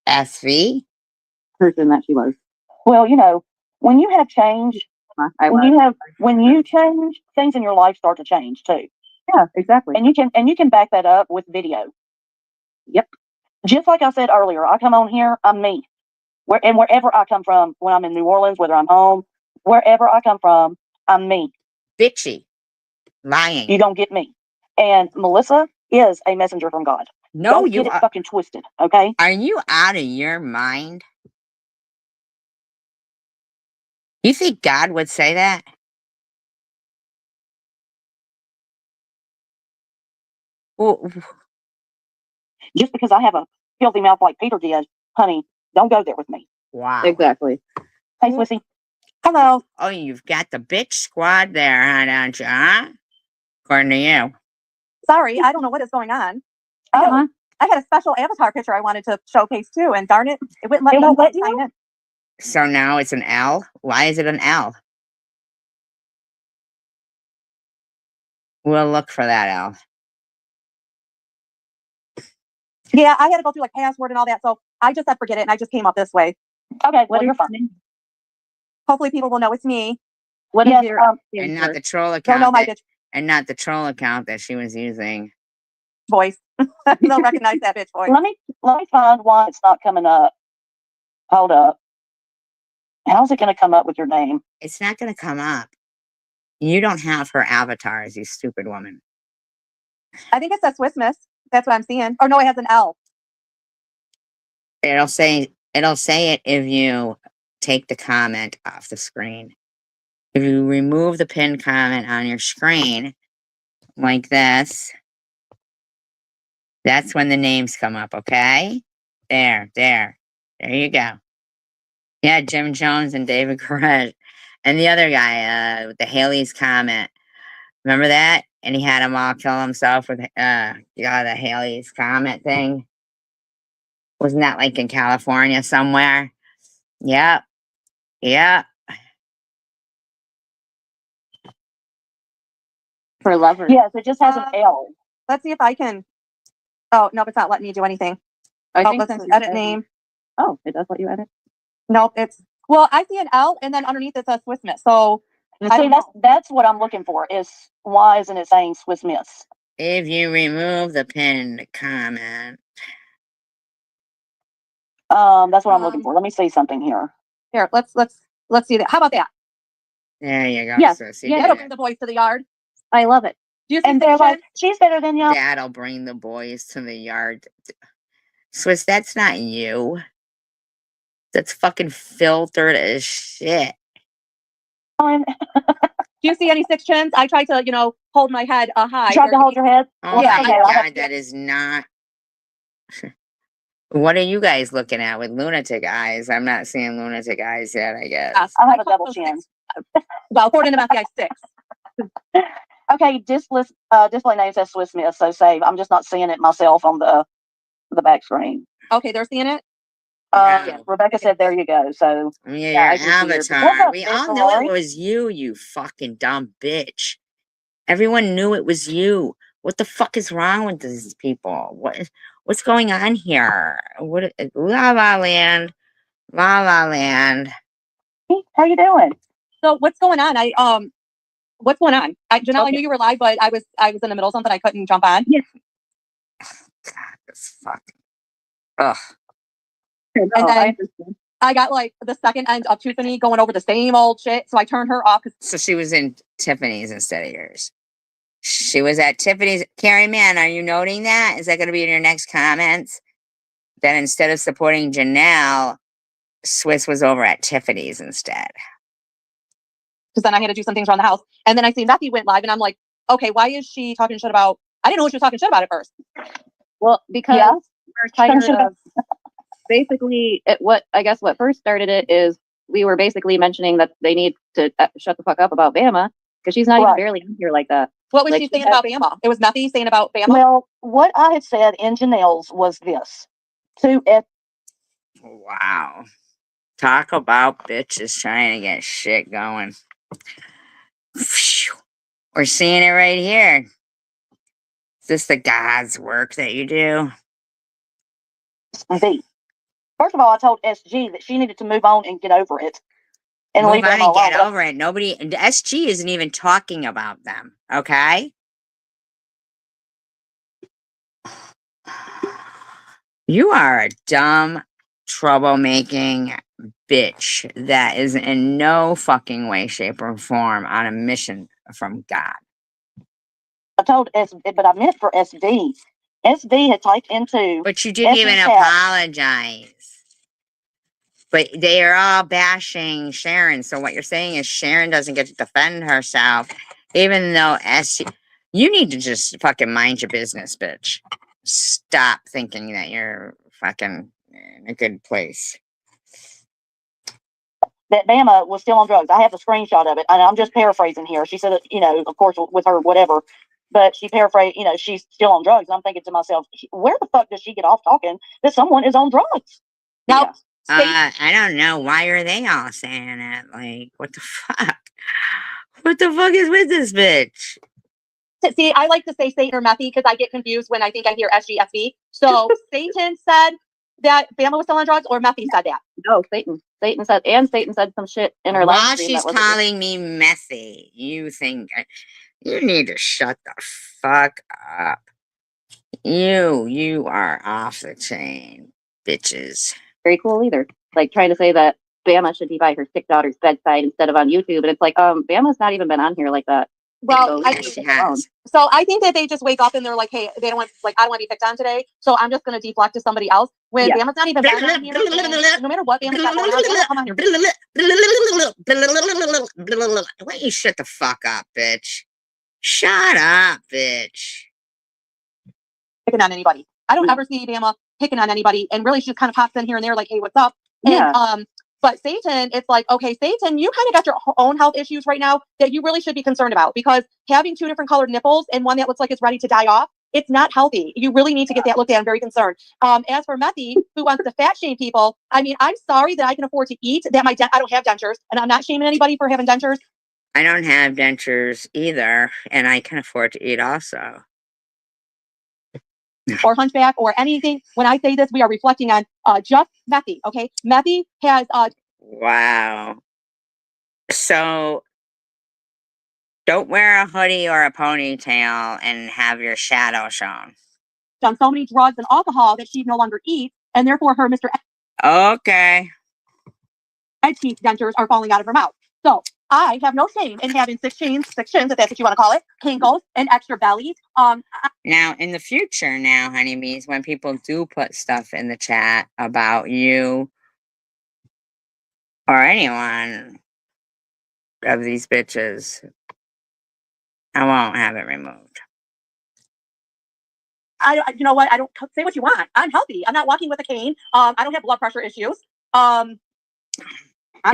SV? Person that she was. Well, when you have change I When was. when you change, things in your life start to change too. Yeah, exactly. And you can back that up with video. Yep. Just like I said earlier, I come on here, I'm me. Wherever I come from, when I'm in New Orleans, whether I'm home, wherever I come from, I'm me. Bitchy. Lying. You don't get me. And Melissa is a messenger from God. No, Don't you get it are. fucking twisted, okay? Are you out of your mind? You think God would say that? Well, Just because I have a filthy mouth like Peter did, honey, don't go there with me. wow. Exactly. Hey, Swissy. Hello. Oh, you've got the bitch squad there, huh, don't you, huh? According to you. Sorry, I don't know what is going on. Oh, I had a special avatar picture I wanted to showcase too, and darn it, it wouldn't let It me won't let you? sign in. So now it's an L? Why is it an L? We'll look for that L. Yeah, I had to go through like password and all that, so I just said forget it, and I just came up this way. okay. What Well, you're is fine. your name? Hopefully, people will know it's me. What is Yes, your And not the troll Don't account know my that, bitch and not the troll account that she was using. voice. They'll recognize that bitch voice. let me find why it's not coming up. Hold up. How's it going to come up with your name? It's not gonna come up. You don't have her avatars, you stupid woman. I think it says Swiss Miss. That's what I'm seeing. Or no, it has an L. It'll say it if you take the comment off the screen. If you remove the pinned comment on your screen, like this, that's when the names come up, okay? There you go. Yeah, Jim Jones and David Koresh. And the other guy, with the Haley's comment. Remember that? And he had him all kill himself with the Haley's comment thing. Wasn't that like in California somewhere? Yep. Yep. for lovers? Yes, it just has an L. Let's see if I can. Oh, nope, it's not letting me do anything. I Oh, think let's since you're edit editing- name. Oh, it does let you edit. Nope, it's. Well, I see an L, and then underneath it says Swiss Miss. So You I see, don't that's what I'm looking for. Is why isn't it saying Swiss Miss? If you remove the pinned comment. That's what I'm looking for. Let me see something here. here, let's see that. How about that? There you go. Yes, Sis, yeah, That'll did bring it. the boys to the yard. I love it. Do you see And the they're like, chin? she's better than y'all. That'll bring the boys to the yard. Swiss, that's not you. That's fucking filtered as shit. Do you see any six chins? I tried to, hold my head high. Tried to hold your head. Oh Yeah, my I- god, that is not. What are you guys looking at with lunatic eyes? I'm not seeing lunatic eyes yet, I guess. I have a call double those chin. Well, according to Matthew, I have 6. Okay, display name says Swiss Miss, so save. I'm just not seeing it myself on the back screen. Okay, they're seeing it. No. Rebecca said, "There you go." So Yeah, I your can see your- what's avatar. up, We Miss all knew it Ferrari? was you, you fucking dumb bitch. Everyone knew it was you. What the fuck is wrong with these people? What's going on here? What La La Land? La La Land. Hey, how you doing? So what's going on? What's going on? Janelle, I knew you were live, but I was in the middle of something. I couldn't jump on. Yes. God, this fucking. Ugh. No, And then I understand. I got like the second end of Tiffany going over the same old shit, so I turned her off. So she was in Tiffany's instead of yours. She was at Tiffany's. Carrie Mann, are you noting that? Is that going to be in your next comments? That instead of supporting Janelle, Swiss was over at Tiffany's instead. Because then I had to do some things around the house, and then I see Matthew went live, and I'm like, okay, why is she talking shit about? I didn't know she was talking shit about it first. Well, because Yeah. we're tired Should've- of basically what first started it is we were basically mentioning that they need to shut the fuck up about Bama because she's not even Right. barely in here like that. What was Like, she saying about Bama? It was Matthew saying about Bama. Well, what I had said in Janelle's was this: Wow. Talk about bitches trying to get shit going. Phew. We're seeing it right here. Is this the God's work that you do? B. First of all, I told SG that she needed to move on and get over it. and Move leave on them and alone. get over it. Nobody, the SG isn't even talking about them. Okay. You are a dumb, troublemaking bitch that is in no fucking way, shape, or form on a mission from God. I told but I meant for SV. SV had typed into But you didn't even chat. apologize. But they are all bashing Sharon. So what you're saying is Sharon doesn't get to defend herself, even though you need to just fucking mind your business, bitch. Stop thinking that you're fucking in a good place. That Bama was still on drugs. I have the screenshot of it, and I'm just paraphrasing here. She said, of course, with her whatever, but she paraphrased, she's still on drugs. And I'm thinking to myself, where the fuck does she get off talking that someone is on drugs? Now, I don't know. Why are they all saying it? Like, what the fuck? What the fuck is with this bitch? see, I like to say Satan or Methy because I get confused when I think I hear SGSB. So Satan said that Bama was still on drugs, or Methy said that? No, Satan. Satan said some shit in her live While stream she's that wasn't calling me messy, you think you need to shut the fuck up. You are off the chain, bitches. very cool either. Like trying to say that Bama should be by her sick daughter's bedside instead of on YouTube, and it's like, Bama's not even been on here like that. Well, So, She has. so I think that they just wake up and they're like, hey, they don't want, like, I don't want to be picked on today, so I'm just going to deflect to somebody else. When Yeah. Bama's not even been on here, and no matter what Bama's got going on, they don't come on here. Why don't you shut the fuck up, bitch? Shut up, bitch. Picking on anybody. I don't ever see Bama picking on anybody, and really she just kind of pops in here and there like, hey, what's up? Yeah. And but Satan, it's like, okay, Satan, you kind of got your own health issues right now that you really should be concerned about, because having two different colored nipples and one that looks like it's ready to die off, it's not healthy. You really need to get that looked at. I'm very concerned. As for Methy, who wants to fat shame people, I mean, I'm sorry that I can afford to eat, that I don't have dentures, and I'm not shaming anybody for having dentures. I don't have dentures either, and I can afford to eat also. Or hunchback or anything. When I say this, we are reflecting on just Methy. Okay, Methy has Wow. So don't wear a hoodie or a ponytail and have your shadow shown. done so many drugs and alcohol that she no longer eats, and therefore her Mr. Okay. Ed's teeth dentures are falling out of her mouth. So I have no shame in having six shins, if that's what you want to call it, kinkles, and extra bellies. Now, in the future, honeybees, when people do put stuff in the chat about you or anyone of these bitches, I won't have it removed. You know what? I don't say what you want. I'm healthy. I'm not walking with a cane. I don't have blood pressure issues. I'm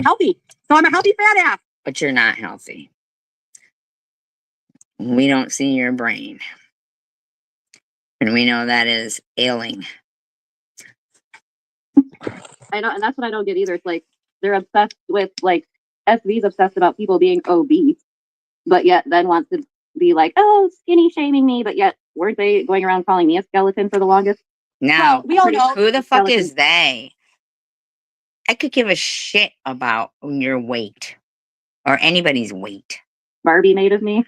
healthy. So I'm a healthy fat ass. But you're not healthy. We don't see your brain. And we know that is ailing. I know, and that's what I don't get either. It's like they're obsessed with, like, SV's obsessed about people being obese, but yet then wants to be like, oh, skinny shaming me, but yet weren't they going around calling me a skeleton for the longest? Now, we all know who the fuck skeleton. is they? I could give a shit about your weight or anybody's weight. Barbie made of me.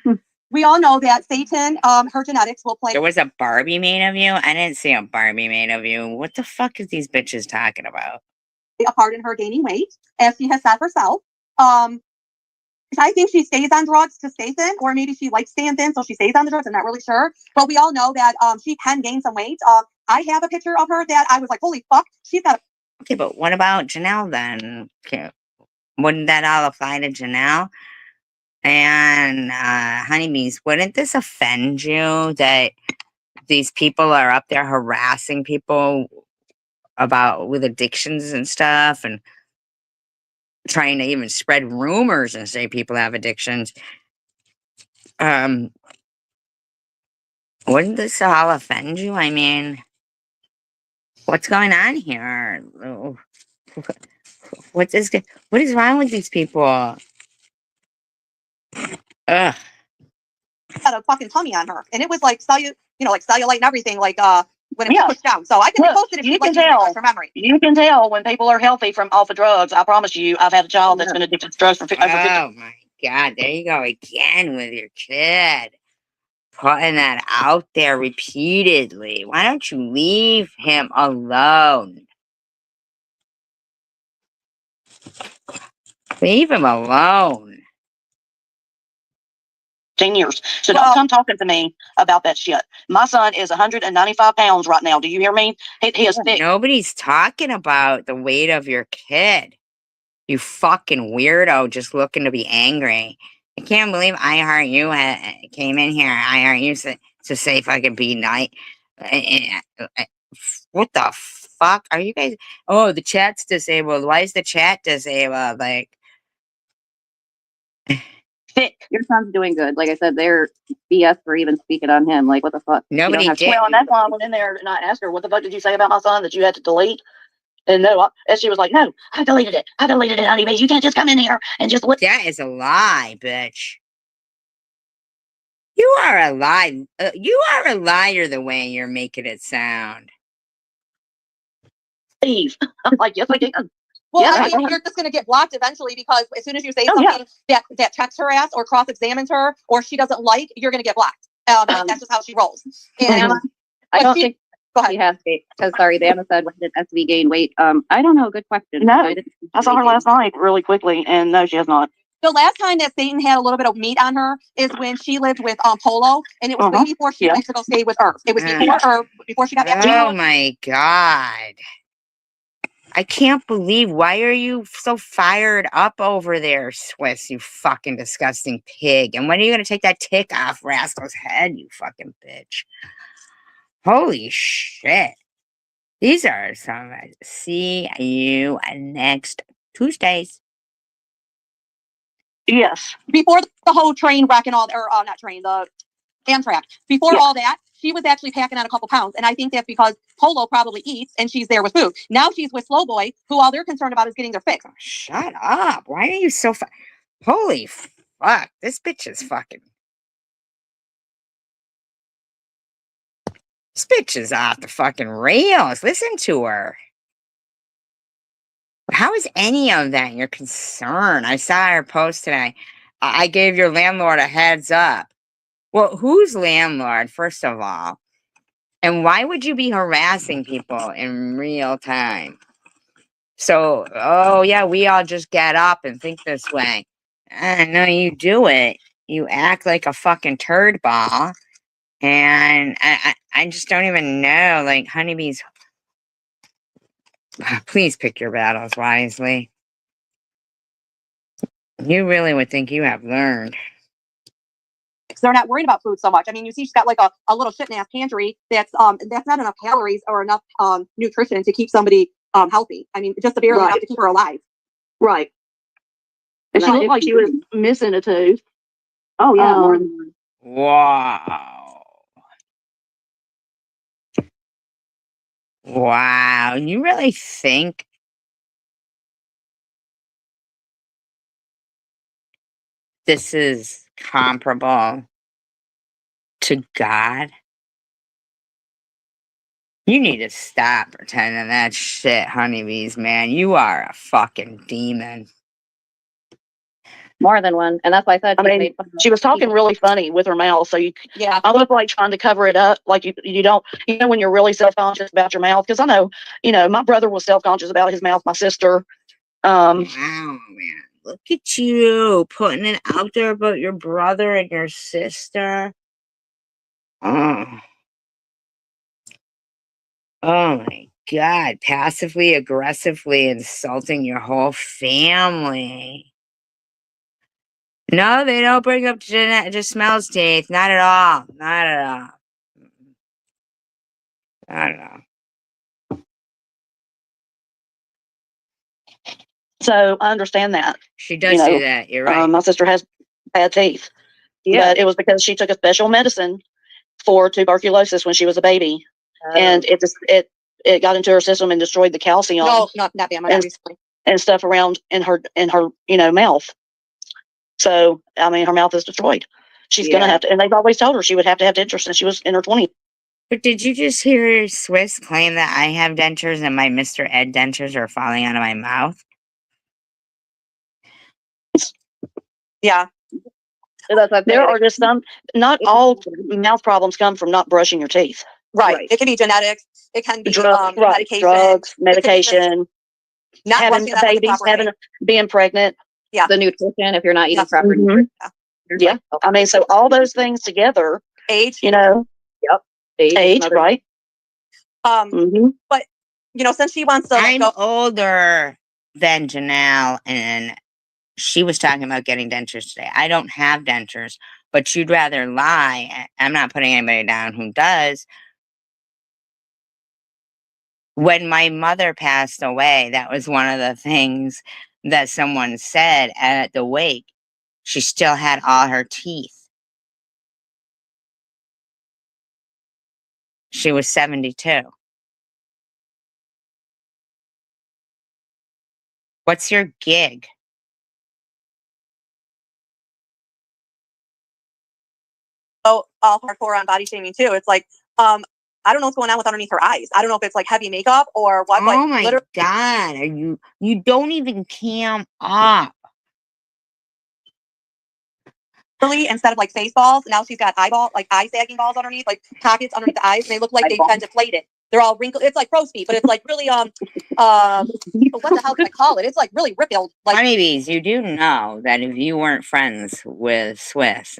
We all know that Satan, her genetics will play There was a Barbie made of you? I didn't see a Barbie made of you. What the fuck is these bitches talking about? a part in her gaining weight, as she has said herself. I think she stays on drugs to stay thin, or maybe she likes staying thin, so she stays on the drugs. I'm not really sure. But we all know that she can gain some weight. I have a picture of her that I was like, holy fuck, she's got. Okay, but what about Janelle then? Okay. Wouldn't that all apply to Janelle? And honeybees, wouldn't this offend you that these people are up there harassing people about with addictions and stuff, and trying to even spread rumors and say people have addictions? Wouldn't this all offend you? I mean, what's going on here? What is wrong with these people? Ugh. Had a fucking tummy on her, and it was like like cellulite and everything. Like when it's Yeah. pushed down. So I can Look, post it if you you'd like can to tell. refresh your memory. You can tell when people are healthy from off of drugs. I promise you, I've had a child that's been addicted to drugs for over 50. Oh my God, there you go again with your kid. Putting that out there repeatedly. Why don't you leave him alone? Leave him alone. 10 years. So Well- don't come talking to me about that shit. My son is 195 pounds right now. Do you hear me? He is thick. Nobody's talking about the weight of your kid. You fucking weirdo just looking to be angry. I can't believe I Heart You came in here. I Heart You to say fucking be nice. What the fuck are you guys? Oh, the chat's disabled. Why is the chat disabled? Like, Thick. Your son's doing good. Like I said, they're BS for even speaking on him. Like, what the fuck? You don't nobody have to- did. Well, and that's why I went in there and I asked her, what the fuck did you say about my son that you had to delete? And no, and she was like, no, I deleted it. I deleted it, honey, but you can't just come in here and just look. That is a lie, bitch. You are a lie. You are a liar the way you're making it sound. Leave. I'm like, yes, I did. Well, Yeah, I right. mean, you're just going to get blocked eventually because as soon as you say Oh, yeah. something that checks her ass or cross-examines her or she doesn't like, you're going to get blocked. That's just how she rolls. And I but don't she- think go ahead. she has to. Because sorry, Dana said, when did SV gain weight? I don't know. Good question. No, didn't I saw her last night really quickly, and no, she has not. The last time that Satan had a little bit of meat on her is when she lived with Polo, and it was way before she went to go stay with Irv. It was before Irv, before she got back. Oh my God. I can't believe, why are you so fired up over there, Swiss, you fucking disgusting pig? And when are you going to take that tick off Rascal's head, you fucking bitch? Holy shit. These are some, see you next Tuesdays. Yes. Before the whole train wreck and all, or not train, the Amtrak. Before all that, she was actually packing on a couple pounds, and I think that's because Polo probably eats and she's there with food. Now she's with Slow Boy, who all they're concerned about is getting their fix. Oh, shut up. Why are you so holy fuck. This bitch is fucking. This bitch is off the fucking rails. Listen to her. How is any of that your concern? I saw her post today. I gave your landlord a heads up. Well, who's landlord, first of all? And why would you be harassing people in real time? So, oh yeah, we all just get up and think this way. No, you do it. You act like a fucking turd ball. And I just don't even know. Like, honeybees, please pick your battles wisely. You really would think you have learned. They're not worried about food so much. I mean, you see she's got like a little shit ass pantry that's not enough calories or enough nutrition to keep somebody healthy. I mean, just barely enough to keep her alive. Right. And she looked like she was missing a tooth. Oh yeah, more than one. Wow. Wow. You really think this is comparable to God? You need to stop pretending that shit, honeybees, man. You are a fucking demon. More than one, and that's why I said. I mean, she was talking really funny with her mouth, so Yeah. I look like trying to cover it up, like you don't, when you're really self-conscious about your mouth, because I know, my brother was self-conscious about his mouth, my sister. Wow, man. Look at you putting it out there about your brother and your sister. Oh. Oh my God. Passively, aggressively insulting your whole family. No, they don't bring up just smells teeth. Not at all. Not at all. Not at all. So I understand that. She does do that. You're right. My sister has bad teeth. Yeah. But it was because she took a special medicine for tuberculosis when she was a baby, and it got into her system and destroyed the calcium. No, not that bad. Obviously. And stuff around in her mouth. So I mean, her mouth is destroyed. She's gonna have to, and they've always told her she would have to have dentures since she was in her 20s. But did you just hear Swiss claim that I have dentures and my Mr. Ed dentures are falling out of my mouth? Yeah. That's what There are just some, not all mouth problems come from not brushing your teeth. Right. It can be genetics. It can be Right. medication. Drugs, It could be just medication, not having brushing them with the babies, proper way. being pregnant. the nutrition, if you're not eating Yes. proper Mhm. nutrition. Yeah. I mean, so all those things together, Age. you know, age, another- right? You know, since she wants to I'm go, older than Janelle, and she was talking about getting dentures today. I don't have dentures, but you'd rather lie. I'm not putting anybody down who does. When my mother passed away, that was one of the things that someone said at the wake. She still had all her teeth. She was 72. What's your gig? all hardcore on body shaming too. It's like, I don't know what's going on with underneath her eyes. I don't know if it's like heavy makeup or what. Oh But my literally, God. You don't even cam up. instead of like face balls, now she's got eye sagging balls underneath, like pockets underneath the eyes, and they look like they've been deflated. They're all wrinkled. It's like crow's feet, but it's like really what the hell do I call it? It's like really rippled. Like, Honeybees, you do know that if you weren't friends with Swiss,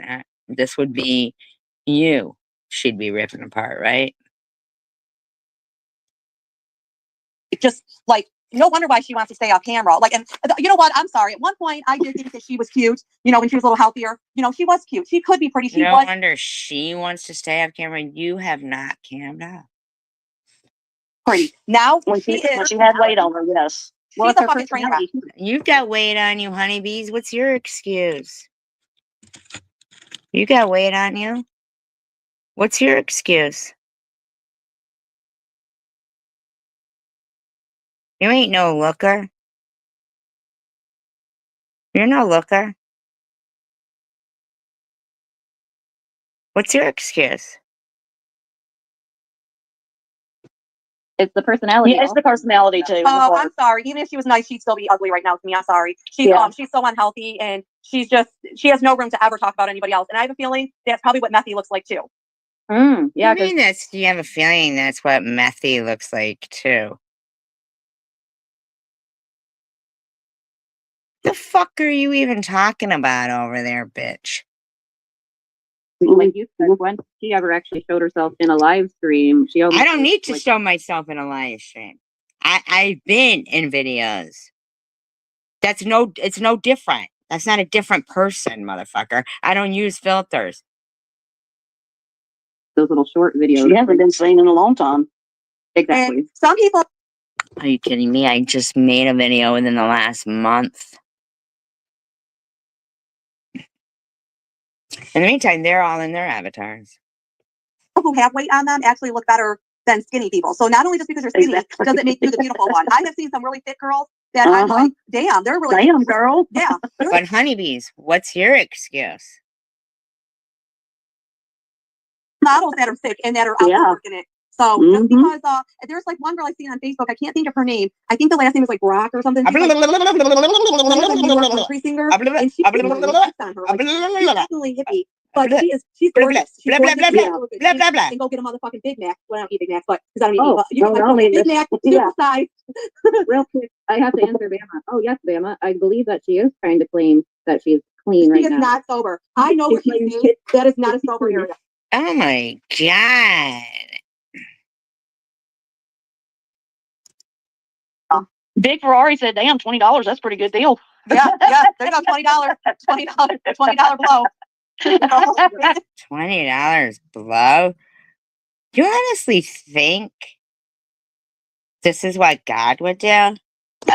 this would be you she'd be ripping apart, right? just like, no wonder why she wants to stay off camera. Like, and you know what? I'm sorry. At one point, I did think that she was cute. You know, when she was a little healthier. You know, she was cute. She could be pretty. She No was wonder she wants to stay off camera. You have not cammed up. pretty. Now When she is. she had weight on her, yes. Well, She's it's a her fucking train wreck. personality. You've got weight on you, honeybees. What's your excuse? You got weight on you? What's your excuse? You ain't no looker. You're no looker. What's your excuse? It's the personality. Yeah, it's the personality too. Oh, I'm sorry. Even if she was nice, she'd still be ugly right now to me. I'm sorry. She's she's so unhealthy, and she has no room to ever talk about anybody else. And I have a feeling that's probably what Methy looks like too. Yeah, I mean, you have a feeling that's what Methy looks like too. The fuck are you even talking about over there, bitch? like you said, when she ever actually showed herself in a live stream, she only I don't need to like, show myself in a live stream. I've been in videos. It's no different. That's not a different person, motherfucker. I don't use filters. those little short videos. She hasn't been seen in a long time. Exactly. And some people. Are you kidding me? I just made a video within the last month. In the meantime, they're all in their avatars. Who have weight on them actually look better than skinny people. So not only just because you're skinny does it make you the beautiful one. I have seen some really fit girls that I'm like, damn, they're really Damn, girl. Yeah. But honeybees, what's your excuse? Models that are sick and that are overworking it. So just because there's like one girl I seen on Facebook, I can't think of her name. I think the last name is like Brock or something. She's like, country singer, and she's definitely hippie. But she's gorgeous. She's gorgeous. And go get a motherfucking Big Mac. Well, I don't eat Big Mac, but because I don't eat meat. You can like Big Mac, super size. Real quick, I have to answer Bama. Oh yes, Bama. I believe that she is trying to claim that she's clean right now. She is not sober. I know what she's saying. That is not a sober area. Oh my God. Big Ferrari said, damn, $20, that's a pretty good deal. Yeah, there you go, $20 blow. $20 blow? Do you honestly think this is what God would do?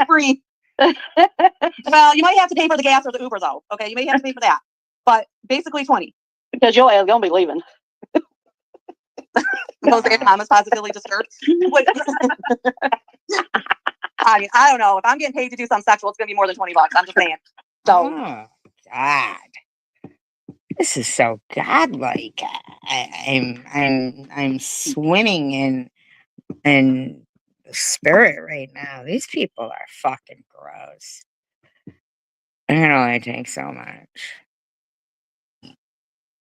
Free. Well, you might have to pay for the gas or the Uber though. Okay, you may have to pay for that. But basically 20. Because you're gonna be leaving. Jose Thomas positively disturbed. I mean, I don't know. If I'm getting paid to do something sexual, it's gonna be more than $20. I'm just saying. So Oh God. This is so godlike. I'm swimming in the spirit right now. These people are fucking gross. I can only take so much.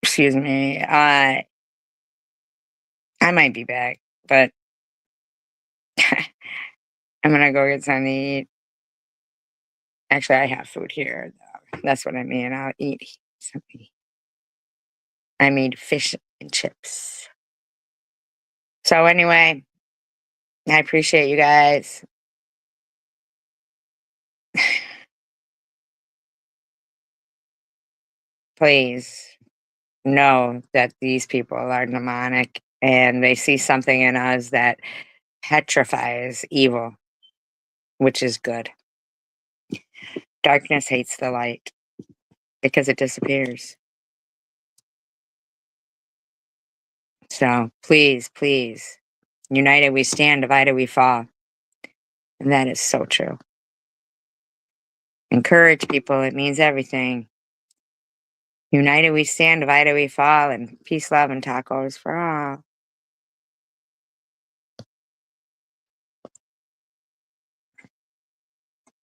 Excuse me. I might be back, but I'm gonna go get something to eat. Actually, I have food here. That's what I mean. I'll eat something. I made fish and chips. So anyway, I appreciate you guys. Please know that these people are demonic and they see something in us that petrifies evil, which is good. Darkness hates the light because it disappears. So please, please, united we stand, divided we fall. And that is so true. Encourage people. It means everything. United we stand, divided we fall, and peace, love, and tacos for all.